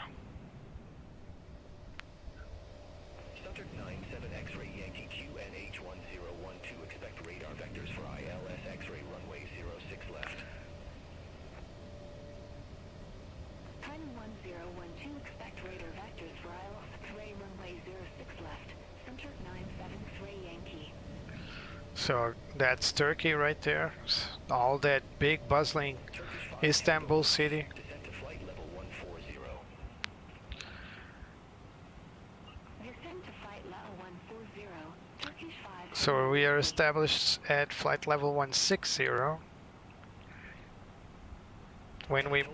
So that's Turkey right there. All that big bustling Istanbul city. So we are established at flight level 160. When we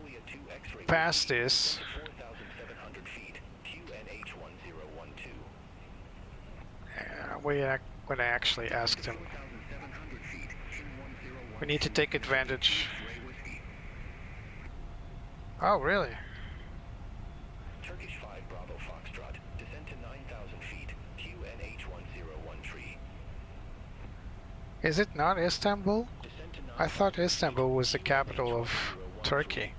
pass this, we're going to actually ask them. We need to take advantage. Oh, really? Turkish 5 Bravo Foxtrot, descend to 9,000 feet, QNH1013. Is it not Istanbul? I thought Istanbul was the capital of Turkey.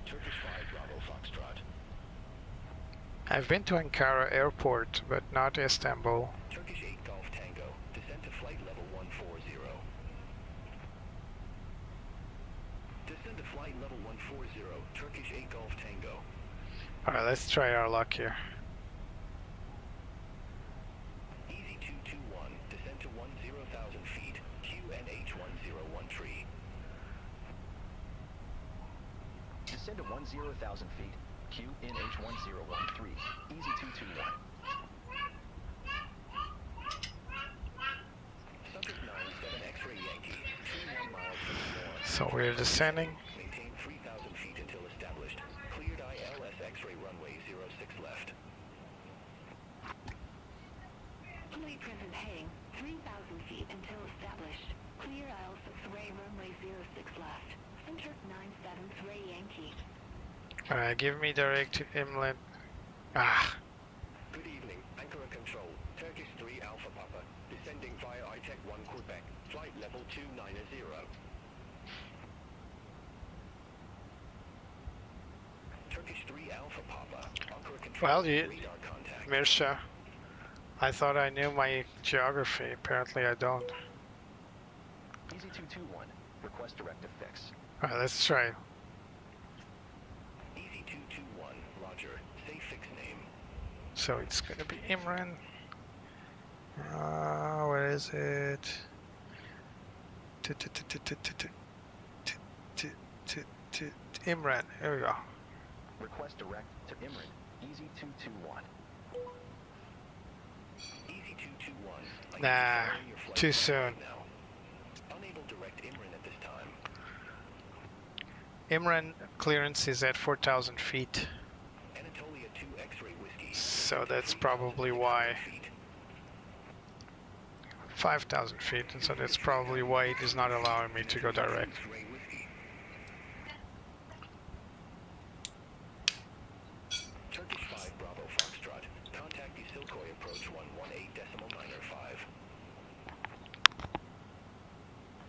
I've been to Ankara airport, but not Istanbul. Turkish 8 Golf Tango, descend to flight level 140. Descend to flight level 140, Turkish 8 Golf Tango. Alright, let's try our luck here. Easy 221, descend to 10,000 feet, QNH1013. Descend to 10,000 feet, QNH1013, Easy 221. Subject 97 X-ray Yankee, 21 miles from the north. So we're descending. Maintain 3,000 feet until established. Cleared ILS X-ray runway 06 left. Flight heading 3,000 feet until established. Clear aisle 6-way runway 06 left. Center 973 Yankee. Alright, give me direct to inlet. Ah, Good evening, Ankara Control, Turkish 3 Alpha Papa, descending via ITEC 1 Quebec, flight level 290. Turkish 3 Alpha Papa, Ankara Control, well, you, radar contact. Mirsha, I thought I knew my geography. Apparently I don't. Easy 221. Request directive fix. Alright, let's try. Easy 221, roger, say fix name. So it's gonna be Imran. Where is it? Imran. Here we go. Request direct to Imran. Easy 221. Easy 221. Nah, Identifying your flight too path soon. now. Unable direct Imran at this time. Imran clearance is at 4,000 feet, Anatolia 2 X-ray whiskey. so that's probably why. 5,000 feet, and so that's probably why it is not allowing me to go direct. X-ray whiskey. Turkish 5 Bravo Foxtrot. Contact Isilkoy approach 118.905.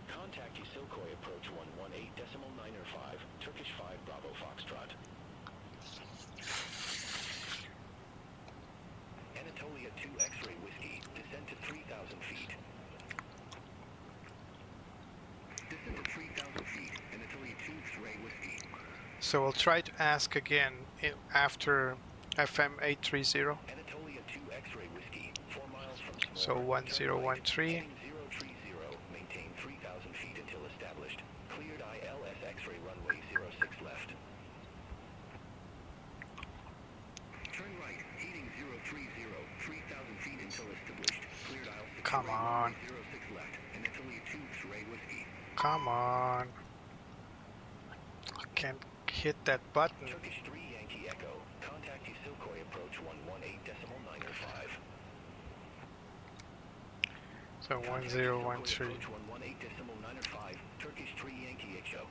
Contact Isilkoy approach 118.905. Turkish 5 Bravo Foxtrot. Anatolia 2 X-ray whiskey. Descend to 3,000 feet. Descend to 3,000 feet. Anatolia 2 X-ray whiskey. So we'll try to ask again after FM 830. Anatolia 2 X-ray whiskey. 4 miles from So Small. 1013. Heading 030. Maintain 3,000 feet until established. Cleared ILS X-ray runway 06 left. Turn right. Heading 030. 3,000 feet until established. Cleared ILS Come on. 06 left. Anatolia 2 X-ray whiskey. Come on. I can't hit that button. Turkish 3 Yankee Echo. Contact Isilkoy approach 118.905. So 1013. Approach 118.905. Turkish 3 Yankee Echo.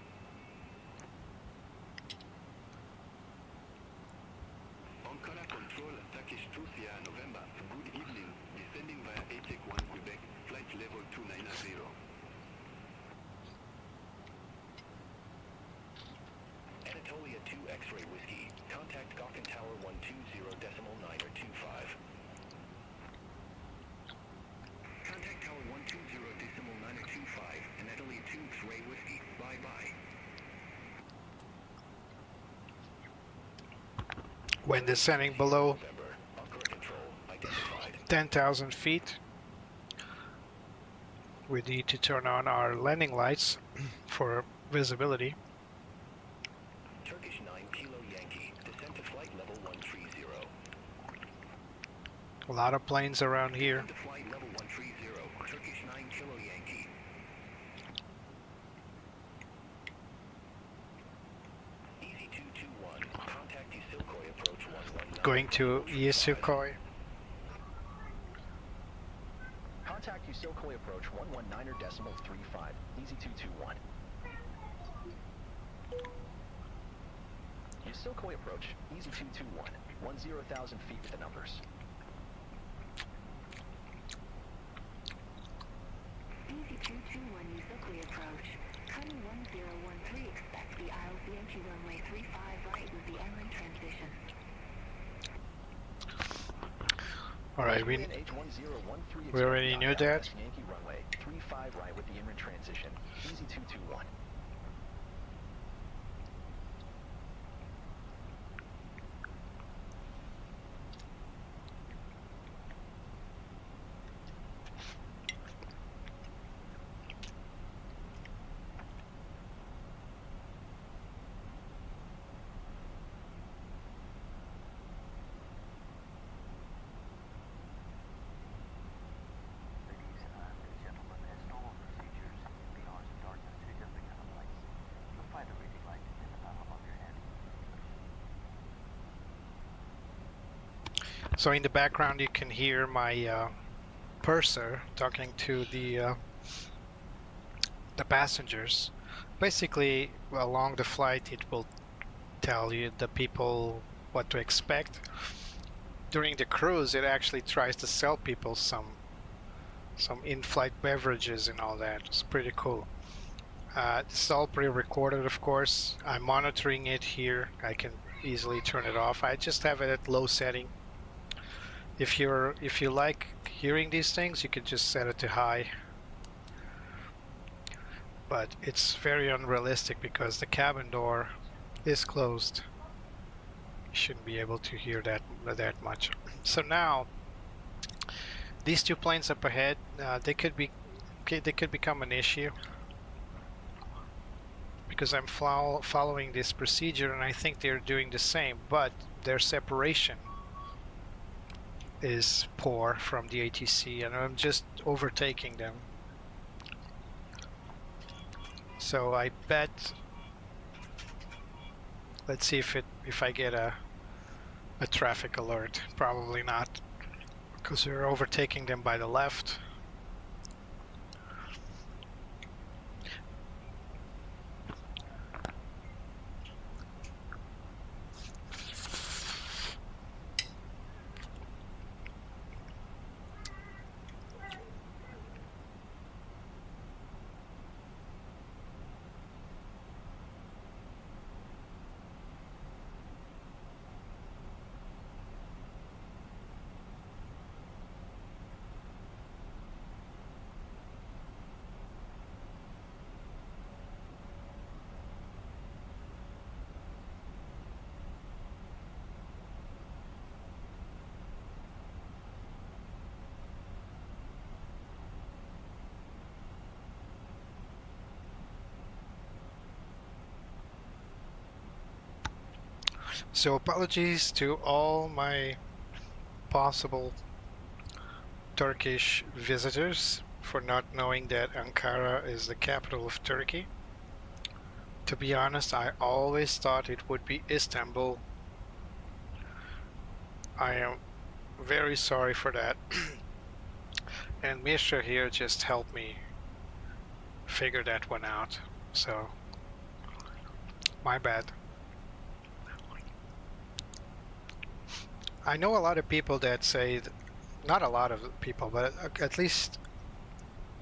Ankara Control, Turkish 2 Sierra November. Good evening. Descending via ATEC 1 Quebec. Flight level 290. Anatolia 2 X-ray whiskey. Contact Gawkin Tower 120.925. Contact Tower 120.925. Anatolia 2 X-ray whiskey. Bye-bye. When descending below November. Ankara Control identified. 10,000 feet, we need to turn on our landing lights for visibility. Turkish 9 Kilo Yankee. Descend to flight level 130. A lot of planes around here. Descend to flight level 130. Turkish 9 Kilo Yankee. Easy 221. Contact Isilkoy approach 119. Going to Yesukoi. Contact Usilkoy approach 119.35. Easy 221. Usilkoy approach, Easy 221. 10,000 feet with the numbers. Easy 221 Isilkoy approach. Coming 1013, expect the aisles Yankee runway 35 right with the airline transition. Alright, we H1013 already knew that. Yankee runway 35 right with the inland transition. Easy 221. So in the background you can hear my purser talking to the passengers. Basically, along the flight, it will tell you the people what to expect. During the cruise, it actually tries to sell people some in-flight beverages and all that. It's pretty cool. It's all pre-recorded, of course. I'm monitoring it here. I can easily turn it off. I just have it at low setting. If you like hearing these things, you can just set it to high. But it's very unrealistic because the cabin door is closed. You shouldn't be able to hear that much. So now these two planes up ahead, they could become an issue because I'm following this procedure, and I think they're doing the same, but their separation is poor from the ATC, and I'm just overtaking them. So I bet, let's see if I get a traffic alert. Probably not, because we're overtaking them by the left. So apologies to all my possible Turkish visitors for not knowing that Ankara is the capital of Turkey. To be honest, I always thought it would be Istanbul. I am very sorry for that. And Mishra here just helped me figure that one out. So, my bad. I know a lot of people that say, not a lot of people, but at least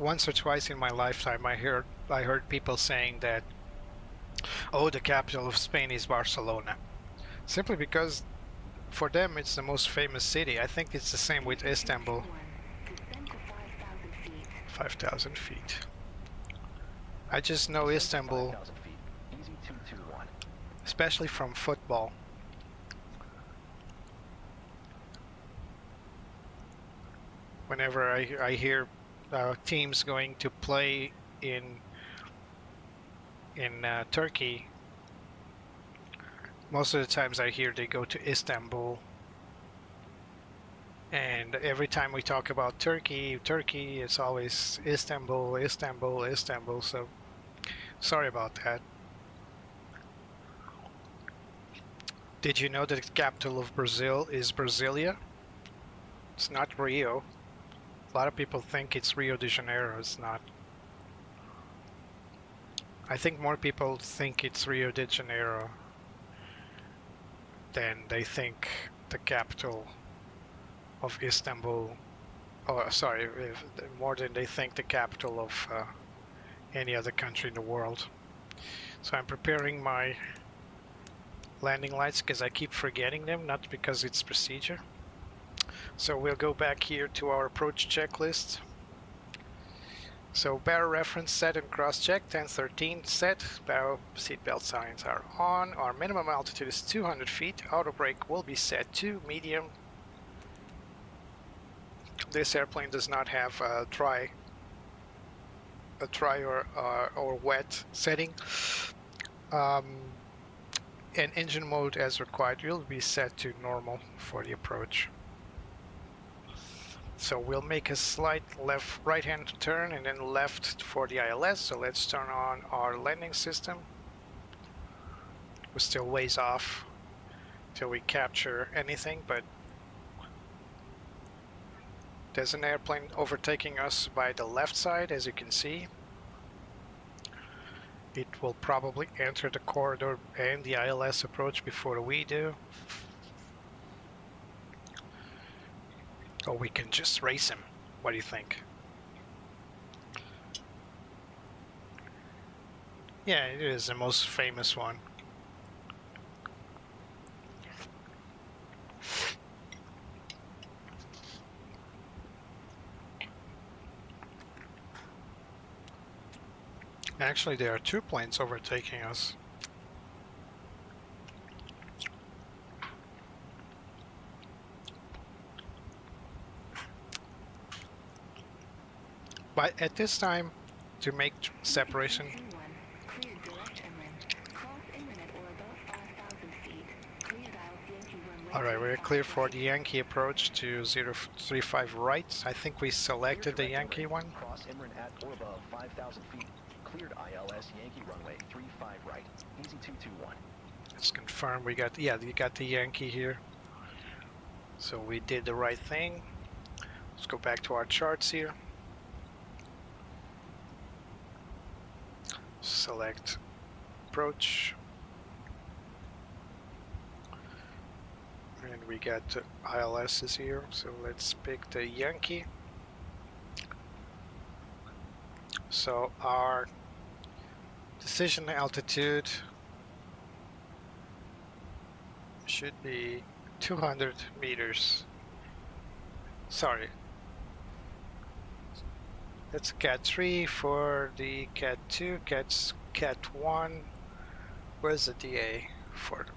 once or twice in my lifetime I heard people saying that, oh, the capital of Spain is Barcelona. Simply because for them it's the most famous city. I think it's the same with Istanbul. 5,000 feet. I just know Istanbul, 5,000 feet. Easy 221. especially from football. Whenever I hear teams going to play in Turkey, most of the times I hear they go to Istanbul. And every time we talk about Turkey, it's always Istanbul, Istanbul, Istanbul. So sorry about that. Did you know that the capital of Brazil is Brasilia? It's not Rio. A lot of people think it's Rio de Janeiro. It's not. I think more people think it's Rio de Janeiro than they think the capital of Istanbul. Oh, sorry, more than they think the capital of any other country in the world. So I'm preparing my landing lights because I keep forgetting them, not because it's procedure. So we'll go back here to our approach checklist. So bow reference set and cross check, 1013 set, bow seatbelt signs are on, our minimum altitude is 200 feet, auto brake will be set to medium. This airplane does not have a dry or wet setting. And engine mode as required will be set to normal for the approach. So we'll make a slight right hand turn and then left for the ILS. So let's turn on our landing system. We're still ways off till we capture anything, but There's an airplane overtaking us by the left side, as you can see. It will probably enter the corridor and the ILS approach before we do. Or we can just race him. What do you think? Yeah, it is the most famous one. Actually, there are two planes overtaking us. But at this time, to make separation, Cleared direct inland. Cross inland at or above 5,000 feet. Cleared Yankee runway alright, we're 35 clear for right. the Yankee approach to 035 right. I think we selected the Clear direct Yankee inland. one. Cross inland at or above 5,000 feet. Cleared ILS Yankee runway 35 right. Easy 221. Let's confirm we got, yeah, you got the Yankee here. So we did the right thing. Let's go back to our charts here. Select approach. And we got ILSs here, so let's pick the Yankee. So our decision altitude should be 200 meters. Sorry. That's Cat 3 for the Cat 2, Cat 1. Where's the DA for the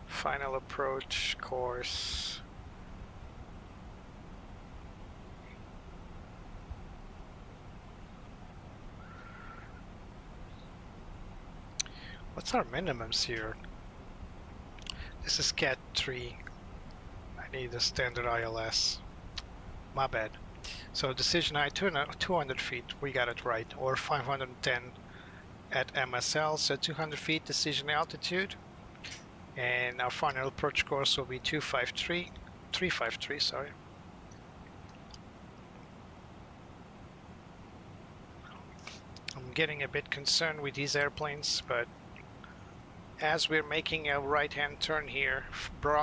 final approach course? What's our minimums here? This is Cat 3. I need a standard ILS. My bad. So decision height 200 feet, we got it right, or 510 at MSL, so 200 feet decision altitude. And our final approach course will be 353, sorry. I'm getting a bit concerned with these airplanes, but as we're making a right-hand turn here,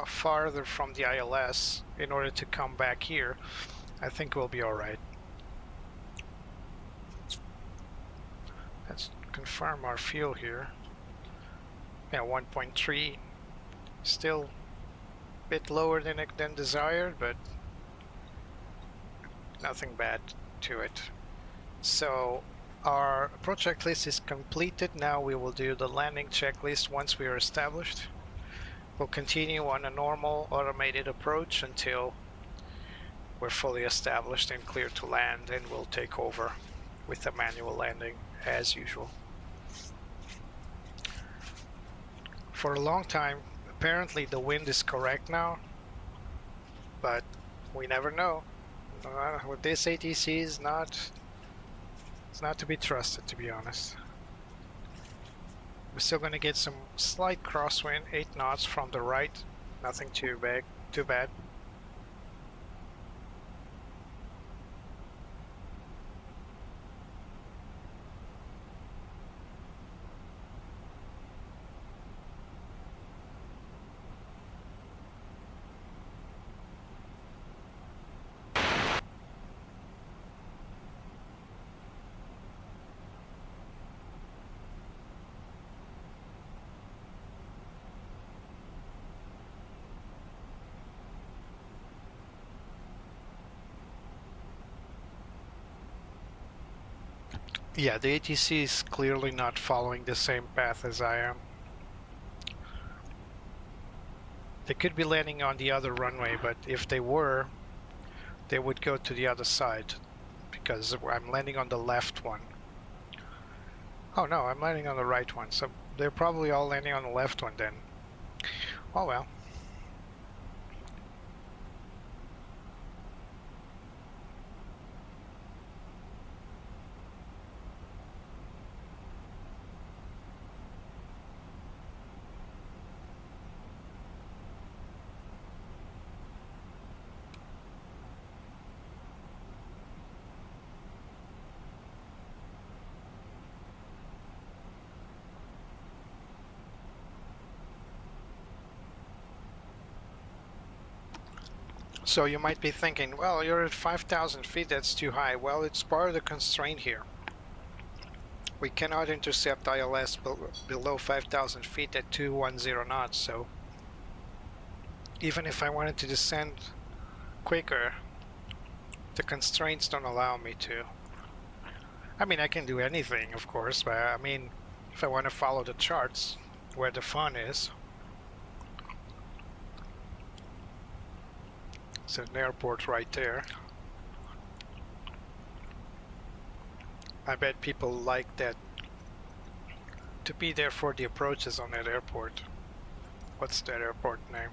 farther from the ILS, in order to come back here, I think we'll be alright. Let's confirm our fuel here. Yeah, 1.3. Still a bit lower than desired, but nothing bad to it. So our approach checklist is completed. Now we will do the landing checklist once we are established. We'll continue on a normal automated approach until we're fully established and clear to land, and we'll take over with a manual landing as usual. For a long time, apparently the wind is correct now, but we never know. With this ATC it's not to be trusted, to be honest. We're still going to get some slight crosswind, 8 knots from the right. Nothing too bad. Yeah, the ATC is clearly not following the same path as I am. They could be landing on the other runway, but if they were, they would go to the other side, because I'm landing on the left one. Oh no, I'm landing on the right one, so they're probably all landing on the left one then. Oh well. So you might be thinking, well, you're at 5,000 feet, that's too high. Well, it's part of the constraint here. We cannot intercept ILS below 5,000 feet at 210 knots, so even if I wanted to descend quicker, the constraints don't allow me to. I mean, I can do anything, of course, but I mean, if I want to follow the charts, where the fun is. It's an airport right there. I bet people like that, to be there for the approaches on that airport. What's that airport name?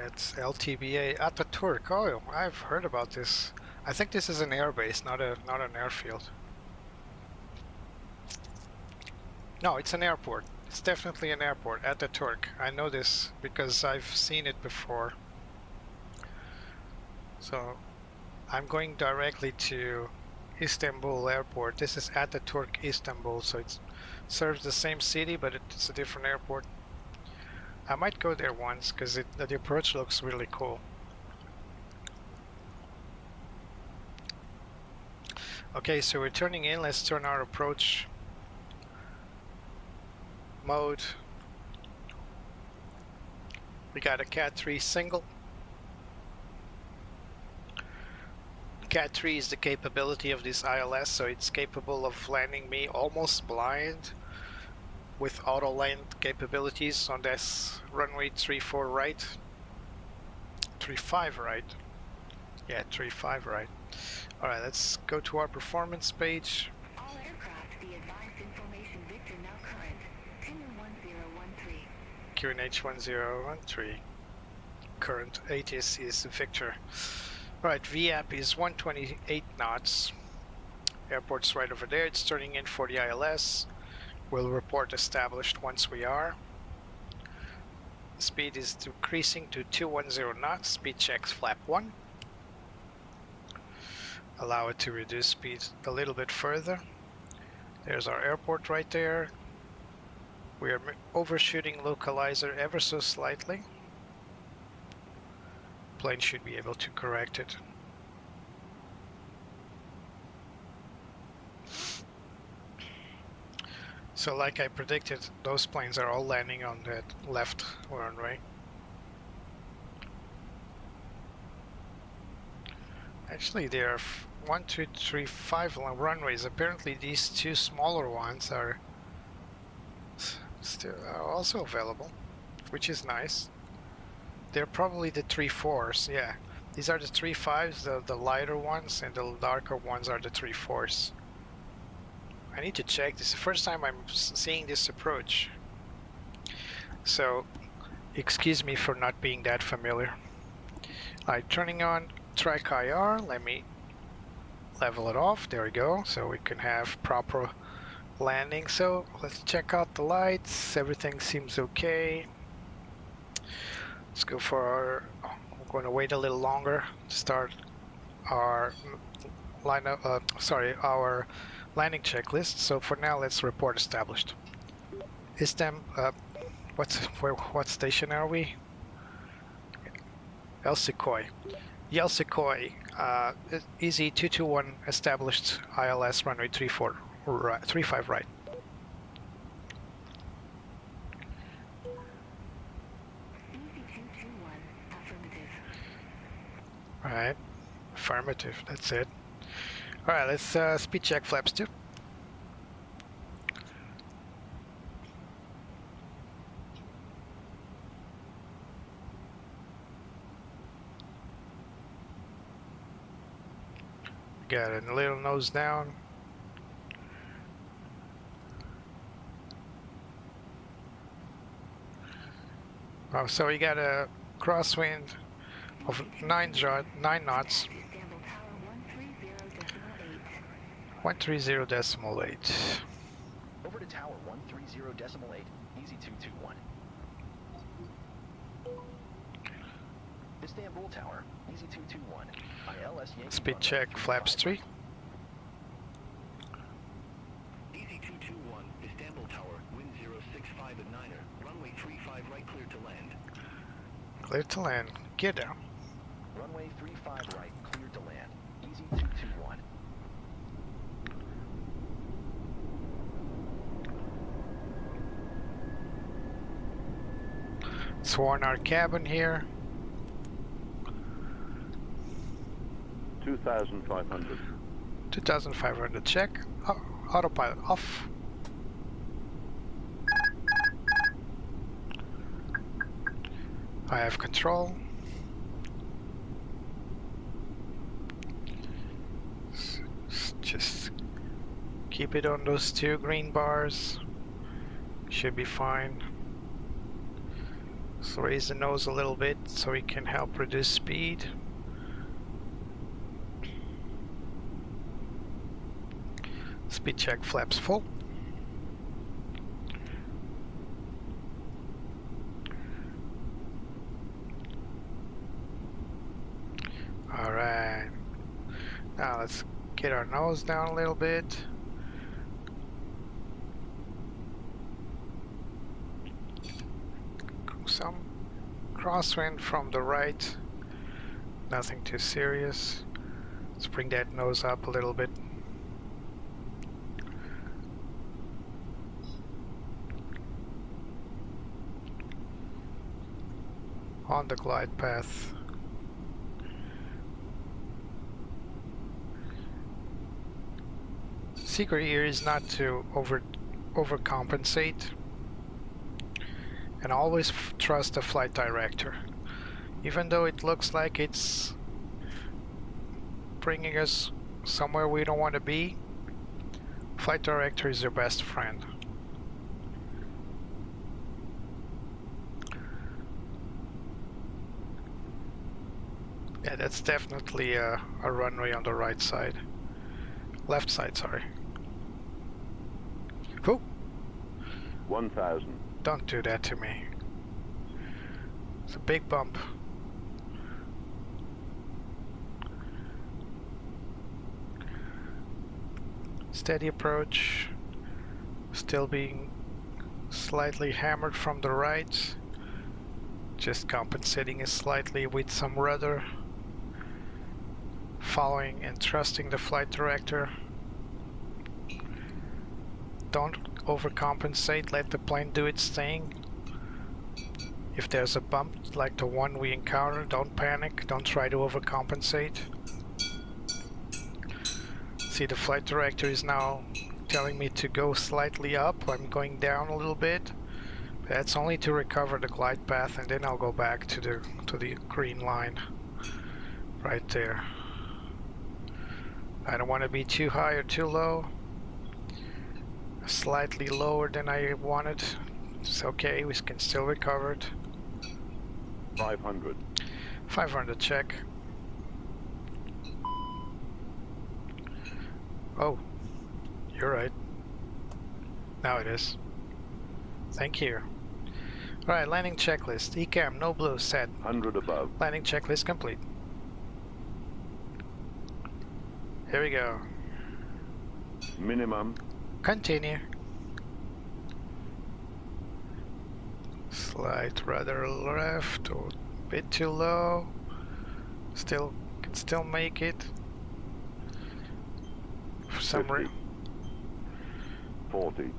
It's LTBA Ataturk. Oh, I've heard about this. I think this is an airbase, not an airfield. No, it's an airport. It's definitely an airport, Ataturk. I know this because I've seen it before. So I'm going directly to Istanbul airport. This is Ataturk Istanbul, so it serves the same city, but it's a different airport. I might go there once because the approach looks really cool. Okay, so we're turning in. Let's turn our approach mode. We got a Cat 3 single. Cat 3 is the capability of this ILS, so it's capable of landing me almost blind with auto land capabilities on this runway 34 right. 35 right. Yeah, 35 right. Alright, let's go to our performance page. All aircraft, the advised information Victor now current. QNH 1013. QNH 1013. Current ATIS is Victor. Alright, VAP is 128 knots. Airport's right over there. It's turning in for the ILS. We'll report established once we are. Speed is decreasing to 210 knots. Speed checks flap 1. Allow it to reduce speed a little bit further. There's our airport right there. We are overshooting localizer ever so slightly. Plane should be able to correct it. So like I predicted, those planes are all landing on that left runway. Actually, there are 1, 2, 3, 5 runways. Apparently these two smaller ones are still also available, which is nice. They're probably the 3-4s, yeah. These are the 3-5s, the lighter ones, and the darker ones are the 3-4s. I need to check. This is the first time I'm seeing this approach. So, excuse me for not being that familiar. Alright, turning on track IR. Let me level it off. There we go. So we can have proper landing. So, let's check out the lights. Everything seems okay. Let's go for our... I'm going to wait a little longer to start our our landing checklist. So for now, let's report established. What station are we? Yeltsikoi. Yeltsikoi. Easy 221 established ILS runway 35 right. Easy 221, affirmative. Alright, affirmative, that's it. Alright, let's speed check flaps 2. Got a little nose down. Oh, so we got a crosswind of 9 knots. Istambul Tower 130.8. Over to tower 130.8, easy 221. Istambul Tower, easy 221. ILS Yankee Speed runway check flaps 3. Easy 221, Istambul Tower, wind 065 25 at 9er. Runway 35 right cleared to land. Clear to land. Get down. Runway 35 right, cleared to land. Easy 221. Let's warn our cabin here. 2,500. 2,500 check. Autopilot off. I have control. Just keep it on those two green bars. Should be fine. So raise the nose a little bit so we can help reduce speed. Speed check, flaps full. Alright. Now let's get our nose down a little bit. Some crosswind from the right. Nothing too serious. Let's bring that nose up a little bit. On the glide path. Secret here is not to overcompensate, and always trust the flight director. Even though it looks like it's bringing us somewhere we don't want to be, flight director is your best friend. Yeah, that's definitely a runway on the right side. Left side, sorry. Whew. 1,000. Don't do that to me. It's a big bump. Steady approach. Still being slightly hammered from the right. Just compensating it slightly with some rudder. Following and trusting the flight director. Don't overcompensate, let the plane do its thing. If there's a bump like the one we encountered, don't panic, don't try to overcompensate. See, the flight director is now telling me to go slightly up. I'm going down a little bit. That's only to recover the glide path, and then I'll go back to the green line right there. I don't want to be too high or too low. Slightly lower than I wanted. It's okay, we can still recover it. 500. 500 check. Oh, you're right. Now it is. Thank you. Alright, landing checklist. ECAM, no blue, set. 100 above. Landing checklist complete. Here we go. Minimum. Continue. Slight rudder left, or a bit too low. Can still make it. For some 50. reason. 40.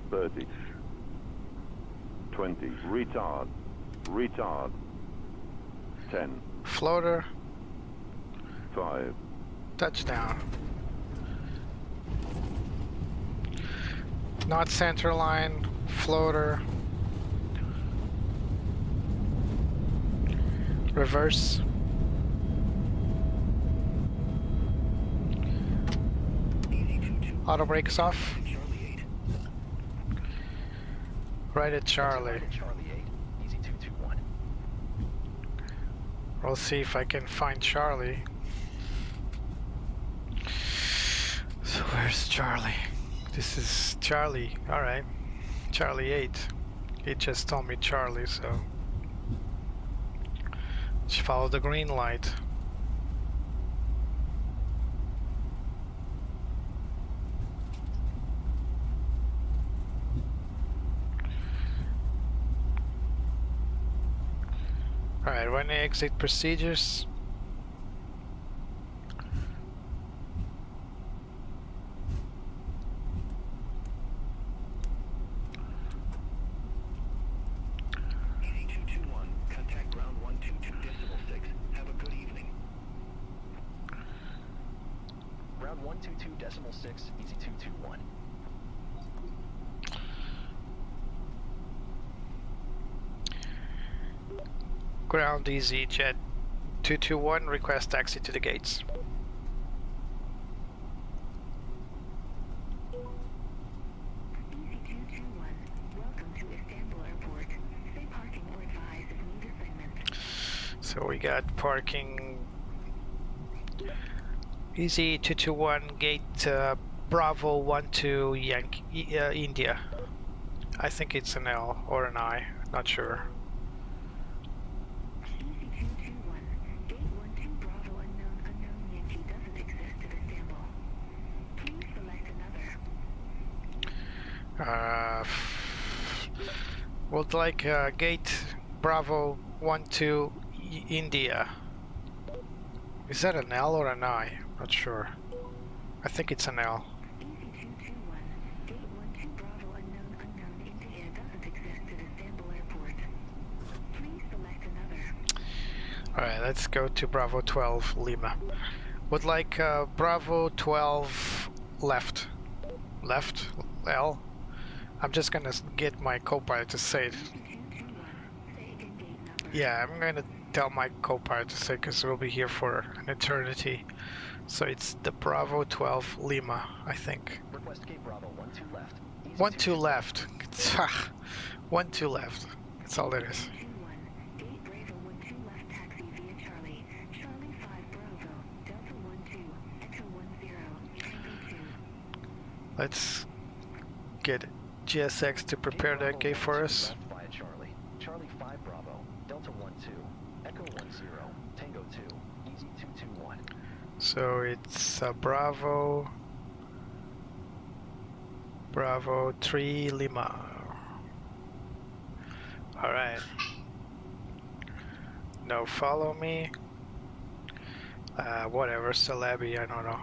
30. 20. Retard. Retard. 10. Floater. 5. Touchdown. Not center line. Floater. Reverse. Auto brakes off. Charlie 8. Right at Charlie. Charlie 8, easy 221. We'll see if I can find Charlie. So where's Charlie? This is Charlie. Alright. Charlie 8. He just told me Charlie, so just follow the green light. Alright, runway exit procedures. Easy 221, contact ground 122.6. Have a good evening. Ground 122.6, Easy 221. Ground Easyjet 221, request taxi to the gates. Easy 221, welcome to Istambul Airport. Stay parking or advise if need assignment. So we got parking Easy 221 gate Bravo 12 Yankee India. I think it's an L or an I, not sure. Easy 221, gate 12 Bravo unknown Yankee doesn't exist at Istambul. Please select another. Would like gate Bravo 12 India. Is that an L or an I? Not sure. I think it's an L. Easy 221, gate 12 Bravo unknown India doesn't exist at Istambul Airport. Please select another. Alright, let's go to Bravo 12 Lima. Would like Bravo 12 left. Left? L? I'm just gonna get my co-pilot to say it. Easy 221, say again gate number. Yeah, I'm gonna tell my co-pilot to say because we'll be here for an eternity. So it's the Bravo 12 Lima, I think. Request gate Bravo 12 left. Easy 1-2 left. 1-2 left. That's all it is. 221, gate Bravo 12 left taxi via Charlie. Charlie 5 Bravo, Delta 12, Echo 10, Tango 2. Let's get GSX to prepare that gate for us. Left via Charlie. Charlie 5 Bravo, Delta 12, Echo 10, Tango 2, Easy 221. So it's Bravo 3 Lima. Alright. No, follow me. Whatever, Celebi, I don't know.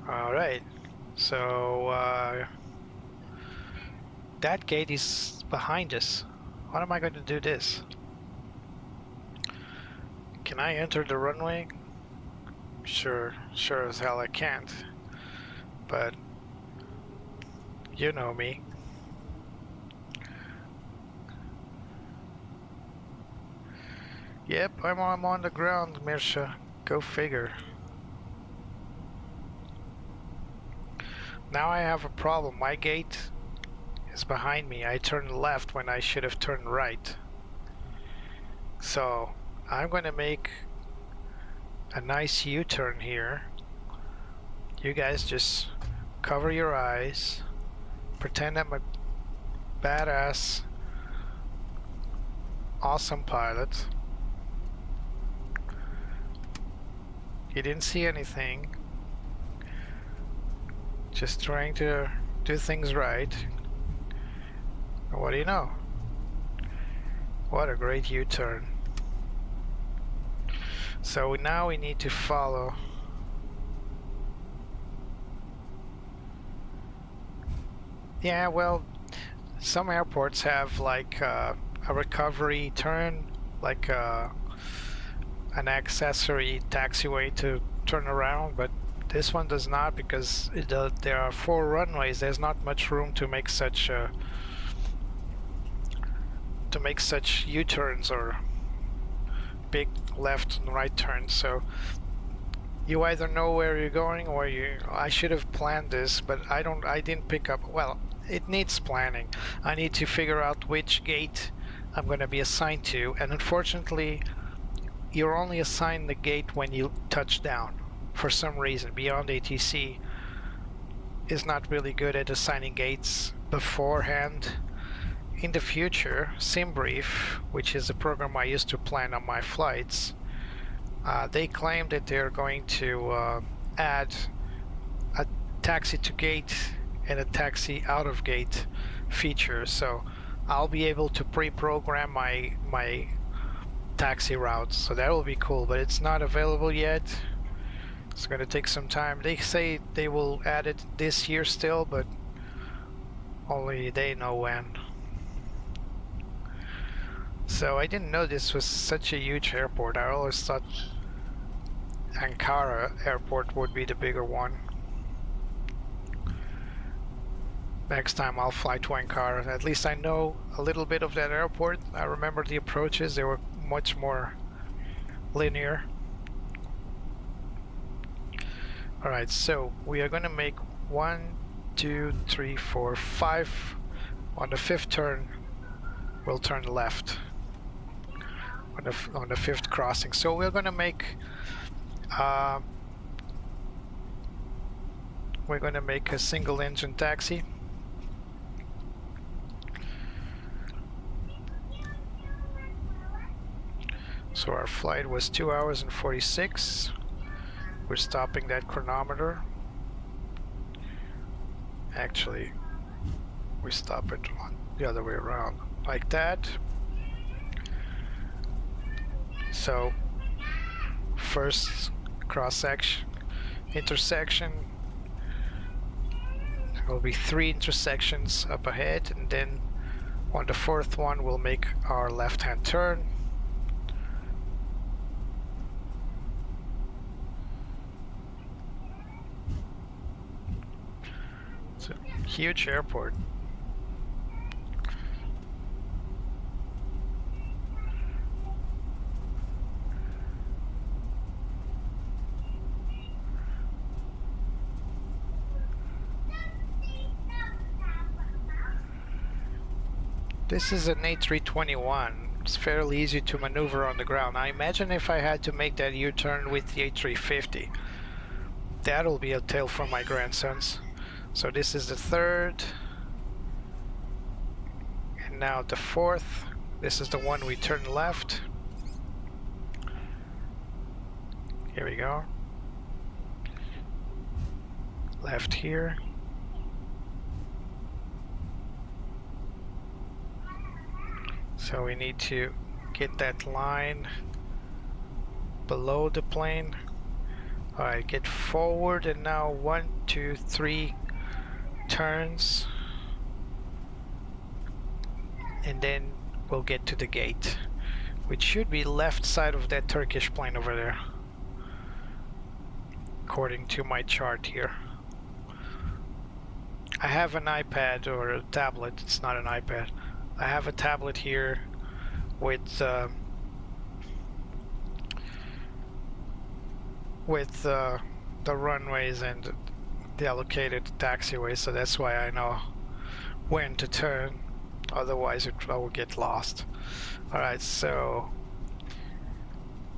Alright. So that gate is behind us. How am I going to do this? Can I enter the runway? Sure as hell I can't. But you know me. Yep, I'm on the ground, Mirsha. Go figure. Now I have a problem. My gate is behind me. I turned left when I should have turned right. So I'm going to make a nice U-turn here. You guys just cover your eyes. Pretend I'm a badass, awesome pilot. You didn't see anything. Just trying to do things right. And what do you know? What a great U-turn. So now we need to follow yeah, well, some airports have like a recovery turn, like an accessory taxiway to turn around, but this one does not because there are 4 runways. There's not much room to make such U-turns or big left and right turns. So you either know where you're going or I should have planned this, but I didn't pick up. Well, it needs planning. I need to figure out which gate I'm going to be assigned to, and unfortunately you're only assigned the gate when you touch down. For some reason, Beyond ATC is not really good at assigning gates beforehand. In the future, Simbrief, which is a program I used to plan on my flights, they claim that they're going to add a taxi to gate and a taxi out of gate feature. So I'll be able to pre-program my taxi routes, so that will be cool, but it's not available yet. It's gonna take some time. They say they will add it this year still, but only they know when. So I didn't know this was such a huge airport. I always thought Ankara airport would be the bigger one. Next time I'll fly to Ankara. At least I know a little bit of that airport. I remember the approaches, they were much more linear. Alright, so we are gonna make 1, 2, 3, 4, 5. On the 5th turn, we'll turn left. On the 5th crossing. So we're gonna make a single engine taxi. So our flight was 2 hours and 46. We're stopping that chronometer. Actually, we stop it on the other way around, like that. So, first intersection. There will be 3 intersections up ahead, and then on the 4th one we'll make our left-hand turn. It's a huge airport. This is an A321. It's fairly easy to maneuver on the ground. I imagine if I had to make that U-turn with the A350, that'll be a tale for my grandsons. So this is the 3rd, and now the 4th. This is the one we turn left. Here we go. Left here. So we need to get that line below the plane. Alright, get forward, and now 1, 2, 3 turns, and then we'll get to the gate, which should be left side of that Turkish plane over there, according to my chart here. I have an iPad or a tablet. It's not an iPad. I have a tablet here with the runways and the allocated taxiways, so that's why I know when to turn. Otherwise I will get lost. Alright, so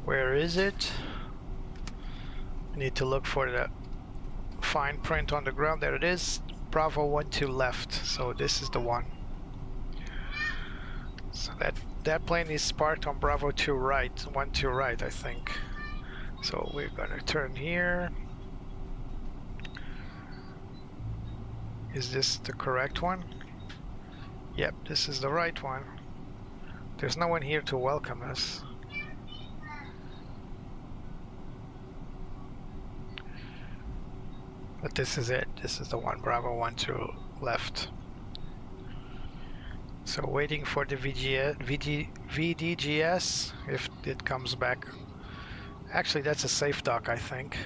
where is it? I need to look for the fine print on the ground. There it is. Bravo 12 left. So this is the one. So that plane is parked on Bravo 2 right, 12 right, I think. So we're gonna turn here. Is this the correct one? Yep, this is the right one. There's no one here to welcome us. But this is it. This is the one, Bravo 12 left. So waiting for the VDGS, if it comes back. Actually, that's a safe dock, I think.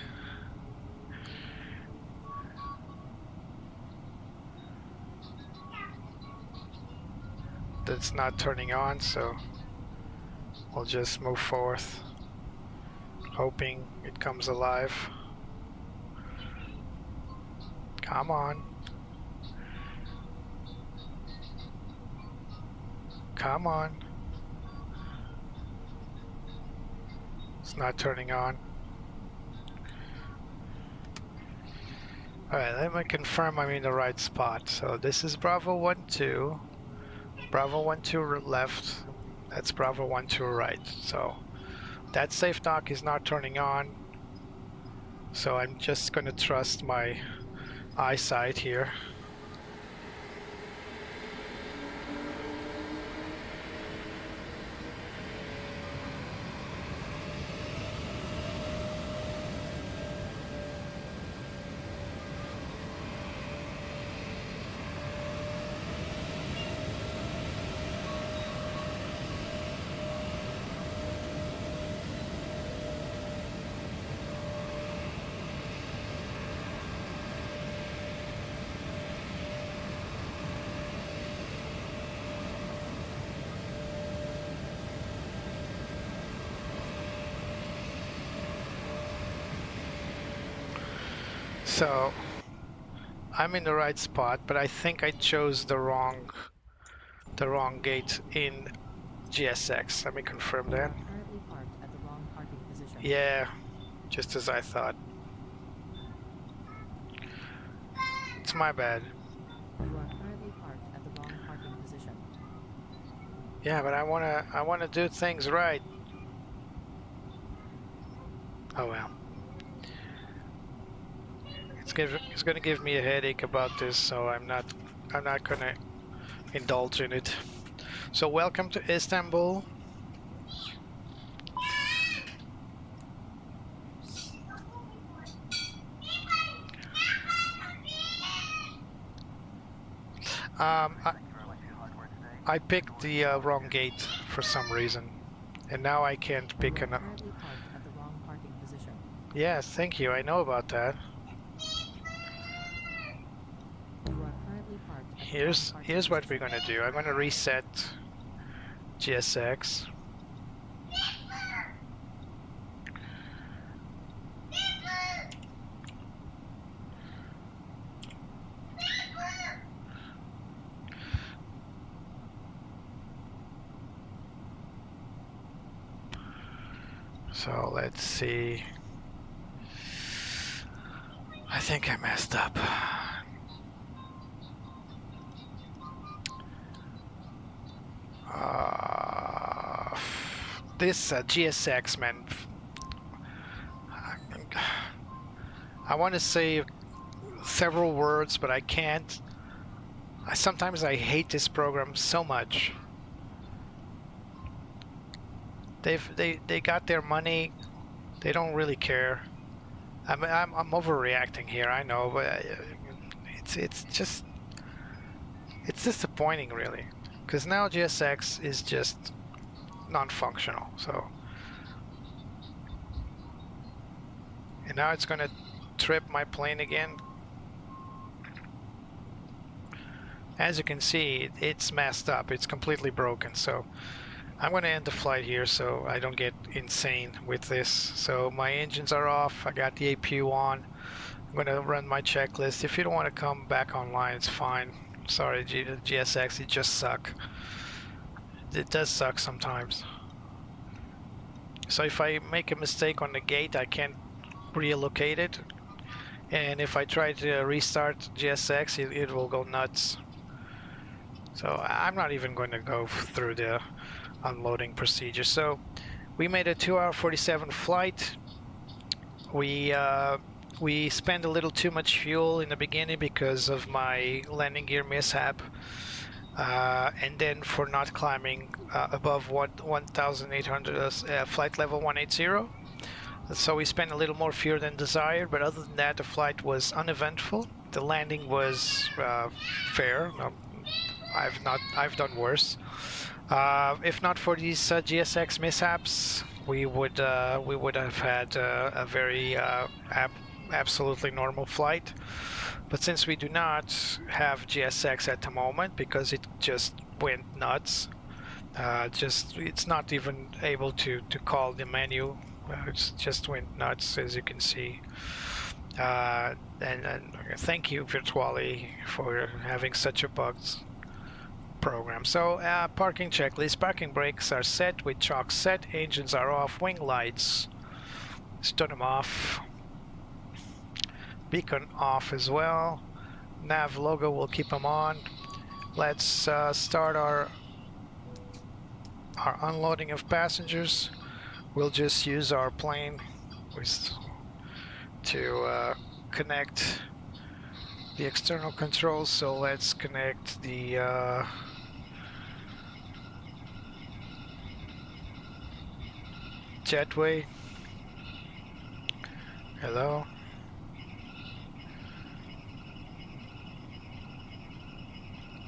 That's not turning on, so we'll just move forth, hoping it comes alive. Come on. Come on. It's not turning on. Alright, let me confirm I'm in the right spot. So this is Bravo 12. Bravo 12 left. That's Bravo 12 right. So that safe dock is not turning on. So I'm just gonna trust my eyesight here. So I'm in the right spot, but I think I chose the wrong gate in GSX. Let me confirm You are that. currently parked at the wrong parking position. Yeah, just as I thought. It's my bad. You are currently parked at the wrong parking position. Yeah, but I wanna do things right. Oh well. It's gonna give me a headache about this, so I'm not gonna indulge in it. So welcome to Istanbul. I picked the wrong gate for some reason, and now I can't pick You are another. currently parked at the wrong parking position. Yes, thank you. I know about that. You are currently parked at the wrong parking Here's what we're position. gonna do. I'm gonna reset GSX. So let's see. I think I messed up. This GSX, man. I want to say several words, but I can't. Sometimes I hate this program so much. They got their money. They don't really care. I'm overreacting here. I know, but it's disappointing, really, because now GSX is just non-functional. So, and now it's gonna trip my plane again. As you can see, it's messed up. It's completely broken. So I'm going to end the flight here so I don't get insane with this. So my engines are off. I got the APU on. I'm going to run my checklist. If you don't want to come back online, it's fine. Sorry, GSX, it just sucks. It does suck sometimes. So if I make a mistake on the gate, I can't relocate it. And if I try to restart GSX, it will go nuts. So I'm not even going to go through the unloading procedure. So we made a 2-hour 47 flight. We spent a little too much fuel in the beginning because of my landing gear mishap, and then for not climbing above 1,800 flight level 180. So we spent a little more fuel than desired, but other than that, the flight was uneventful. The landing was fair. I've done worse. If not for these GSX mishaps, we would have had a very absolutely normal flight. But since we do not have GSX at the moment because it just went nuts, it's not even able to call the menu. It just went nuts, as you can see. And thank you, Virtuali, for having such a bugged program. So parking checklist. Parking brakes are set with chalk set. Engines are off. Wing lights, let's turn them off. Beacon off as well. Nav logo, we'll keep them on. Let's start our unloading of passengers. We'll just use our plane to connect the external controls. So let's connect the jetway. Hello.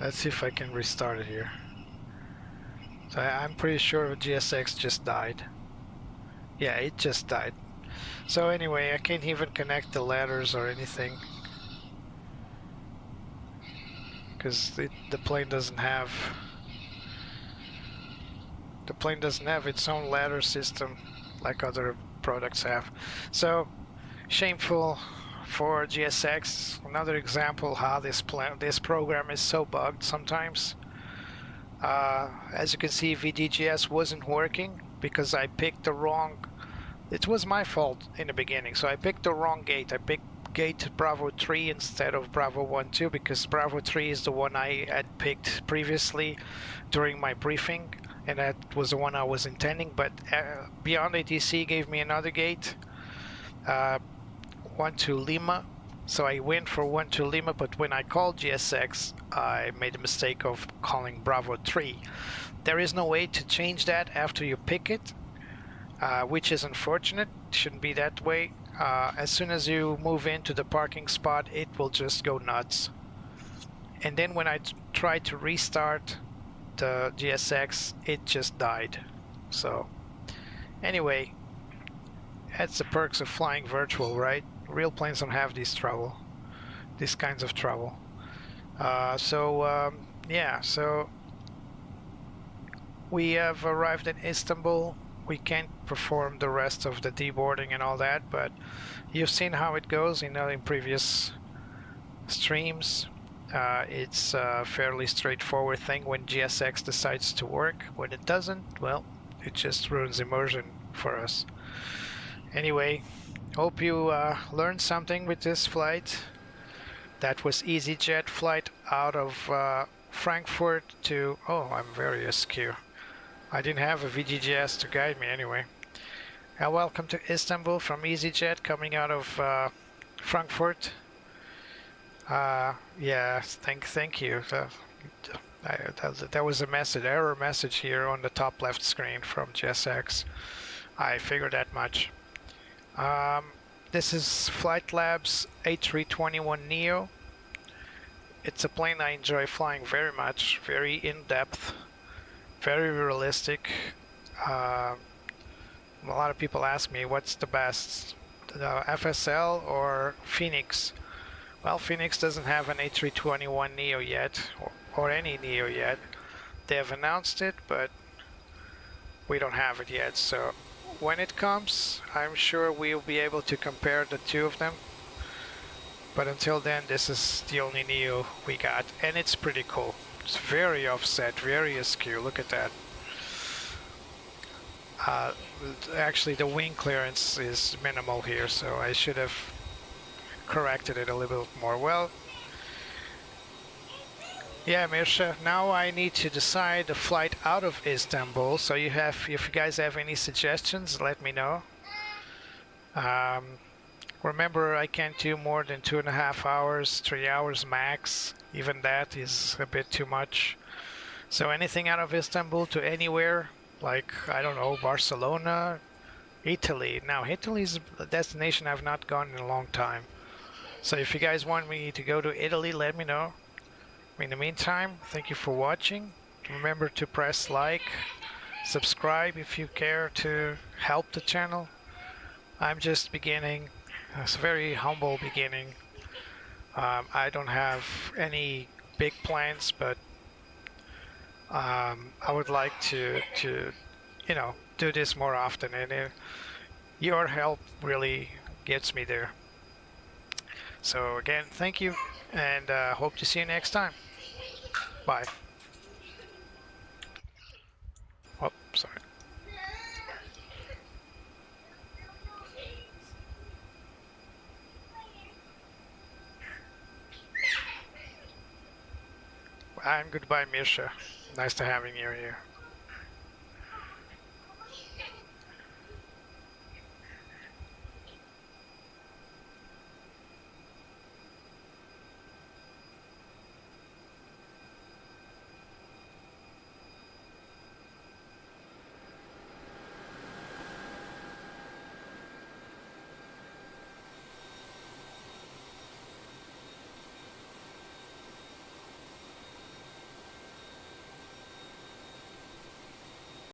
Let's see if I can restart it here. So I'm pretty sure GSX just died. Yeah, it just died. So anyway, I can't even connect the ladders or anything because the plane doesn't have its own ladder system like other products have. So shameful. for GSX. Another example how this program is so bugged sometimes. As you can see, VDGS wasn't working because I picked the wrong. It was my fault in the beginning, so I picked the wrong gate. I picked gate Bravo 3 instead of Bravo 12 because Bravo 3 is the one I had picked previously during my briefing, and that was the one I was intending. But Beyond ATC gave me another gate, 12 Lima. So I went for 12 Lima, but when I called GSX, I made a mistake of calling Bravo 3. There is no way to change that after you pick it, which is unfortunate. It shouldn't be that way. As soon as you move into the parking spot, it will just go nuts. And then when I tried to restart the GSX, it just died. So anyway, that's the perks of flying virtual, right? Real planes don't have these kinds of trouble. Yeah, so we have arrived in Istanbul. We can't perform the rest of the deboarding and all that, but you've seen how it goes, in previous streams. It's a fairly straightforward thing when GSX decides to work. When it doesn't, well, it just ruins immersion for us. Anyway, hope you learned something with this flight. That was Easyjet flight out of Frankfurt to... Oh, I'm very askew. I didn't have a VGGS to guide me anyway. Welcome to Istanbul from Easyjet coming out of Frankfurt. Yeah, thank you. There was a error message here on the top left screen from GSX. I figured that much. This is Flight Labs A321Neo. It's a plane I enjoy flying very much, very in-depth, very realistic. A lot of people ask me what's the best, the FSL or Phoenix. Well, Phoenix doesn't have an A321Neo yet, or any Neo yet. They have announced it, but we don't have it yet. So when it comes, I'm sure we'll be able to compare the two of them. But until then, this is the only Neo we got, and it's pretty cool. It's very offset, very askew. Look at that. Actually, the wing clearance is minimal here, so I should have corrected it a little bit more. Well, yeah, Mirsha, now I need to decide the flight out of Istanbul. So if you guys have any suggestions, let me know. Remember, I can't do more than 2.5 hours, 3 hours max. Even that is a bit too much. So anything out of Istanbul to anywhere, like, I don't know, Barcelona, Italy. Now, Italy is a destination I've not gone in a long time. So if you guys want me to go to Italy, let me know. In the meantime, thank you for watching. Remember to press like, subscribe if you care to help the channel. I'm just beginning. It's a very humble beginning. I don't have any big plans, but I would like to do this more often, and your help really gets me there. So again, thank you, and hope to see you next time. Bye. Oh, sorry. And goodbye, Mirsha. Nice to having you here.